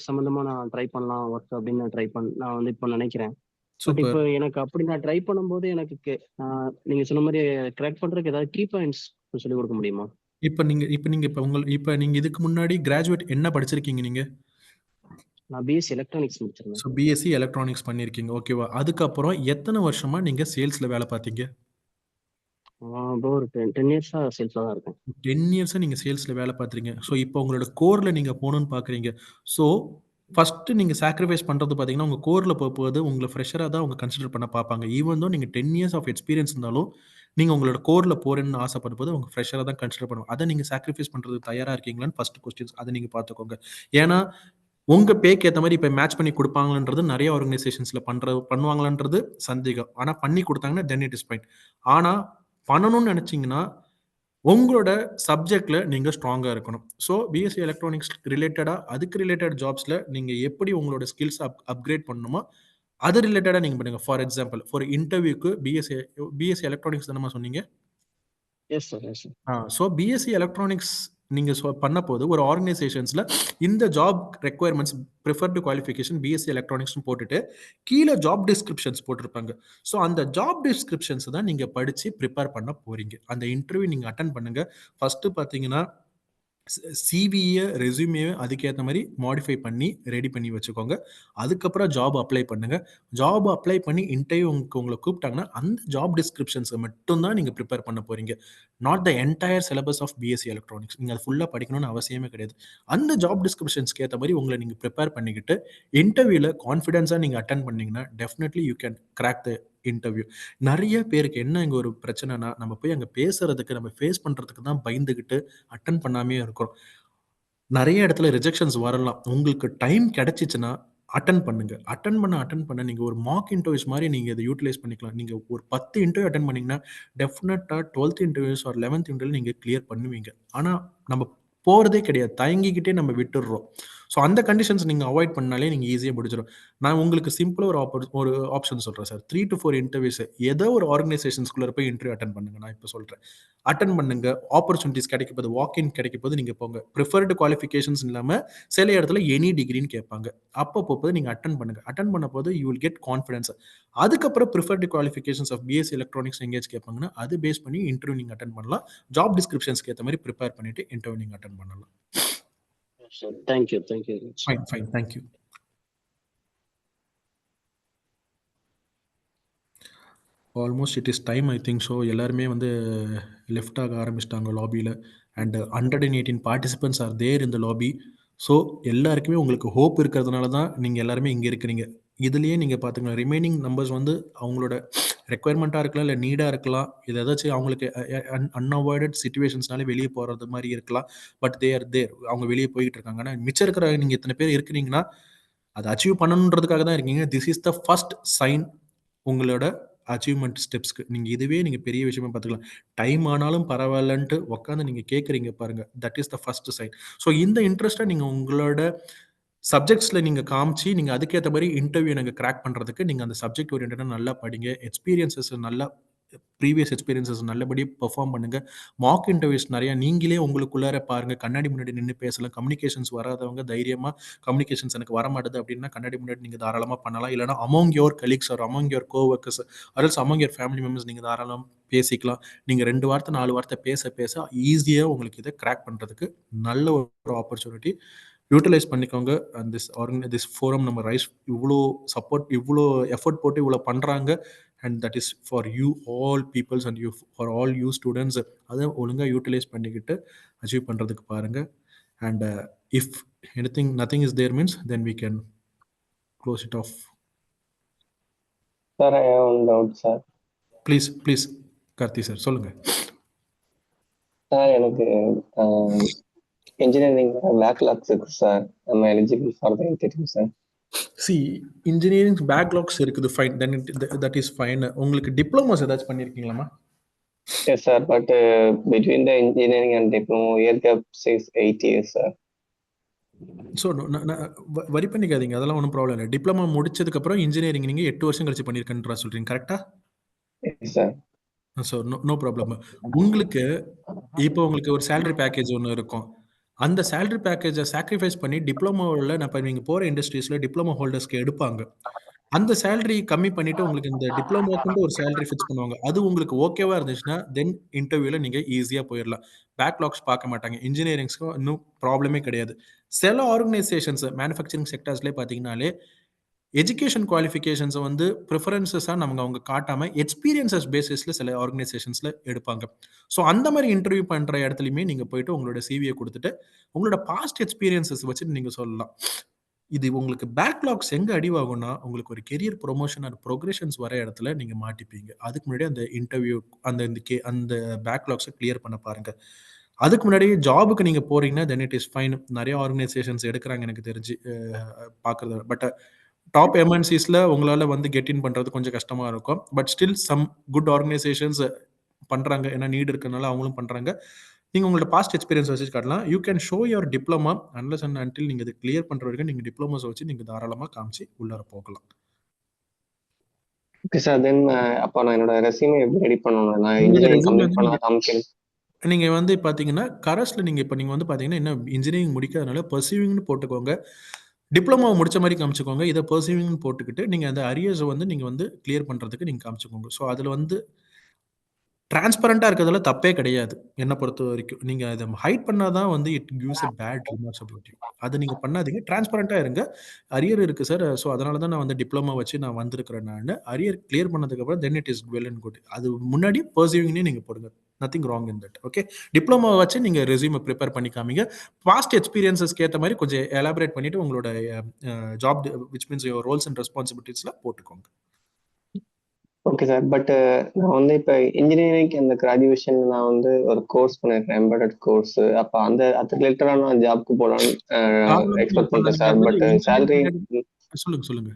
சம்மந்தமா நான் ட்ரை பண்ணலாம் ஒர்க் அப்படின்னு நான் வந்து இப்போ நினைக்கிறேன். பட் இப்போ எனக்கு அப்படி நான் ட்ரை பண்ணும்போது எனக்கு நீங்க சொன்ன மாதிரி கிராக் பண்றதுக்கு ஏதாவது கீ பாயிண்ட்ஸ் சொல்லி கொடுக்க முடியுமா? இப்போ நீங்க இதுக்கு முன்னாடி கிராஜுவேட் என்ன படிச்சிருக்கீங்க நீங்க? நான் பிஎஸ்சி எலக்ட்ரானிக்ஸ் முடிச்சிருக்கேன். ஸோ பிஎஸ்சி எலக்ட்ரானிக்ஸ் பண்ணியிருக்கீங்க. ஓகேவா. அதுக்கப்புறம் எத்தனை வருஷமா நீங்க சேல்ஸ்ல வேலை பார்த்தீங்க? ஒரு 10 years-ஆ சேல்ஸ்ல தான் இருக்கேன். 10 years-ஆ நீங்க சேல்ஸ்ல வேலை பார்த்துறீங்க. ஸோ இப்போ உங்களோட கோர்ல நீங்க போகணும்னு பார்க்குறீங்க. ஸோ ஃபர்ஸ்ட் நீங்க சாக்ரிஃபைஸ் பண்றது பார்த்தீங்கன்னா உங்க கோர்ல போகும்போது உங்களை ஃப்ரெஷராக தான் அவங்க கன்சிடர் பண்ண பார்ப்பாங்க. ஈவன் தோ நீங்க 10 years ஆஃப் எக்ஸ்பீரியன்ஸ் இருந்தாலும் நீங்க உங்களோட கோர்ல போறேன்னு ஆசைப்படும் போது அவங்க ஃப்ரெஷராக தான் கன்சிடர் பண்ணுவாங்க. அதை நீங்க சாக்ரிஃபைஸ் பண்றதுக்கு தயாரா இருக்கீங்களான்னு ஃபர்ஸ்ட் கொஸ்டின்ஸ் அதை நீங்க பார்த்துக்கோங்க. ஏன்னா உங்க பேக்கு ஏற்ற மாதிரி இப்போ மேட்ச் பண்ணி கொடுப்பாங்கன்றது நிறைய ஆர்கனைசேஷன்ஸ்ல பண்ணுவாங்களான்றது சந்தேகம். ஆனால் பண்ணி கொடுத்தாங்கன்னா தென் இட் இஸ் ஃபைன். ஆனால் பண்ணணும்னு நினைச்சீங்கன்னா உங்களோட சப்ஜெக்ட்ல நீங்க ஸ்ட்ராங்கா இருக்கணும். ஸோ பிஎஸ்சி எலக்ட்ரானிக்ஸ் ரிலேட்டடா அதுக்கு ரிலேட்டட் ஜாப்ஸ்ல நீங்க எப்படி உங்களோட ஸ்கில்ஸ் அப்கிரேட் பண்ணணுமோ அது ரிலேட்டடா நீங்க பண்ணுங்க. ஃபார் எக்ஸாம்பிள் ஃபார் இன்டர்வியூக்கு பிஎஸ்சி எலக்ட்ரானிக்ஸ் தானமா சொன்னீங்க? S sir, S sir. So BSc electronics நீங்க பண்ண போது ஒரு ஆர்கனைசேஷன்ஸ்ல இந்த job requirements preferred qualification BSc electronics போட்டுட்டு கீழே ஜாப் டிஸ்கிரிப்ஷன்ஸ் போட்டிருப்பாங்க. ஸோ அந்த ஜாப் டிஸ்கிரிப்ஷன்ஸ் தான் நீங்க படிச்சு ப்ரிப்பேர் பண்ண போறீங்க. அந்த இன்டர்வியூ நீங்க அட்டன் பண்ணுங்க. ஃபர்ஸ்ட் பாத்தீங்கன்னா சிவியை ரெஸ்யூமே அதுக்கேற்ற மாதிரி மாடிஃபை பண்ணி ரெடி பண்ணி வச்சுக்கோங்க. அதுக்கப்புறம் ஜாப் அப்ளை பண்ணுங்க. ஜாப் அப்ளை பண்ணி இன்டர்வியூ உங்களை கூப்பிட்டாங்கன்னா அந்த ஜாப் டிஸ்கிரிப்ஷன்ஸை மட்டும்தான் நீங்கள் ப்ரிப்பேர் பண்ண போறீங்க. Not the entire syllabus of BSc electronics. நீங்கள் அது ஃபுல்லாக படிக்கணும்னு அவசியமே கிடையாது. அந்த ஜாப் டிஸ்கிரிப்ஷன்ஸ்க்கு ஏற்ற மாதிரி உங்களை நீங்கள் ப்ரிப்பேர் பண்ணிக்கிட்டு இன்டர்வியூவில் கான்ஃபிடென்ஸாக நீங்கள் அட்டன் பண்ணீங்கன்னா definitely you can crack the interview. நிறைய பேருக்கு என்ன இங்கே ஒரு பிரச்சனைனா நம்ம போய் அங்கே பேசுறதுக்கு நம்ம ஃபேஸ் பண்ணுறதுக்கு தான் பயந்துக்கிட்டு அட்டன் பண்ணாமே இருக்கிறோம். நிறைய இடத்துல ரிஜெக்ஷன்ஸ் வரலாம். உங்களுக்கு டைம் கிடைச்சிச்சுன்னா அட்டன் பண்ணுங்க. அட்டன் பண்ண நீங்கள் ஒரு மார்க் இன்டர்வியூஸ் மாதிரி நீங்கள் இதை யூட்டிலைஸ் பண்ணிக்கலாம். நீங்கள் ஒரு 10 இன்டர்வியூ அட்டன் பண்ணிங்கன்னா டெஃபினட்டாக 12th இன்டர்வியூஸ் ஒரு 11th இன்டர்வியூ நீங்கள் கிளியர் பண்ணுவீங்க. ஆனால் நம்ம போகிறதே கிடையாது, தயங்கிக்கிட்டே நம்ம விட்டுடுறோம். ஸோ அந்த கண்டிஷன்ஸ் நீங்கள் அவாய்ட் பண்ணாலே நீங்கள் ஈஸியாக முடிச்சிடும். நான் உங்களுக்கு சிம்பிளாக ஒரு ஆப்ஷன் சொல்கிறேன் சார். 3 to 4 இன்டர்வியூஸ் ஏதோ ஒரு ஆர்கனைசேஷன்ஸ்குள்ளே போய் இன்டர்வியூ அட்டன் பண்ணுங்க. நான் இப்போ சொல்கிறேன், அட்டன் பண்ணுங்க. ஆப்பர்ச்சுனிட்டிஸ் கிடைக்க போது, வாக்இன் கிடைக்க போது நீங்கள் போங்க. ப்ரிஃபர்டு குவாலிஃபிகேஷன்ஸ் இல்லாமல் சில இடத்துல எனி டிகிரின்னு கேட்பாங்க. அப்போ போகும்போது நீங்கள் அட்டன் பண்ணுங்க. அட்டன் பண்ண போது யூ வில் கெட் கான்ஃபிடன்ஸ். அதுக்கப்புறம் preferred qualifications of BSc electronics engage கேட்பாங்கன்னா அது பேஸ் பண்ணி இன்டர்வியூ நீங்கள் அட்டன் பண்ணலாம். ஜாப் டிஸ்கிரிப்ஷன்ஸ்க்கு ஏற்ற மாதிரி ப்ரிப்பேர் பண்ணிட்டு இன்டர்வியூ நீங்கள் அட்டன் பண்ணலாம். Thank you. Fine, thank you. Almost it is time I think. So எல்லாருமே வந்து லெஃப்ட் ஆக ஆரம்பிச்சிட்டாங்க லாபியில். அண்ட் 118 பார்ட்டிசிபென்ட்ஸ் ஆர் தேர் இந்த லாபி. ஸோ எல்லாருக்குமே உங்களுக்கு ஹோப் இருக்கிறதுனால தான் நீங்கள் எல்லாருமே இங்கே இருக்கிறீங்க. இதுலேயே நீங்கள் பார்த்துக்கலாம், ரிமைனிங் நம்பர்ஸ் வந்து அவங்களோட ரெக்குயர்மெண்ட்டாக இருக்கலாம், இல்லை நீடாக இருக்கலாம், இது ஏதாச்சும் அவங்களுக்கு அன்அவாய்டட் சுச்சுவேஷன்ஸ்னாலே வெளியே போகிறது மாதிரி இருக்கலாம். பட் தேர் அவங்க வெளியே போய்கிட்டு இருக்காங்க. ஆனால் மிச்சம் இருக்கிற நீங்கள் இத்தனை பேர் இருக்கிறீங்கன்னா அதை அச்சீவ் பண்ணணுன்றதுக்காக தான் இருக்கீங்க. This is the first sign உங்களோட அச்சீவ்மெண்ட் ஸ்டெப்ஸ்க்கு. நீங்கள் இதுவே நீங்கள் பெரிய விஷயமா பார்த்துக்கலாம். டைம் ஆனாலும் பரவாயில்லன்ட்டு உட்காந்து நீங்கள் கேட்குறீங்க பாருங்கள், that is the first sign. So இந்த இன்ட்ரெஸ்ட்டை நீங்கள் உங்களோட சப்ஜெக்ட்ஸில் நீங்கள் காமிச்சு நீங்கள் அதுக்கேற்ற மாதிரி இன்டர்வியூ நீங்கள் கிராக் பண்ணுறதுக்கு நீங்கள் அந்த சப்ஜெக்ட் ஓரியன்டாக நல்லா படிங்க. எக்ஸ்பீரியன்ஸஸ் நல்லா ப்ரீவியஸ் எக்ஸ்பீரியன்ஸஸ் நல்லபடி பெர்ஃபார்ம் பண்ணுங்க. மார்க் இன்டர்வியூஸ் நிறையா நீங்களே உங்களுக்குள்ளார பாருங்கள். கண்ணாடி முன்னாடி நின்று பேசலாம். கம்யூனிகேஷன்ஸ் வராதவங்க தைரியமாக கம்யூனிகேஷன்ஸ் எனக்கு வர மாட்டேது அப்படின்னா கண்ணாடி முன்னாடி நீங்கள் தாராளமாக பண்ணலாம். இல்லைனா among your colleagues or among your coworkers or else among your family members நீங்கள் தாராளமாக பேசிக்கலாம். நீங்கள் 2 வார்த்தை 4 வார்த்தை பேச ஈஸியாக உங்களுக்கு இதை கிராக் பண்ணுறதுக்கு நல்ல ஒரு ஆப்பர்ச்சுனிட்டி. யூட்டிலைஸ் பண்ணிக்கோங்க. அண்ட் திஸ் ஃபோரம் நம்ம ரைஸ் இவ்வளோ சப்போர்ட், இவ்வளோ எஃபர்ட் போட்டு இவ்வளோ பண்ணுறாங்க. And that is for you all peoples and you for all you students. அதை ஒழுங்காக யூட்டிலைஸ் பண்ணிக்கிட்டு அச்சீவ் பண்ணுறதுக்கு பாருங்கள். And if nothing is there means then we can close it off. Sir, I have one doubt sir. Please Karthi sir சொல்லுங்கள். Sir, எனக்கு engineering backlogs இருக்கு sir. நம்ம eligible for the interview sir. Engineering backlogs இருக்குது, fine, then that is fine. உங்களுக்கு diplomas ஏதாச்சும் பண்ணியிருக்கீங்களாமா? Yes sir, but between the engineering and diploma year gap is 8 years sir. So worry பண்ணிக்காதீங்க, அதெல்லாம் ஒன்றும் problem இல்லை. டிப்ளமோ முடிச்சதுக்கப்புறம் இன்ஜினியரிங் நீங்கள் 8 வருஷம் கழிச்சு பண்ணியிருக்கேன்றா சொல்கிறீங்க, கரெக்டா? Yes sir. So no problem. உங்களுக்கு இப்போ உங்களுக்கு ஒரு சேலரி பேக்கேஜ் ஒன்று இருக்கும். அந்த சேலரி பேக்கேஜை சாக்ரிஃபைஸ் பண்ணி டிப்ளமோவில் இப்போ நீங்கள் போகிற இண்டஸ்ட்ரீஸில் டிப்ளமோ ஹோல்டர்ஸ்க்கு எடுப்பாங்க. அந்த சேலரி கம்மி பண்ணிவிட்டு உங்களுக்கு இந்த டிப்ளமோக்கு ஒரு சேலரி ஃபிக்ஸ் பண்ணுவாங்க. அது உங்களுக்கு ஓகேவாக இருந்துச்சுன்னா தென் இன்டர்வியூவில் நீங்கள் ஈஸியாக போயிடலாம். பேக்லாக்ஸ் பார்க்க மாட்டாங்க. இன்ஜினியரிங்ஸ்க்கு இன்னும் ப்ராப்ளமே கிடையாது. சில ஆர்கனைசேஷன்ஸ் மேனுஃபேக்சரிங் செக்டர்ஸ்லேயே பார்த்தீங்கன்னாலே எஜுகேஷன் குவாலிஃபிகேஷன்ஸை வந்து ப்ரிஃபரன்சஸாக அவங்க காட்டாமல் எக்ஸ்பீரியன்சஸ் பேசிஸில் சில ஆர்கனைசேஷன்ஸில் எடுப்பாங்க. ஸோ அந்த மாதிரி இன்டர்வியூ பண்ணுற இடத்துலையுமே நீங்கள் போயிட்டு உங்களோட சிவியை கொடுத்துட்டு உங்களோட பாஸ்ட் எக்ஸ்பீரியன்சஸ் வச்சுட்டு நீங்கள் சொல்லலாம். இது உங்களுக்கு பேக்லாக்ஸ் எங்கே அடிவாகும்னா உங்களுக்கு ஒரு கெரியர் ப்ரொமோஷன் அண்ட் ப்ரோக்ரெஷன்ஸ் வர இடத்துல நீங்கள் மாட்டிப்பீங்க. அதுக்கு முன்னாடி அந்த இன்டர்வியூ அந்த பேக்லாக்ஸை கிளியர் பண்ண பாருங்கள். அதுக்கு முன்னாடி ஜாபுக்கு நீங்கள் போகிறீங்கன்னா தென் இட் இஸ் ஃபைன். நிறைய ஆர்கனைசேஷன்ஸ் எடுக்கிறாங்க எனக்கு தெரிஞ்சு பார்க்குறது. பட் டாப் எம்என்சிஸில் உங்களால் வந்து கெட் இன் பண்ணுறது கொஞ்சம் கஷ்டமாக இருக்கும். But still some good organizations பண்றாங்க, ஏன்னா நீட் இருக்கனால அவங்களும் பண்றாங்க. நீங்க உங்களோட பாஸ்ட் எக்ஸ்பீரியன்ஸ் வச்சு காட்டலாம். You can show your diploma unless and until நீங்க இது கிளியர் பண்ற வரைக்கும் நீங்க டிப்ளமோஸ் வச்சு நீங்க தாராளமா காமிச்சு உள்ளார போகலாம். Okay sir. தென் அப்போ நான் என்னோட ரெஸ்யூமே எப்படி ரெடி பண்ணணும்? நான் உங்களோட இன்ஜினியரிங் ரெஸ்யூமே கம்ப்ளீட் வந்து பண்ண நீங்க காமிக்கணும். நீங்க வந்து பாத்தீங்கன்னா கரஸ்ல நீங்க இப்ப நீங்க வந்து பாத்தீங்கன்னா என்ன இன்ஜினியரிங் முடிக்காதனால பர்சீவிங்னு போட்டுக்கோங்க. டிப்ளமோ முடிச்ச மாதிரி காமிச்சுக்கோங்க. இதை பர்சீவிங்னு போட்டுக்கிட்டு நீங்க அந்த அரியர்ஸை வந்து நீங்க வந்து கிளியர் பண்றதுக்கு நீங்க காமிச்சுக்கோங்க. ஸோ அதுல வந்து டிரான்ஸ்பரண்டா இருக்கிறதுல தப்பே கிடையாது என்ன பொறுத்த வரைக்கும். நீங்க அதை ஹைட் பண்ணாதான் வந்து it gives a bad remarks about you. அது நீங்க பண்ணாதீங்க. டிரான்ஸ்பரண்டா இருங்க. அரியர் இருக்கு சார். ஸோ அதனால தான் நான் வந்து டிப்ளமா வச்சு நான் வந்திருக்கிறேன். நான் அரியர் கிளியர் பண்ணதுக்கு அப்புறம் தென் it is well and good. அது முன்னாடி பர்சீவிங்னே நீங்க போடுங்க. Nothing wrong in that. Okay, diploma வச்சு நீங்க ரெஸ்யூமை ப்ரிப்பேர் பண்ணி காமிங்க. பாஸ்ட் எக்ஸ்பீரியன்ஸஸ்க்கு ஏற்ற மாதிரி கொஞ்சம் எலாபரேட் பண்ணிட்டு உங்களோட job which means your roles and ரெஸ்பான்சிபிலிட்டிஸ்ல போட்டுக்கோங்க. Okay sir. பட் நான் வந்து இப்போ இன்ஜினியரிங் அந்த கிராஜுவேஷன் நான் வந்து ஒரு கோர்ஸ் பண்ணியிருக்கேன், எம்பெடட் கோர்ஸ். அப்போ அது ரிலேட்டடாக நான் ஜாப்க்கு போகலான்னு எக்ஸ்பெக்ட் பண்ணுறேன் சார். பட் சேலரி சொல்லுங்க.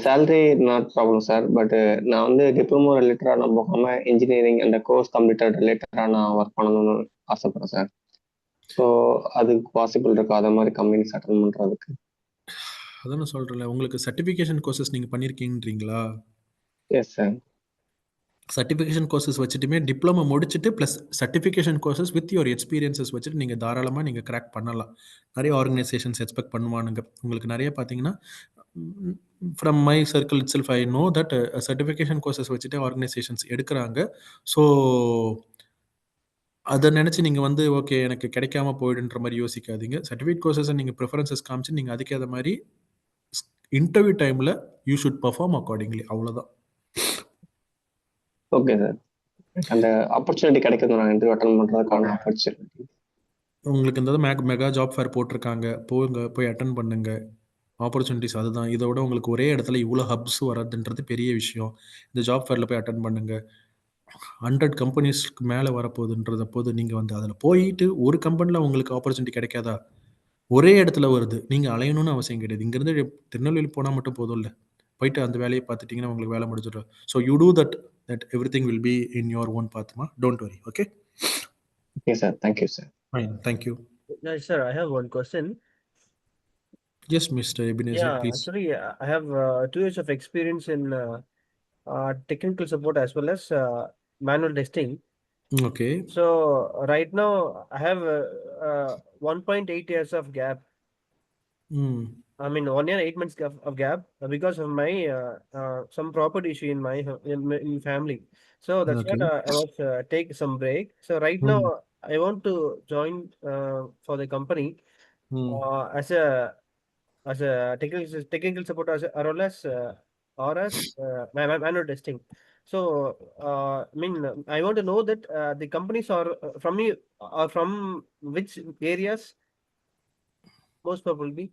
Salary not problem sir. But நான் வந்து டிப்ளமோ ரிலேட்டடாக நான் போகாமல் இன்ஜினியரிங் அந்த கோர்ஸ் கம்ப்ளீட்டட் ரிலேட்டடாக நான் ஒர்க் பண்ணணும்னு ஆசைப்படுறேன் சார். ஸோ அதுக்கு பாசிபிள் இருக்கா அதை மாதிரி கம்பெனிஸ் அட்டன் பண்ணுறதுக்கு? அதான் நான் சொல்றேன்ல, உங்களுக்கு சர்டிஃபிகேஷன் கோர்சஸ் நீங்க பண்ணிருக்கீங்கன்றீங்களா? Yes sir. சர்டிஃபிகேஷன் கோர்சஸ் வச்சுட்டுமே டிப்ளமோ முடிச்சுட்டு plus certification courses with your experiences வச்சுட்டு நீங்கள் தாராளமாக நீங்கள் கிராக் பண்ணலாம். நிறைய ஆர்கனைசேஷன்ஸ் எக்ஸ்பெக்ட் பண்ணுவானுங்க. உங்களுக்கு நிறைய பார்த்தீங்கன்னா from my circle it self I know that certification courses வச்சுட்டு ஆர்கனைசேஷன்ஸ் எடுக்கிறாங்க. ஸோ அதை நினச்சி நீங்கள் வந்து ஓகே எனக்கு கிடைக்காம போயிடுன்ற மாதிரி யோசிக்காதீங்க. சர்டிஃபிகேட் கோர்சஸை நீங்கள் ப்ரிஃபரன்சஸ் காமிச்சு நீங்கள் அதுக்கேற்ற மாதிரி இன்டர்வியூ டைமில் யூ ஷுட் பர்ஃபார்ம் அக்கார்டிங்லி. அவ்வளோதான். Okay sir. அந்த ஆப்பர்ச்சுனிட்டி கிடைக்கிறது நான் இன்டர்வியூ அட்டன் பண்ணுறதுக்கான ஆப்பர்ச்சுனிட்டி உங்களுக்கு இந்த மெகா ஜாப் ஃபேர் போட்டிருக்காங்க, போய் அட்டன் பண்ணுங்க. ஆப்பர்ச்சுனிட்டிஸ் அதுதான். இதை விட உங்களுக்கு ஒரே இடத்துல இவ்வளோ ஹப்ஸ் வர்றதுன்றது பெரிய விஷயம். இந்த ஜாப் ஃபேரில் போய் அட்டன் பண்ணுங்க. 100 கம்பெனிஸ்க்கு மேலே வரப்போகுதுன்றத போது நீங்கள் வந்து அதில் போயிட்டு ஒரு கம்பெனியில் உங்களுக்கு ஆப்பர்ச்சுனிட்டி கிடைக்காதா? ஒரே இடத்துல வருது. நீங்கள் அலையணும்னு அவசியம் கிடையாது. இங்கேருந்து திருநெல்வேலி போனால் மட்டும் போதும் இல்லை, போயிட்டு அந்த வேலையை பார்த்துட்டிங்கன்னா உங்களுக்கு வேலை முடிஞ்சிடும். So you do that everything will be in your own பாத்மா. Don't worry. Okay. Okay sir. Thank you sir. Fine. Thank you. Yeah, sir, I have one question. Yes, Mr. Ebenezer, Yeah, please. actually, I have 2 years of experience in technical support as well as manual testing. Okay. So right now I have 1.8 years of gap. I mean 1 year 8 months of gap because of my some property issue in my in family. So that's Okay. what I was take some break. So right now I want to join for the company as a technical support as well as manual testing. So I mean I want to know that the companies are from which areas most probably.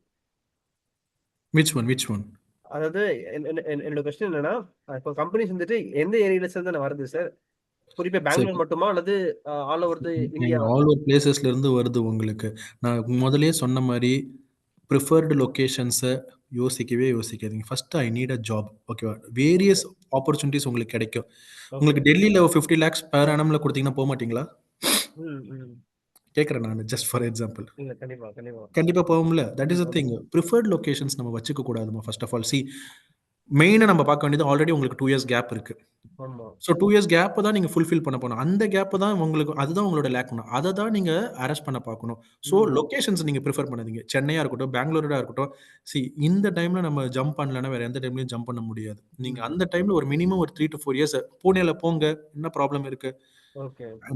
Which one? அதாவது என்னோட question என்னன்னா, இப்போ companies வந்துட்டு எந்த ஏரியால இருந்து வருது sir? குறிப்பா பெங்களூர் மட்டுமா அல்லது all over the India? All over பிளேசஸ்ல இருந்து வருது உங்களுக்கு. நான் முதல்லயே சொன்ன மாதிரி ப்ரிஃபர்டு லொகேஷன்ஸை யோசிக்காதீங்க. First I need a job. ஓகேவா? வேரியஸ் ஆப்பர்ச்சுனிட்டிஸ் உங்களுக்கு கிடைக்கும். உங்களுக்கு டெல்லியில் 50 lakhs per annumல கொடுத்தீங்கன்னா போக மாட்டீங்களா? கேட்குறேன் நான், ஜஸ்ட் ஃபார் எக்ஸாம்பிள். கண்டிப்பாக போகும்ல. That is a thing. Preferred locations நம்ம வச்சுக்க கூடாதுமா. ஃபர்ஸ்ட் ஆஃப் ஆல் மெயினாக நம்ம பார்க்க வேண்டியது ஆல்ரெடி உங்களுக்கு 2 years கேப் இருக்கு. ஸோ 2 years கேப்பை தான் நீங்கள் ஃபுல்ஃபில் பண்ண போகணும். அந்த கேப்பை தான் உங்களுக்கு, அதுதான் உங்களோட லேக் பண்ணணும். அதை தான் நீங்கள் அரெஸ்ட் பண்ண பார்க்கணும். ஸோ லொகேஷன்ஸ் நீங்கள் ப்ரிஃபர் பண்ணாதீங்க. சென்னையாக இருக்கட்டும், பெங்களூராக இருக்கட்டும். இந்த டைமில் நம்ம ஜம்ப் பண்ணலன்னா வேறு எந்த டைம்லையும் ஜம்ப் பண்ண முடியாது. நீங்கள் அந்த டைமில் ஒரு மினிமம் ஒரு 3 to 4 years பூனேல போங்க. என்ன ப்ராப்ளம் இருக்குது?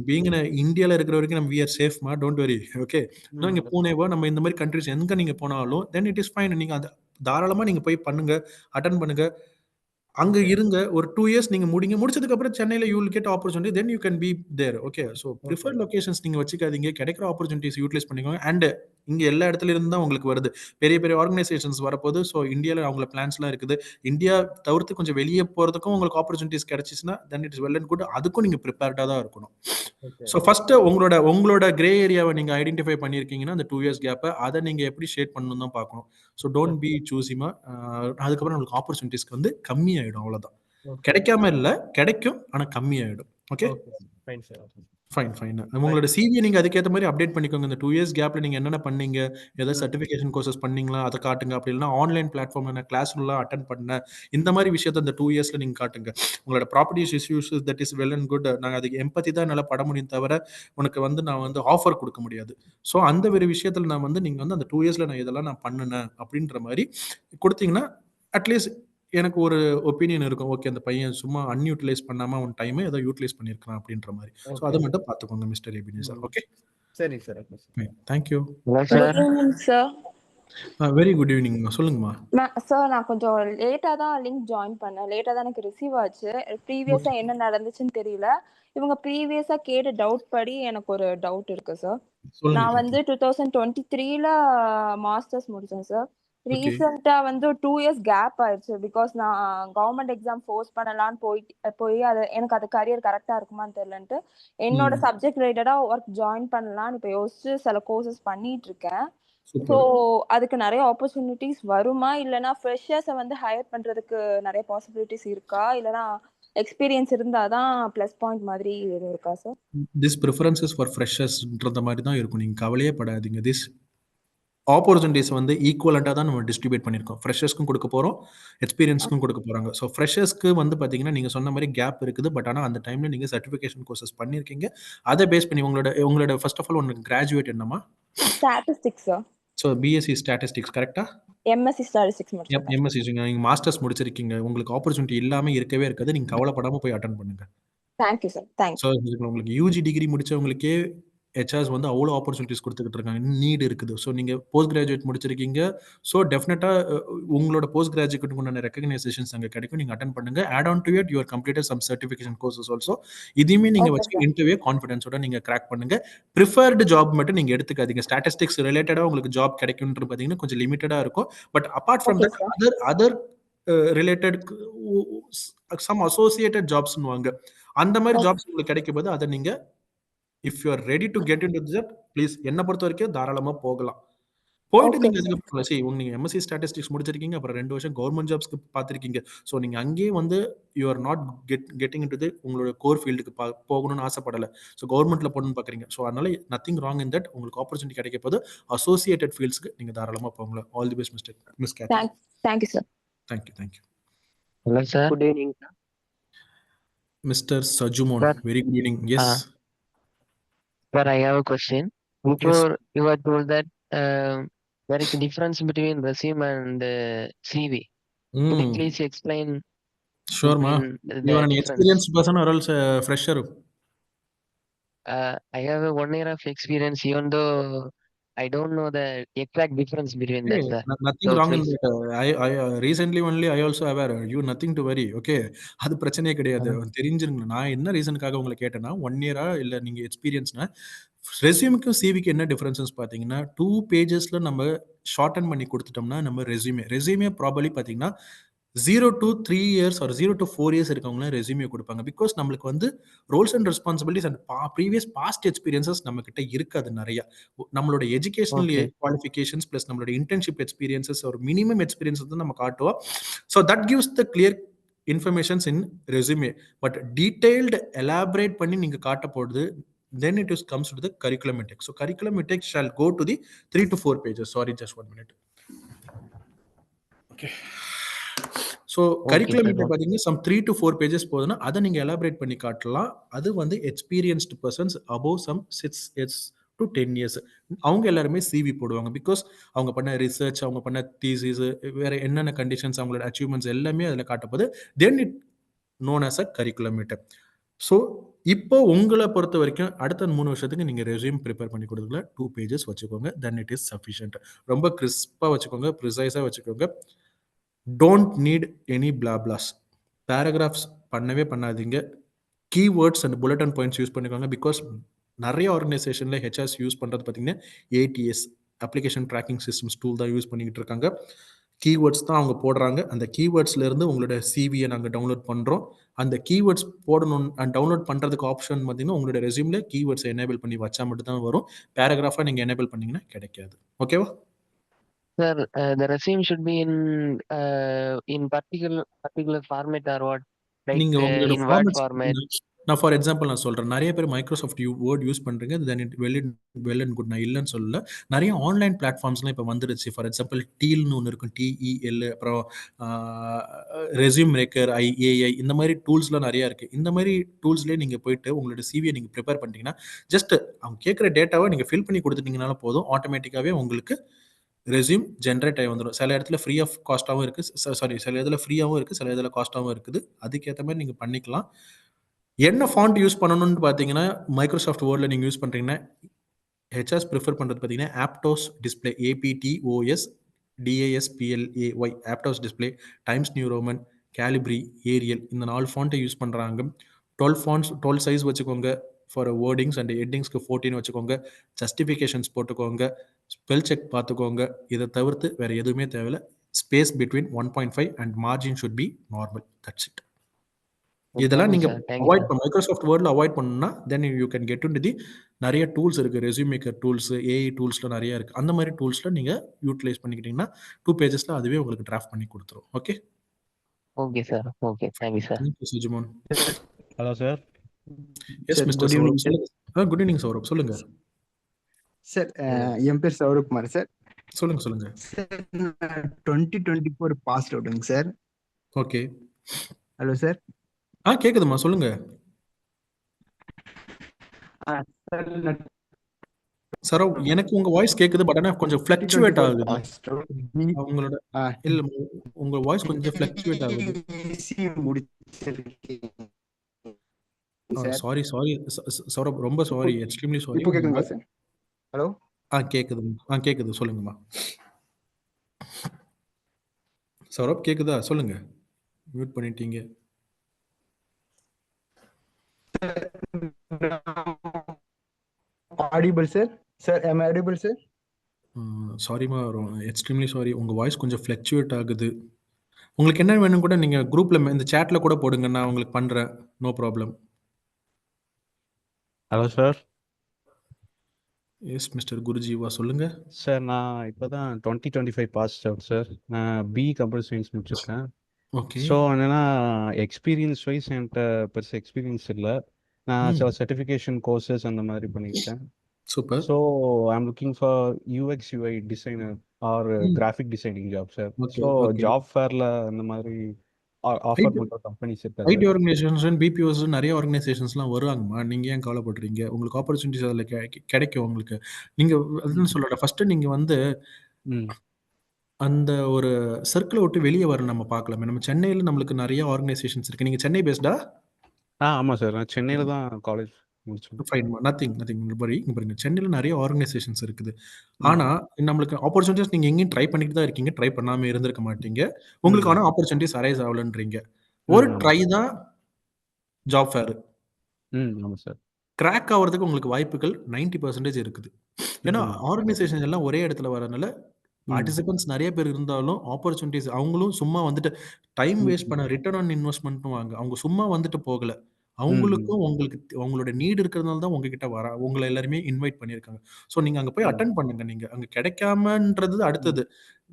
பீங் இந்தியாவில் இருக்கிற வரைக்கும் நம்ம வி ஆர் சேஃப்மா. Don't worry. ஓகே. இங்கே பூனேவோ நம்ம இந்த மாதிரி கண்ட்ரிஸ் எங்கே நீங்கள் போனாலும் தென் இட் இஸ் ஃபைன். நீங்கள் அதை தாராளமாக நீங்கள் போய் பண்ணுங்க, அட்டன் பண்ணுங்க, அங்க இருங்க. ஒரு 2 years நீங்க முடிச்சதுக்கு அப்புறம் சென்னையில you will get opportunity, then you can be there. Okay. So preferred locations நீங்க வச்சுக்காதீங்க. கிடைக்கிற ஆப்பர்ச்சுனிட்டிஸ் யூட்டிலைஸ் பண்ணிக்கோங்க. அண்ட் இங்க எல்லா இடத்துல இருந்து தான் உங்களுக்கு வருது. பெரிய பெரிய ஆர்கனைசேஷன்ஸ் வரப்போது. ஸோ இந்தியாவில் அவங்கள பிளான்ஸ்லாம் இருக்குது. இந்தியா தவிர்த்து கொஞ்சம் வெளியே போகிறதுக்கும் உங்களுக்கு ஆப்பர்ச்சுனிட்டிஸ் கிடைச்சிச்சுன்னா then it's well and good. அதுக்கும் நீங்கள் ப்ரிப்பேர்டாக தான் இருக்கணும். ஸோ ஃபர்ஸ்ட் உங்களோட கிரே ஏரியாவை நீங்கள் ஐடென்டிஃபை பண்ணியிருக்கீங்கன்னா அந்த 2 years கேப்பை அதை நீங்கள் எப்படி ஷேட் பண்ணணும் தான் பார்க்கணும். ஸோ டோன்ட் பி சூஸிமா. அதுக்கப்புறம் உங்களுக்கு ஆப்பர்ச்சுனிட்டிஸ்க்கு வந்து கம்மியாயிடும். அவ்வளோதான். கிடைக்காம இல்லை, கிடைக்கும் ஆனால் கம்மியாயிடும். Okay, fine sir. Fine fine. உங்களோட சிவியை நீங்கள் அதுக்கேற்ற மாதிரி அப்டேட் பண்ணிக்கோங்க. இந்த 2 years கேப்பில் நீங்கள் என்னென்ன பண்ணீங்க, ஏதாவது சர்டிஃபிகேஷன் கோர்சஸ் பண்ணீங்களா அதை காட்டுங்க. அப்படி இல்லைனா ஆன்லைன் பிளாட்ஃபார்மில் நான் கிளாஸ்லாம் அட்டன் பண்ணேன், இந்த மாதிரி விஷயத்தை இந்த 2 yearsல நீங்கள் காட்டுங்க. உங்களோட properties issues that is well and good. நாங்கள் அதுக்கு எம்பத்தி தான் என்னால் பட முடியும் தவிர உனக்கு நான் ஆஃபர் கொடுக்க முடியாது. ஸோ அந்த ஒரு விஷயத்தில் நீங்கள் அந்த 2 yearsல நான் இதெல்லாம் நான் பண்ணினேன் அப்படின்ற மாதிரி கொடுத்தீங்கன்னா அட்லீஸ்ட் எனக்கு ஒரு ஒப்பீனியன் இருக்கும். ஓகே, அந்த பையன் சும்மா அன்யூட்டிலைஸ் பண்ணாம அவன் டைமை ஏதோ யூட்டிலைஸ் பண்ணியிருக்கான் அப்படின்ற மாதிரி. ஸோ அதை மட்டும் பார்த்துக்கோங்க மிஸ்டர் எபினேசர். ஓகே, சரி sir. Thank you. Sir very good evening. சொல்லுங்கம்மா. சார் நான் கொஞ்சம் லேட்டாக தான் லிங்க் ஜாயின் பண்ணேன். லேட்டாக தான் எனக்கு ரிசீவ் ஆச்சு. ப்ரீவியஸாக என்ன நடந்துச்சுன்னு தெரியல. இவங்க ப்ரீவியஸாக கேட்ட டவுட் படி எனக்கு ஒரு டவுட் இருக்கு சார். நான் 2023ல மாஸ்டர்ஸ் முடிச்சேன் சார். ரீசெண்டா 2 years கேப் ஆயிடுச்சு. பிகாஸ் நான் கவர்மெண்ட் எக்ஸாம் ஃபோர்ஸ் பண்ணலான்னு போய் அது எனக்கு அது கரியர் கரெக்டா இருக்குமான்னு தெரியலன்ட்டு என்னோட சப்ஜெக்ட் ரிலேட்டடா ஒர்க் ஜாயின் பண்ணலான்னு இப்போ யோசிச்சு சில கோர்சஸ் பண்ணிட்டு இருக்கேன். ஸோ அதுக்கு நிறைய ஆப்பர்ச்சுனிட்டிஸ் வருமா, இல்லைன்னா ஃப்ரெஷர்ஸை ஹையர் பண்றதுக்கு நிறைய பாசிபிலிட்டிஸ் இருக்கா, இல்லைன்னா எக்ஸ்பீரியன்ஸ் இருந்தாதான் ப்ளஸ் பாயிண்ட் மாதிரி எதுவும் இருக்கா சார்? திஸ் ப்ரிஃபரன்சஸ் ஃபார் ஃப்ரெஷர்ஸ்ன்ற மாதிரி தான் இருக்கும். நீங்கள் கவலையே படாதீங்க. திஸ் ஆப்பர்ச்சுனிட்டிஸ் ஈக்குவலண்டாக தான் நம்ம டிஸ்ட்ரிபியூட் பண்ணியிருக்கோம். ஃப்ரெஷர்ஸ்க்கும் கொடுக்க போகிறோம், எக்ஸ்பீரியன்ஸ்க்கும் கொடுக்க போகிறாங்க. ஸோ ஃப்ரெஷர்ஸ்க்கு பார்த்தீங்கன்னா நீங்கள் சொன்ன மாதிரி கேப் இருக்குது. பட் ஆனால் அந்த டைமில் நீங்கள் சர்டிஃபிகேஷன் கோர்சஸ் பண்ணியிருக்கீங்க. அதை பேஸ் பண்ணி உங்களோட ஃபர்ஸ்ட் ஆஃப் ஆல் உங்களுக்கு கிராஜுவேட் என்னமா? Statistics sir. So BSc statistics கரெக்டா? எம்எஸ்சி ஸ்டாட்டிஸ்டிக்ஸ் முடிச்சிருக்கேன். எம்எஸ்சி நீங்கள் மாஸ்டர்ஸ் முடிச்சிருக்கீங்க. உங்களுக்கு ஆப்பர்ச்சுனிட்டி இல்லாமல் இருக்கவே இருக்காது. நீங்கள் கவலைப்படாமல் போய் அட்டன் பண்ணுங்க. Thank you sir. தேங்க்யூ. ஸோ உங்களுக்கு யூஜி டிகிரி முடிச்சவங்களுக்கே ஹெச்ஆர்ஸ் அவ்வளோ ஆப்பர்ச்சுனிட்டிஸ் கொடுத்துக்கிட்டு இருக்காங்க. நீட் இருக்குது. ஸோ நீங்கள் போஸ்ட் கிராஜுவேட் முடிச்சிருக்கீங்க. ஸோ டெஃபினட்டாக உங்களோட போஸ்ட் கிராஜுவேட்டுக்கு உண்டான ரெகக்னைசேஷன்ஸ் அங்கே கிடைக்கும். நீங்கள் அட்டன் பண்ணுங்க. Add on to it your completed some certification courses also. இதையுமே நீங்கள் வச்சு இன்டர்வியூ கான்ஃபிடன்ஸோட நீங்கள் கிராக் பண்ணுங்க. ப்ரிஃபர்டு ஜாப் மட்டும் நீங்கள் எடுத்துக்காதீங்க. ஸ்டாட்டிஸ்டிக்ஸ் ரிலேட்டடாக உங்களுக்கு ஜாப் கிடைக்கும்ன்றது பார்த்தீங்கன்னா கொஞ்சம் லிமிட்டடாக இருக்கும். But apart from that other related some associated ஜாப்ஸ்னு வாங்க, அந்த மாதிரி ஜாப்ஸ் உங்களுக்கு கிடைக்கும் போது அதை நீங்கள் if you are ready to get into this, please என்னை பொறுத்த வரைக்கும் தாராளமாக போகலாம். போயிட்டு நீங்கள் அதுக்கப்புறம் நீங்கள் எம்எஸ்சி ஸ்டாட்டிஸ்டிக்ஸ் முடிச்சிருக்கீங்க, அப்புறம் 2 வருஷம் கவர்மெண்ட் ஜாப்ஸ்க்கு பார்த்துருக்கீங்க. ஸோ நீங்கள் அங்கேயே you are not getting into the உங்களோட கோர் ஃபீல்டுக்கு போகணும்னு ஆசைப்படலை. ஸோ கவர்மெண்ட்டில் போகணும்னு பார்க்குறீங்க. ஸோ அதனால நத்திங் ராங் இன் தட். உங்களுக்கு ஆப்பர்ச்சுனிட்டி கிடைக்க போது அசோசியேட்டட் ஃபீல்ட்ஸ்க்கு நீங்கள் தாராளமாக போகல. ஆல் தி பெஸ்ட் மிஸ் கேத். Thank you sir. Thank you. Hello sir. Good evening sir. Mister Sajumon, very good evening. Yes Sir, I have a question. Before you were told that there is a difference between resume and CV. Could you please explain? Sure, ma. You are an experienced person or else a fresher? I have a 1 year of experience, even though I don't know the exact difference between that, sir. Nothing wrong in that. I recently only I also aware. You nothing to worry. Okay, அது பிரச்சனையே கிடையாது. தெரிஞ்சிருங்க. நான் என்ன ரீசனுக்காக உங்களை கேட்டேன்னா 1 year இல்லை நீங்கள் எக்ஸ்பீரியன்ஸ்னா ரெஸ்யூமுக்கும் சிவிக்கு என்ன டிஃபரன்சஸ் பார்த்தீங்கன்னா 2 pagesல நம்ம ஷார்டன் பண்ணி கொடுத்துட்டோம்னா நம்ம ரெஸ்யூமே ப்ராபர்லி பார்த்தீங்கன்னா 0 to 3 years or 0 to 4 years இருக்கவங்களாம் ரெஸ்யூமே கொடுப்பாங்க. பிகாஸ் நம்மளுக்கு roles and responsibilities and previous past experiences நம்ம கிட்ட இருக்காது நிறைய. நம்மளோட எஜுகேஷனல் குவாலிஃபிகேஷன்ஸ் பிளஸ் நம்மளோட இன்டர்ன்ஷிப் எக்ஸ்பீரியன்சஸ் ஒரு மினிமம் எக்ஸ்பீரியன்ஸ் தான் நம்ம காட்டுவோம். So that gives the clear informations in resume. But detailed elaborate பண்ணி நீங்க காட்ட போடுது, then it comes to the curriculum intake. So curriculum intake shall go to the 3 to 4 pages. Sorry, just 1 minute. Okay. So curriculum பார்த்தீங்கன்னா some 3 to 4 pages போதுன்னா அதை நீங்கள் elaborate பண்ணி காட்டலாம். அது experienced persons above some 6 years to 10 years அவங்க எல்லாருமே CV போடுவாங்க. பிகாஸ் அவங்க பண்ண ரிசர்ச், அவங்க பண்ண தீசிஸ், வேற என்னென்ன கண்டிஷன்ஸ், அவங்களோட அச்சீவ்மெண்ட்ஸ் எல்லாமே அதில் காட்டப்போது. Then it known as a curriculum மீட்டர். ஸோ இப்போ உங்களை பொறுத்த வரைக்கும் அடுத்த 3 வருஷத்துக்கு நீங்கள் ரெஸ்யூம் ப்ரிப்பேர் பண்ணி கொடுக்கல 2 pages வச்சுக்கோங்க. Then it is sufficient. ரொம்ப கிறிஸ்பாக வச்சுக்கோங்க, ப்ரிசைஸாக வச்சுக்கோங்க. Don't need any blah blahs. Paragraphs பண்ணவே பண்ணாதீங்க. Keywords and bullet and points use பண்ணிக்கோங்க. பிகாஸ் நிறைய ஆர்கனைசேஷனில் ஹெச்ஆர்ஸ் யூஸ் பண்ணுறது பார்த்தீங்கன்னா ATS application tracking systems tool தான் யூஸ் பண்ணிக்கிட்டு இருக்காங்க. கீவேர்ட்ஸ் தான் அவங்க போடுறாங்க. அந்த கீவேர்ட்ஸ்லேருந்து உங்களோட சிவியை நாங்கள் டவுன்லோட் பண்ணுறோம். அந்த கீவேர்ட்ஸ் போடணும் அண்ட் டவுன்லோட் பண்ணுறதுக்கு ஆப்ஷன் பார்த்தீங்கன்னா உங்களோட ரெஸ்யூமில் கீவேர்ட்ஸை எனேபிள் பண்ணி வச்சா மட்டும் தான் வரும். பேராகிராஃபாக நீங்கள் எனேபிள் பண்ணிங்கன்னா கிடைக்காது. ஓகேவா? Sir, the resume should be in particular format or what? Like நீங்க உங்களோட in Word ஃபார்மேட்ஸ் format. நான் ஃபார் எக்ஸாம்பிள் நான் சொல்றேன். நிறைய பேர் மைக்ரோசாஃப்ட் வேர்ட் யூஸ் பண்றீங்க. Then it well and good. நான் இல்லைன்னு சொல்லல. நிறைய ஆன்லைன் பிளாட்ஃபார்ம்ஸ்லாம் இப்போ வந்துருச்சு. ஃபார் எக்ஸாம்பிள் டீல்னு ஒன்று இருக்கும். TEL, அப்புறம் ரெஸ்யூம் மேக்கர், AI, இந்த மாதிரி டூல்ஸ்லாம் நிறைய இருக்கு. இந்த மாதிரி டூல்ஸ்லேயே நீங்க போயிட்டு உங்களோட சிவியை நீங்க ப்ரிப்பேர் பண்ணிட்டீங்கன்னா, ஜஸ்ட் அவங்க கேட்குற டேட்டாவை நீங்க ஃபில் பண்ணி கொடுத்துட்டீங்கனால போதும். ஆட்டோமேட்டிக்காவே உங்களுக்கு ரெஸ்யூம் ஜென்ரேட் ஆகி வந்துடும். சில இடத்துல ஃப்ரீ ஆஃப் காஸ்ட்டாகவும் இருக்குது. சாரி, சில இதில் ஃப்ரீயாகவும் இருக்குது, சில இதில் காஸ்ட்டாகவும் இருக்குது. அதுக்கேற்ற மாதிரி நீங்கள் பண்ணிக்கலாம். என்ன ஃபாண்ட் யூஸ் பண்ணணும்னு பார்த்தீங்கன்னா, மைக்ரோசாஃப்ட் வேர்டில் நீங்கள் யூஸ் பண்ணுறீங்கன்னா, ஹெச்ஆர்ஸ் ப்ரிஃபர் பண்ணுறது பார்த்தீங்கன்னா Aptos display, APTOS DASPLAY, Aptos display, Times New Roman, Calibri, Arial, இந்த 4 ஃபாண்ட்டை யூஸ் பண்ணுறாங்க. 12 ஃபாண்ட்ஸ் 12 சைஸ் வச்சுக்கோங்க. ஃபார் வேர்டிங்ஸ் அண்ட் ஹெட்டிங்ஸ்க்கு 14 வச்சுக்கோங்க. ஜஸ்டிஃபிகேஷன்ஸ் போட்டுக்கோங்க. ஸ்பெல் செக் பார்த்துக்கோங்க. இதை தவிர்த்து வேறு எதுவுமே தேவையில்லை. Space between 1.5 and margin should be normal. That's it. இதெல்லாம் நீங்க அவாய்ட் பண்ண மைக்ரோசாஃப்ட் வேர்டில் அவாய்ட் பண்ணணும்னா தென் you can get into the நிறைய டூல்ஸ் இருக்கு. ரெஸ்யூம் மேக்கர் டூல்ஸ், AI டூல்ஸ்ல நிறைய இருக்கு. அந்த மாதிரி டூல்ஸ்ல நீங்க யூட்டிலைஸ் பண்ணிக்கிட்டீங்கன்னா 2 பேஜஸ்ல அதுவே உங்களுக்கு டிராஃப்ட் பண்ணி கொடுத்துரும். Okay okay sir. Okay, thank you sir. Thank you Sujimon. Hello sir. Yes mister Saurabh சொல்லுங்க. குட் ஈவினிங் சௌரப், சொல்லுங்க சார். என் பேர் சௌரப்குமார் சார். சொல்லுங்க சொல்லுங்க சார். 2024 பாஸ் அவுட்டுங்க சார். ஓகே. Hello sir. கேக்குதுமா, சொல்லுங்க. சார் எனக்கு உங்க வாய்ஸ் கேக்குது, பட் ஆனா கொஞ்சம் ஃப்ளக்சுவேட் ஆகுது. உங்களோட இல்ல, உங்க வாய்ஸ் கொஞ்சம் ஃப்ளக்சுவேட் ஆகுது. சாரி சௌரப், ரொம்ப சாரி, எக்ஸ்ட்ரீம்லி சாரி. இப்போ கேக்குதுங்களா சார்? ஹலோ. கேக்குது. கேக்குது, சொல்லுங்கம்மா. சௌரப் கேக்குதா? சொல்லுங்க. மியூட் பண்ணிட்டீங்க. Audible sir. Sir am I audible sir? சாரிமா, எக்ஸ்ட்ரீம்லி சாரி. உங்க வாய்ஸ் கொஞ்சம் ஃப்ளக்சுவேட் ஆகுது. உங்களுக்கு என்ன வேணும் கூட நீங்க குரூப்ல இந்த சாட்ல கூட போடுங்க, நான் உங்களுக்கு பண்றேன். No problem. Hello sir. Yes mister Gurujeeva, சொல்லுங்க. சார், நான் இப்போதான் 2025 பாஸ் அவுட் சார். நான் BE கம்ப்யூட்டர் சயின்ஸ் முடிச்சிருக்கேன். ஓகே. ஸோ என்னன்னா எக்ஸ்பீரியன்ஸ் வைஸ் என்கிட்ட பெருசு எக்ஸ்பீரியன்ஸ் இல்லை. நான் சில சர்டிஃபிகேஷன் கோர்சஸ் அந்த மாதிரி பண்ணியிருக்கேன். Super. So I am looking for UX UI designer or graphic designing job sir. So job ஃபேர்ல அந்த மாதிரி ஆஃபர் பண்ணுற கம்பெனிஸ் இருக்காது. IT ஆர்கனைசேஷன்ஸ், BPOs நிறைய ஆர்கனைசேஷன்ஸ்லாம் வருவாங்கம்மா. நீங்கள் ஏன் கவலைப்படுறீங்க? உங்களுக்கு ஆப்பர்ச்சுனிட்டிஸ் அதில் கிடைக்கும். உங்களுக்கு நீங்கள் அதுன்னு சொல்லல. ஃபர்ஸ்ட் நீங்கள் வந்து அந்த ஒரு சர்க்கிளை விட்டு வெளியே வர நம்ம பார்க்கலாமே. நம்ம சென்னையில் நம்மளுக்கு நிறைய ஆர்கனைசேஷன்ஸ் இருக்கு. நீங்கள் சென்னை பேஸ்டா? ஆமாம் சார், நான் சென்னையில் தான் காலேஜ் முடிச்சேன். ஃபைன், நத்திங் பாருங்க, சென்னையில் நிறைய ஆர்கனைசேஷன்ஸ் இருக்குது. ஆனால் நம்மளுக்கு ஆப்பர்ச்சுனிட்டிஸ் நீங்கள் எங்கேயும் ட்ரை பண்ணிட்டு தான் இருக்கீங்க. ட்ரை பண்ணாமல் இருந்திருக்க மாட்டீங்க. உங்களுக்கான ஆப்பர்ச்சுனிட்டிஸ் அரைஸ் ஆகலன்றீங்க. ஒரு ட்ரை தான் ஜாப் ஃபேர். ஆமாம் சார். கிராக் ஆகிறதுக்கு உங்களுக்கு வாய்ப்புகள் 90% இருக்குது. ஏன்னா ஆர்கனைசேஷன் எல்லாம் ஒரே இடத்துல வரதுனால பார்ட்டிசிபென்ட்ஸ் நிறைய பேர் இருந்தாலும் ஆப்பர்ச்சுனிட்டிஸ் அவங்களும் சும்மா வந்துட்டு டைம் வேஸ்ட் பண்ண ரிட்டர்ன் ஆன் இன்வெஸ்ட்மெண்ட்டும் வாங்க. அவங்க சும்மா வந்துட்டு போகல. அவங்களுக்கும் உங்களுக்கு அவங்களோட நீடு இருக்கிறதுனால தான் உங்ககிட்ட உங்களை எல்லாருமே இன்வைட் பண்ணியிருக்காங்க. ஸோ நீங்க அங்கே போய் அட்டன் பண்ணுங்க. நீங்க அங்கே கிடைக்காமன்றது அடுத்தது.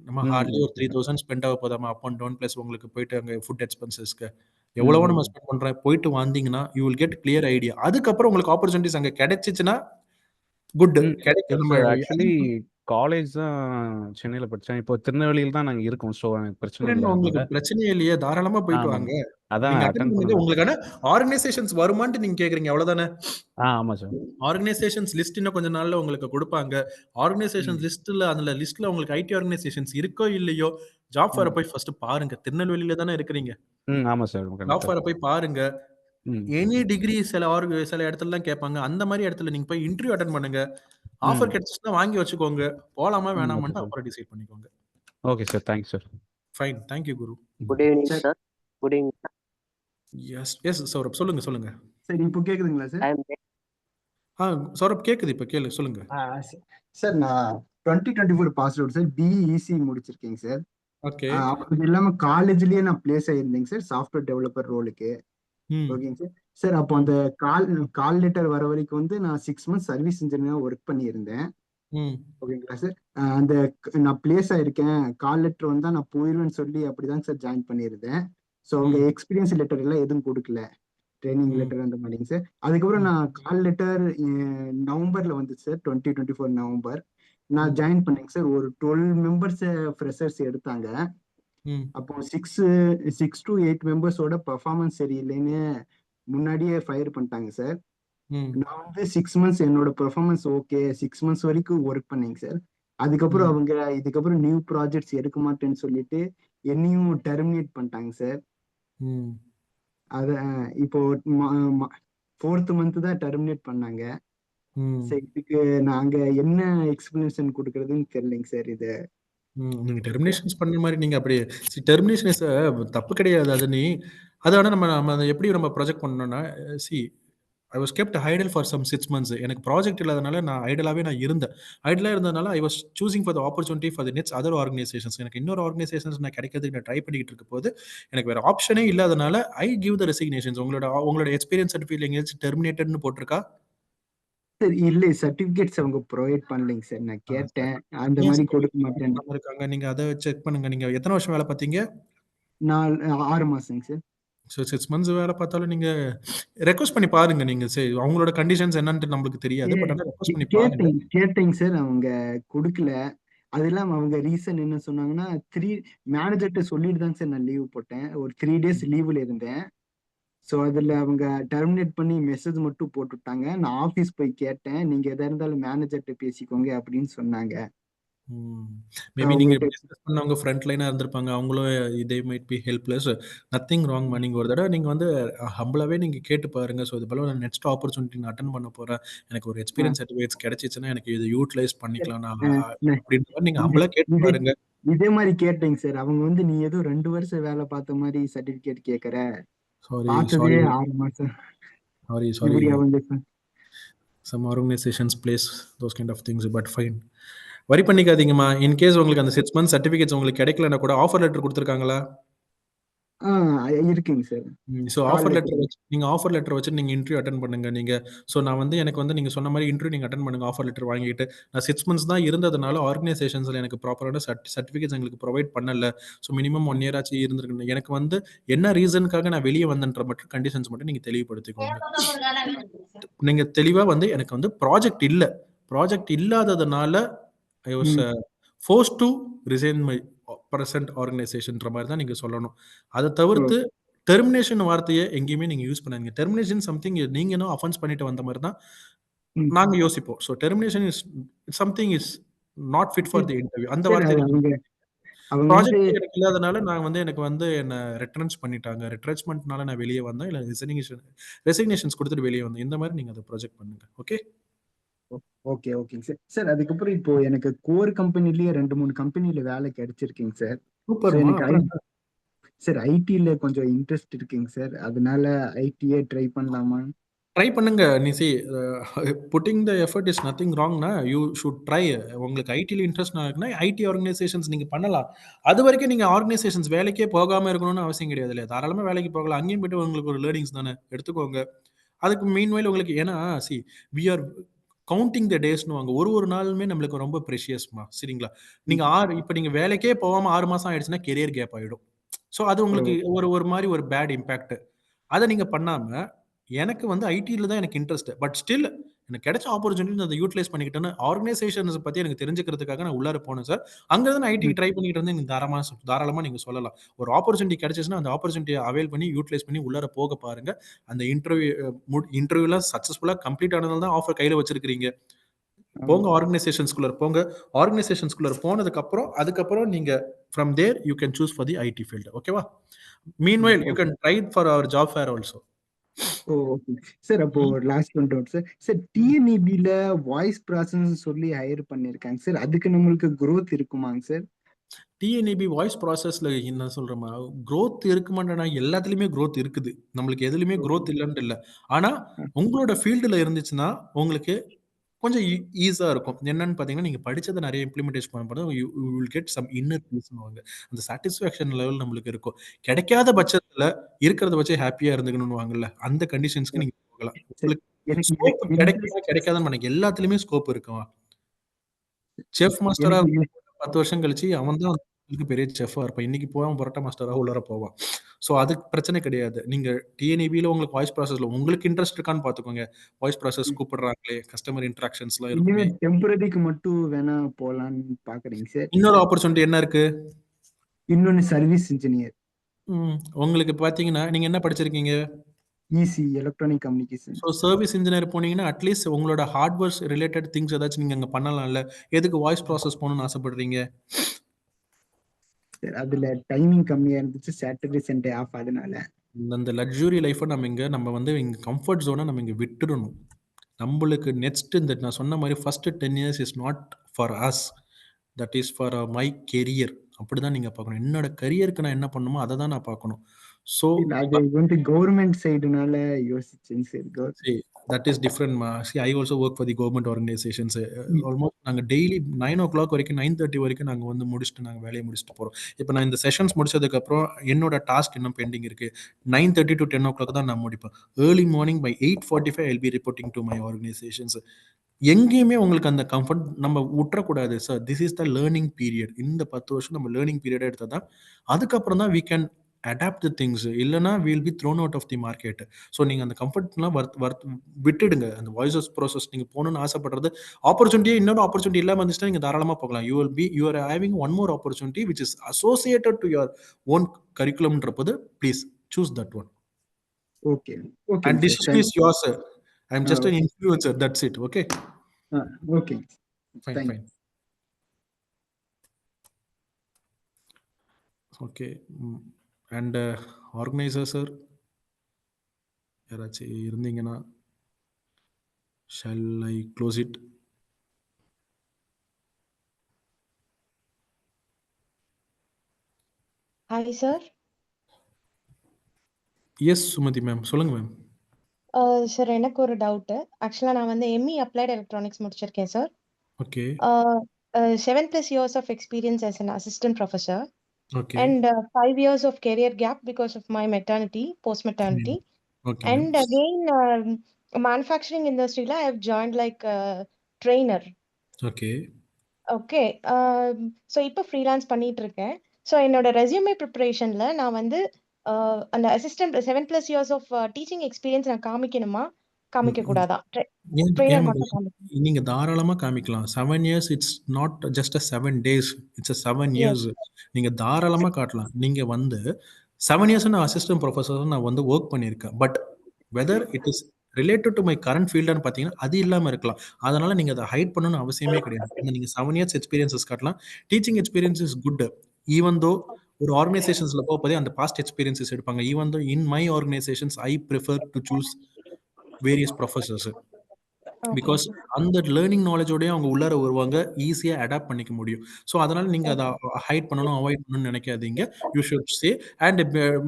நம்ம ஹார்ட்லி ஒரு 3000 ஸ்பெண்ட் ஆக போதாமா அப் அண்ட் டவுன், பிளஸ் உங்களுக்கு போயிட்டு அங்கே ஃபுட் எக்ஸ்பென்சஸ்க்கு எவ்வளவோ நம்ம ஸ்பெண்ட் பண்றோம். போயிட்டு வந்தீங்கன்னா you will get clear idea. அதுக்கப்புறம் உங்களுக்கு ஆப்பர்ச்சுனிட்டிஸ் அங்கே கிடைச்சிச்சுன்னா குட். ஆக்சுவலி காலேஜ் தான் சென்னையில் படித்தேன். இப்போ திருநெல்வேலியில் தான் நாங்கள் இருக்கோம். ஸோ எனக்கு பிரச்சனை இல்லை. உங்களுக்கு பிரச்சனையே இல்லையே, தாராளமா போயிட்டு வாங்க. அதான் உங்களுக்கான ஆர்கனைசேஷன்ஸ் வருமானு நீங்க கேக்குறீங்க, அவ்வளவுதானே? ஆமா சார். ஆர்கனைசேஷன்ஸ் லிஸ்ட் இன்னும் கொஞ்ச நாள்ல உங்களுக்கு கொடுப்பாங்க. ஆர்கனைசேஷன் லிஸ்ட்ல அதுல லிஸ்ட்ல உங்களுக்கு IT ஆர்கனைசேஷன்ஸ் இருக்கோ இல்லையோ, ஜாப் ஃபேரை போய் ஃபர்ஸ்ட் பாருங்க. திருநெல்வேலியில தானே இருக்கிறீங்க. ஆமா சார். ஜாப் ஃபேரை போய் பாருங்க. எனி டிகிரி சில இடத்துல எல்லாம் கேட்பாங்க. அந்த மாதிரி இடத்துல நீங்க போய் இன்டர்வியூ அட்டெண்ட் பண்ணுங்க. ஆஃபர் கிடைச்சுச்சுன்னா வாங்கி வச்சுக்கோங்க. போலாமா வேணாமான்னு அப்புறம் டிசைட் பண்ணிக்கோங்க. Okay sir. Thanks sir. Fine. Thank you Guru. Good evening sir. Good evening. Yes Saurabh, சொல்லுங்க. சார் இப்போ கேக்குதுங்களா சார்? சௌரப் கேக்குது, இப்போ கேளு, சொல்லுங்க. சார், நான் 2024 pass out sir. BE EC முடிச்சிருக்கேங்க சார். ஓகே. அது இல்லாம காலேஜ்லயே நான் பிளேஸ் ஆயிருந்தேங்க சார் சாஃப்ட்வேர் டெவலப்பர் ரோலுக்கு. ஓகேங்க சார். சார், அப்போ அந்த கால் லெட்டர் வர வரைக்கும் வந்து நான் 6 months சர்வீஸ் இன்ஜினியரா ஒர்க் பண்ணியிருந்தேன். ஓகேங்களா சார். அந்த நான் பிளேஸ் ஆயிருக்கேன், கால் லெட்டர் வந்தா நான் போயிருவேன்னு சொல்லி அப்படிதான் சார் ஜாயின் பண்ணியிருந்தேன். ஸோ அவங்க எக்ஸ்பீரியன்ஸ் லெட்டர் எல்லாம் எதுவும் கொடுக்கல, ட்ரைனிங் லெட்டர் அந்த மாதிரிங்க சார். அதுக்கப்புறம் நான் கால் லெட்டர் நவம்பர்ல வந்துச்சு சார், 2024 நவம்பர். நான் ஜாயின் பண்ணேங்க சார். ஒரு 12 மெம்பர்ஸ் ஃப்ரெஷர்ஸ் எடுத்தாங்க. அப்போ 6 to 8 மெம்பர்ஸோட பெர்ஃபார்மன்ஸ் சரியில்லைன்னு முன்னாடியே ஃபயர் பண்ணிட்டாங்க சார். நான் வந்து 6 months என்னோட பெர்ஃபார்மன்ஸ் ஓகே, 6 months வரைக்கும் ஒர்க் பண்ணேங்க சார். அதுக்கப்புறம் அவங்க இதுக்கப்புறம் நியூ ப்ராஜெக்ட்ஸ் எடுக்க மாட்டேன்னு சொல்லிட்டு என்னையும் டெர்மினேட் பண்ணிட்டாங்க சார். அத இப்போ 4th month தான் டெர்மினேட் பண்ணாங்க. சரி, இதுக்கு நாங்க என்ன எக்ஸ்பிளனேஷன் கொடுக்கறதுன்னு தெரியலைங்க சார். இது நீங்க டெர்மினேஷன்ஸ் பண்ண மாதிரி நீங்க அப்படி டெர்மினேஷன் இஸ் தப்பு கிடையாது. அது அதை வேணா நம்ம அதை எப்படி நம்ம ப்ராஜெக்ட் பண்ணோம்னா, I was kept idle for some 6 months. எனக்கு ப்ராஜெக்ட் இல்லாதனால நான் ஐடலாகவே இருந்தேன். ஐடலாக இருந்ததுனால I was choosing for the opportunity for the next other organizations. எனக்கு இன்னொரு ஆர்கனைசேஷன்ஸ் நான் கிடைக்கிறதுக்கு நான் ட்ரை பண்ணிக்கிட்டு இருக்க போது எனக்கு வேற ஆப்ஷனே இல்லாதனால ஐ கிவ் த ரெசிக்னேஷன்ஸ். உங்களோட எக்ஸ்பீரியன்ஸ் சர்டிஃபிகேட் எங்கேயாச்சும் டெர்மினேட்டட்னு போட்டிருக்கா? சார் இல்ல, சர்டிபிகேட்ஸ் அவங்க ப்ரொவைட் பண்ணலைங்க சார். நான் கேட்டேன், அந்த மாதிரி கொடுக்க மாட்டேன் இருக்காங்க. நீங்க அதை செக் பண்ணுங்க. நீங்க எத்தனை வருஷம் வேலை பார்த்தீங்க? நான் 6 மாசங்க சார். ஸோ 6 months வேலை பார்த்தாலும் நீங்க ரெக்வஸ்ட் பண்ணி பாருங்க. நீங்க சரி, அவங்களோட கண்டிஷன்ஸ் என்னன்னு நம்மளுக்கு தெரியாது, பட் ஆனால் ரெக்வஸ்ட் பண்ணி பாருங்க. கேட்டேங்க சார், அவங்க கொடுக்கல. அது இல்லாம அவங்க ரீசன் என்ன சொன்னாங்கன்னா, மேனேஜர்கிட்ட சொல்லிட்டு தான் சார் நான் லீவ் போட்டேன். ஒரு 3 days லீவ்ல இருந்தேன். ஸோ அதுல அவங்க டெர்மினேட் பண்ணி மெசேஜ் மட்டும் போட்டுட்டாங்க. நான் ஆஃபீஸ் போய் கேட்டேன், நீங்க எதா இருந்தாலும் மேனேஜர்கிட்ட பேசிக்கோங்க அப்படின்னு சொன்னாங்க. மேபி நீங்க டிஸ்கஸ் பண்ணவங்க ஃப்ரண்ட் லைனா இருந்திருப்பாங்க. அவங்களும் இதே might be helpless. Nothing wrong. நீங்க ஒரு தடவை நீங்க வந்து ஹம்பிளாவே நீங்க கேட்டு பாருங்க. ஸோ இது போல நான் நெக்ஸ்ட் ஆப்பர்ச்சுனிட்டி நான் அட்டன் பண்ண போறேன், எனக்கு ஒரு எக்ஸ்பீரியன்ஸ் சர்டிஃபிகேட்ஸ் கிடைச்சிச்சுன்னா எனக்கு இதை யூட்டிலைஸ் பண்ணிக்கலாம் நான் அப்படின்ற மாதிரி நீங்க ஹம்பிளா கேட்டு பாருங்க. இதே மாதிரி கேட்டேங்க சார். அவங்க வந்து நீ ஏதோ 2 வருஷம் வேலை பார்த்த மாதிரி சர்டிபிகேட் கேக்குற, பார்த்ததே 6 மாசம். Sorry. Some organizations place those kind of things, but fine. வரி பண்ணிக்காதீங்கம்மா. இன்கேஸ் உங்களுக்கு அந்த 6 months சர்டிஃபிகேட்ஸ் உங்களுக்கு கிடைக்கலன்னா கூட ஆஃபர் லெட்டர் கொடுத்துருக்காங்களா? இருக்குங்க சார். ஸோ ஆஃபர் லெட்டர் வச்சு நீங்க ஆஃபர் லெட்டர் வச்சு நீங்க இன்டர்வியூ அட்டன் பண்ணுங்க. நீங்க ஸோ நான் வந்து எனக்கு வந்து நீங்க சொன்ன மாதிரி இன்டர்வியூ நீங்க அட்டன் பண்ணுங்க. ஆஃபர் லெட்டர் வாங்கிட்டு நான் 6 months தான் இருந்ததுனால ஆர்கனைசேஷன்ஸ்ல எனக்கு ப்ராப்பரான சர்டிஃபிகேட்ஸ் எங்களுக்கு ப்ரொவைட் பண்ணல. ஸோ மினிமம் 1 year ஆச்சு இருந்திருக்கணும். எனக்கு வந்து என்ன ரீசனுக்காக நான் வெளியே வந்தேன்ற மட்டும் கண்டிஷன்ஸ் மட்டும் நீங்க தெளிவுபடுத்திக்கோங்க. நீங்க தெளிவா வந்து எனக்கு வந்து ப்ராஜெக்ட் இல்லாததுனால I was forced to resign my present ஆர்கனைசேஷன்ற மாதிரி தான் நீங்க சொல்லணும். அதை தவிர்த்து டெர்மினேஷன் வார்த்தையை எங்கேயுமே நீங்க யூஸ் பண்ணாதீங்க. டெர்மினேஷன் சம்திங் நீங்க என்ன அஃபென்ஸ் பண்ணிட்டு வந்த மாதிரி தான் நாங்க யோசிப்போம். So termination is something is not fit for the interview. அந்த வார்த்தை ப்ராஜெக்ட் எனக்கு இல்லாதனால நான் வந்து எனக்கு வந்து என்ன ரெட்ரன்ச் பண்ணிட்டாங்க, ரெட்ரன்ச்மெண்ட்னால நான் வெளியே வந்தேன், இல்லை ரெசிக்னேஷன்ஸ் கொடுத்துட்டு வெளியே வந்தேன். இந்த மாதிரி நீங்க அதை ப்ராஜெக்ட் பண்ணுங்க. ஓகே ஓகேங்க சார். சார் அதுக்கப்புறம் இப்போ எனக்கு கோர் கம்பெனிலேயே 2-3 கம்பெனில வேலை கிடைச்சிருக்குங்க சார். சார் ஐடில கொஞ்சம் இன்ட்ரெஸ்ட் இருக்குங்க சார். அதனால ஐடியே ட்ரை பண்ணலாமா? ட்ரை பண்ணுங்க. நீ see putting the effort is nothing ராங்னா யூ ஷுட் ட்ரை. உங்களுக்கு ஐடியில் இன்ட்ரெஸ்ட் இருக்குன்னா ஐடி ஆர்கனைசேஷன்ஸ் நீங்கள் பண்ணலாம். அது வரைக்கும் நீங்கள் ஆர்கனைசேஷன்ஸ் வேலைக்கே போகாமல் இருக்கணும்னு அவசியம் கிடையாது இல்லையா? தாராளமாக வேலைக்கு போகலாம். அங்கேயும் போய்ட்டு உங்களுக்கு ஒரு லேர்னிங்ஸ் தானே எடுத்துக்கோங்க. அதுக்கு மீன்வைல் உங்களுக்கு ஏன்னா see we are counting the டேஸ்னு வாங்க. ஒரு நாளுமே நம்மளுக்கு ரொம்ப ப்ரெஷியஸ்மா. சரிங்களா? நீங்கள் இப்போ நீங்கள் வேலைக்கே போகாமல் 6 மாதம் ஆயிடுச்சுன்னா கெரியர் கேப் ஆகிடும். ஸோ அது உங்களுக்கு ஒரு மாதிரி ஒரு பேட் இம்பேக்ட். அதை நீங்கள் பண்ணாமல் எனக்கு வந்து ஐடியில் தான் எனக்கு இன்ட்ரெஸ்ட், பட் ஸ்டில் எனக்கு கிடைச்ச ஆப்பர்ச்சுனிட்டி அதை யூட்டிலைஸ் பண்ணிக்கிட்டேன்னு ஆர்கனைசேஷன்ஸ் பற்றி எனக்கு தெரிஞ்சுக்கிறதுக்காக நான் உள்ளார போனேன் சார். அங்கே தான் ஐடி ட்ரை பண்ணிக்கிட்டு வந்து நீங்கள் தாராளமாக நீங்கள் சொல்லலாம். ஒரு ஆப்பர்ச்சுனிட்டி கிடைச்சிச்சுன்னா அந்த ஆப்பர்ச்சுனிட்டியை அவைல் பண்ணி யூட்டிலைஸ் பண்ணி உள்ளார போக பாருங்க. அந்த இன்டர்வியூலாம் சக்ஸஸ்ஃபுல்லாக கம்ப்ளீட் ஆனதால தான் ஆஃபர் கையில் வச்சிருக்கிறீங்க. போங்க ஆர்கனைசேஷன்ஸ்குள்ள போங்க. ஆர்கனைசேஷன்ஸ்குள்ள போனதுக்கப்புறம் அதுக்கப்புறம் நீங்கள் from there you can choose for the IT field. ஓகேவா? Meanwhile you can try for our job fair also. Okay sir. அப்போ last one doubt sir. Sir டிஎன்இபில வாய்ஸ் ப்ராசஸ் சொல்லி ஹையர் பண்ணிருக்காங்க சார். அதுக்கு நம்மளுக்கு growth இருக்குமாங்க சார்? டிஎன்இபி வாய்ஸ் ப்ராசஸ்ல என்ன சொல்றேமா, growth இருக்குமாண்டா? எல்லாத்துலயுமே growth இருக்குது. நம்மளுக்கு எதுலையுமே growth இல்லைன்னு இல்லை. ஆனா உங்களோட ஃபீல்டுல இருந்துச்சுன்னா உங்களுக்கு கொஞ்சம் ஈஸியா இருக்கும். என்னன்னு பாத்தீங்கன்னா நீங்க படிச்சதை நிறைய இம்ப்ளிமெண்டேஷன் பண்ணும்போது you will get some inner பீஸ்னுவாங்க. அந்த சாட்டிஸ்ஃபேக்ஷன் லெவல் நம்மளுக்கு இருக்கும். கிடைக்காத பட்சத்துல இருக்கிறத வச்சு ஹாப்பியா இருந்துக்கணும்னு வாங்கல, அந்த கண்டிஷன்ஸ்க்கு நீங்க போகலாம். உங்களுக்கு ஸ்கோப் கிடைக்காதான்னு எனக்கு எல்லாத்துலயுமே ஸ்கோப் இருக்குமா? செஃப் மாஸ்டரா 10 வருஷம் கழிச்சு அவன் தான் இதுக்கு பெரிய செஃப்பா இருப்பான். இன்னைக்கு போவான் பரோட்டா மாஸ்டரா உள்ளார போவான். ஸோ அதுக்கு பிரச்சனை கிடையாது. நீங்க டிஎன்இபில உங்களுக்கு வாய்ஸ் ப்ராசஸ்ல உங்களுக்கு இன்ட்ரெஸ்ட் இருக்கான்னு பார்த்துக்கோங்க. வாய்ஸ் ப்ராசஸ் கூப்பிடுறாங்களே, கஸ்டமர் இன்டராக்ஷன்ஸ்லாம் இருக்குமே. இனிமே டெம்பரரிக்கு மட்டும் வேணா போலான்னு பாக்குறீங்க சார். இன்னொரு ஆப்பர்ச்சுனிட்டி என்ன இருக்கு? இன்னொன்னு சர்வீஸ் இன்ஜினியர். உங்களுக்கு பார்த்தீங்கன்னா, நீங்க என்ன படிச்சிருக்கீங்க? EC electronic communication. So service engineer போனீங்கன்னா, அட்லீஸ்ட் உங்களோட ஹார்ட்வேர்ஸ் ரிலேட்டட் திங்ஸ் ஏதாச்சும் நீங்க அங்க பண்ணலாம்ல. எதுக்கு வாய்ஸ் ப்ராசஸ் போகணும்னு ஆசைப்படுறீங்க? அதுல டைமிங் கம்மியா இருந்துச்சு, சாட்டர்டே சண்டே ஆஃப், அதனால. அந்த லக்ஸுரி லைஃபை நம்ம வந்து இங்க கம்ஃபர்ட் ஜோனை நம்ம இங்க விட்டுடணும். நம்மளுக்கு நெக்ஸ்ட் இந்த நான் சொன்ன மாதிரி first 10 years is not for us, that is for my career. அப்படிதான் நீங்க பார்க்கணும். என்னோட கரியருக்கு நான் என்ன பண்ணணுமோ அதை தான் நான் பார்க்கணும். ஸோ அது வந்து கவர்மெண்ட் சைடுனால யோசிச்சேன் sir. that is different. See, I also work for the government organizations. Almost நாங்கள் டெய்லி 9 o'clock வரைக்கும் 9:30 வரைக்கும் நாங்கள் வந்து முடிச்சுட்டு நாங்கள் வேலையை முடிச்சுட்டு போகிறோம். இப்போ நான் இந்த செஷன்ஸ் முடிச்சதுக்கப்புறம் என்னோட டாஸ்க் இன்னும் பெண்டிங் இருக்கு. 9:30 to 10 o'clock தான் நான் முடிப்பேன். Early morning by 8:45 I'll be reporting to my organizations. எங்கேயுமே உங்களுக்கு அந்த கம்ஃபர்ட் நம்ம விட்டுறக்கூடாது sir. This is the learning period. இந்த 10 வருஷம் நம்ம லேர்னிங் பீரியட் எடுத்தால் தான் அதுக்கப்புறம் தான் we can adapt the things. இல்லைனா we'll be thrown out of the market. So நீங்கள் அந்த கம்ஃபர்ட்லாம் விட்டுடுங்க. அந்த வாய்ஸ் ப்ராசஸ் நீங்கள் போகணுன்னு ஆசைப்படுறது ஆப்பர்ச்சுனிட்டியே இன்னொரு ஆப்பர்ச்சுனிட்டி இல்லாமல் இருந்துச்சுன்னா நீங்கள் தாராளமாக போகலாம். You are having one more opportunity which is associated to your own கரிக்குலம்ன்றபோது please choose that one. Okay okay. And decision is yours sir. I am just an influencer, that's it. Okay. Okay. Fine. Okay. And organizer sir, யாராச்சும் இருந்தீங்கன்னா shall I close it? Hi sir. Yes Sumati ma'am, சொல்லுங்க ma'am. Sir எனக்கு ஒரு doubt. ஆக்சுவலா நான் வந்து ME applied electronics முடிச்சிருக்கேன் sir. Okay. 7+ years of experience as an assistant professor. Okay. And 5 years of career gap because of my maternity, post maternity. Okay. And again, manufacturing industry I have joined like a trainer. Okay. Okay. So இப்போ freelance பண்ணிட்டு இருக்கேன். So என்னோட resume ப்ரிப்பரேஷன்ல நான் வந்து அந்த assistant 7+ years of teaching experience நான் காமிக்கணுமா காமிக்க கூடாதா? ட்ரெய்னர் மட்டும் காமிக்கணும். நீங்க தாராளமா காமிக்கலாம். 7 years it's not just 7 days, it's 7 years. நீங்க தாராளமா காட்டலாம். நீங்க வந்து 7 years நான் அசிஸ்டன்ட் ப்ரொஃபஸர் நான் வந்து ஒர்க் பண்ணியிருக்கேன். But whether it is related to my current ஃபீல்டுன்னு பார்த்தீங்கன்னா அது இல்லாமல் இருக்கலாம். அதனால நீங்க அதை ஹைட் பண்ணணும்னு அவசியமே கிடையாது. நீங்க 7 years எக்ஸ்பீரியன்ஸஸ் காட்டலாம். Teaching experience is good. Even though ஒரு ஆர்கனைசேஷன்ஸ்ல போகும்போதே அந்த பாஸ்ட் எக்ஸ்பீரியன்ஸஸ் எடுப்பாங்க. Even though in my organisations I prefer to choose various professors. Because அந்த லேர்னிங் நாலேஜோடய அவங்க உள்ளார வருவாங்க, ஈஸியாக அடாப்ட் பண்ணிக்க முடியும். ஸோ அதனால் நீங்கள் அதை ஹைட் பண்ணணும், அவாய்ட் பண்ணணும்னு நினைக்காதீங்க. You should say. And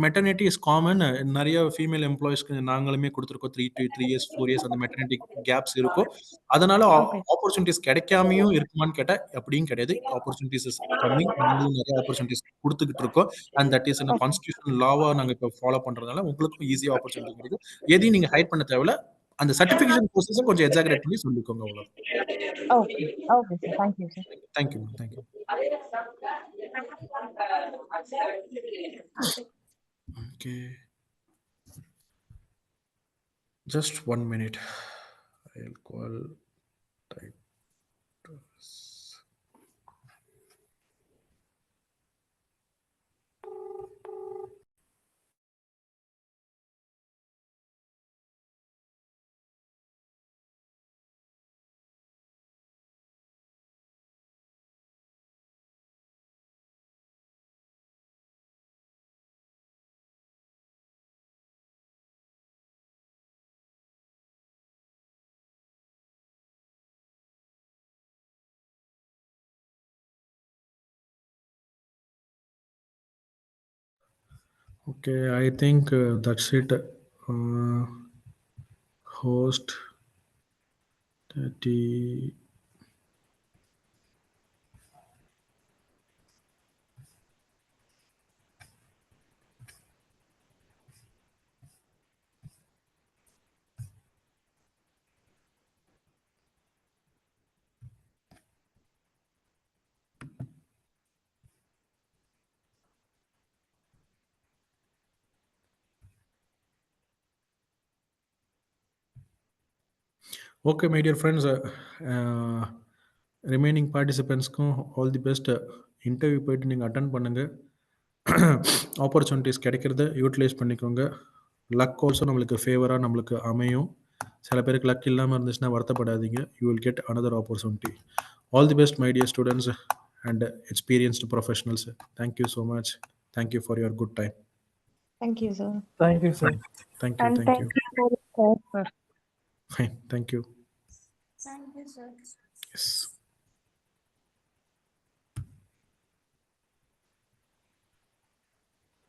maternity is common. நிறைய ஃபீமேல் எம்ப்ளாயிஸ்க்கு நாங்களுமே கொடுத்துருக்கோம். 3 years 4 years அந்த மெட்டர்னிட்டி கேப்ஸ் இருக்கும். அதனால ஆப்பர்ச்சுனிட்டிஸ் கிடைக்காமையும் இருக்குமான்னு கேட்டால் அப்படியும் கிடையாது. Opportunities is coming. நாங்களும் நிறைய ஆப்பர்ச்சுனிட்டிஸ் கொடுத்துக்கிட்டு இருக்கோம். அண்ட் தட் இஸ் இந்த கான்ஸ்டியூஷன் லாவாக நாங்கள் இப்போ ஃபாலோ பண்ணுறதுனால உங்களுக்கும் ஈஸியாக ஆப்பர்ச்சுனிட்டி கிடைக்கும். எதையும் நீங்கள் ஹைட் பண்ண தேவையில்ல. அந்த சர்டிஃபிகேஷன் ப்ரோசஸை கொஞ்சம் எக்ஸாகரேட் பண்ணி சொல்லிக்கோங்க. அவ்வளோ. Okay okay sir. Thank you sir. Thank you thank you. Okay, just 1 minute. I'll call Titus. Okay, I think that's it. Host 30. Okay, my dear friends, remaining பார்ட்டிசிபென்ட்ஸ்க்கும் ஆல் தி பெஸ்ட். இன்டர்வியூ போயிட்டு நீங்கள் அட்டன் பண்ணுங்கள். Opportunities கிடைக்கிறத utilise பண்ணிக்கோங்க. Luck also நம்மளுக்கு ஃபேவராக நம்மளுக்கு அமையும். சில பேருக்கு லக் இல்லாமல் இருந்துச்சுன்னா வருத்தப்படாதீங்க. You will get another opportunity. All the best my dear students and experienced professionals. Thank you so much. Thank you for your good time. Thank you, sir. Thank you, sir. Thank you. And Thank you. thank you for the class, sir. Fine. Thank you. Thank you, sir.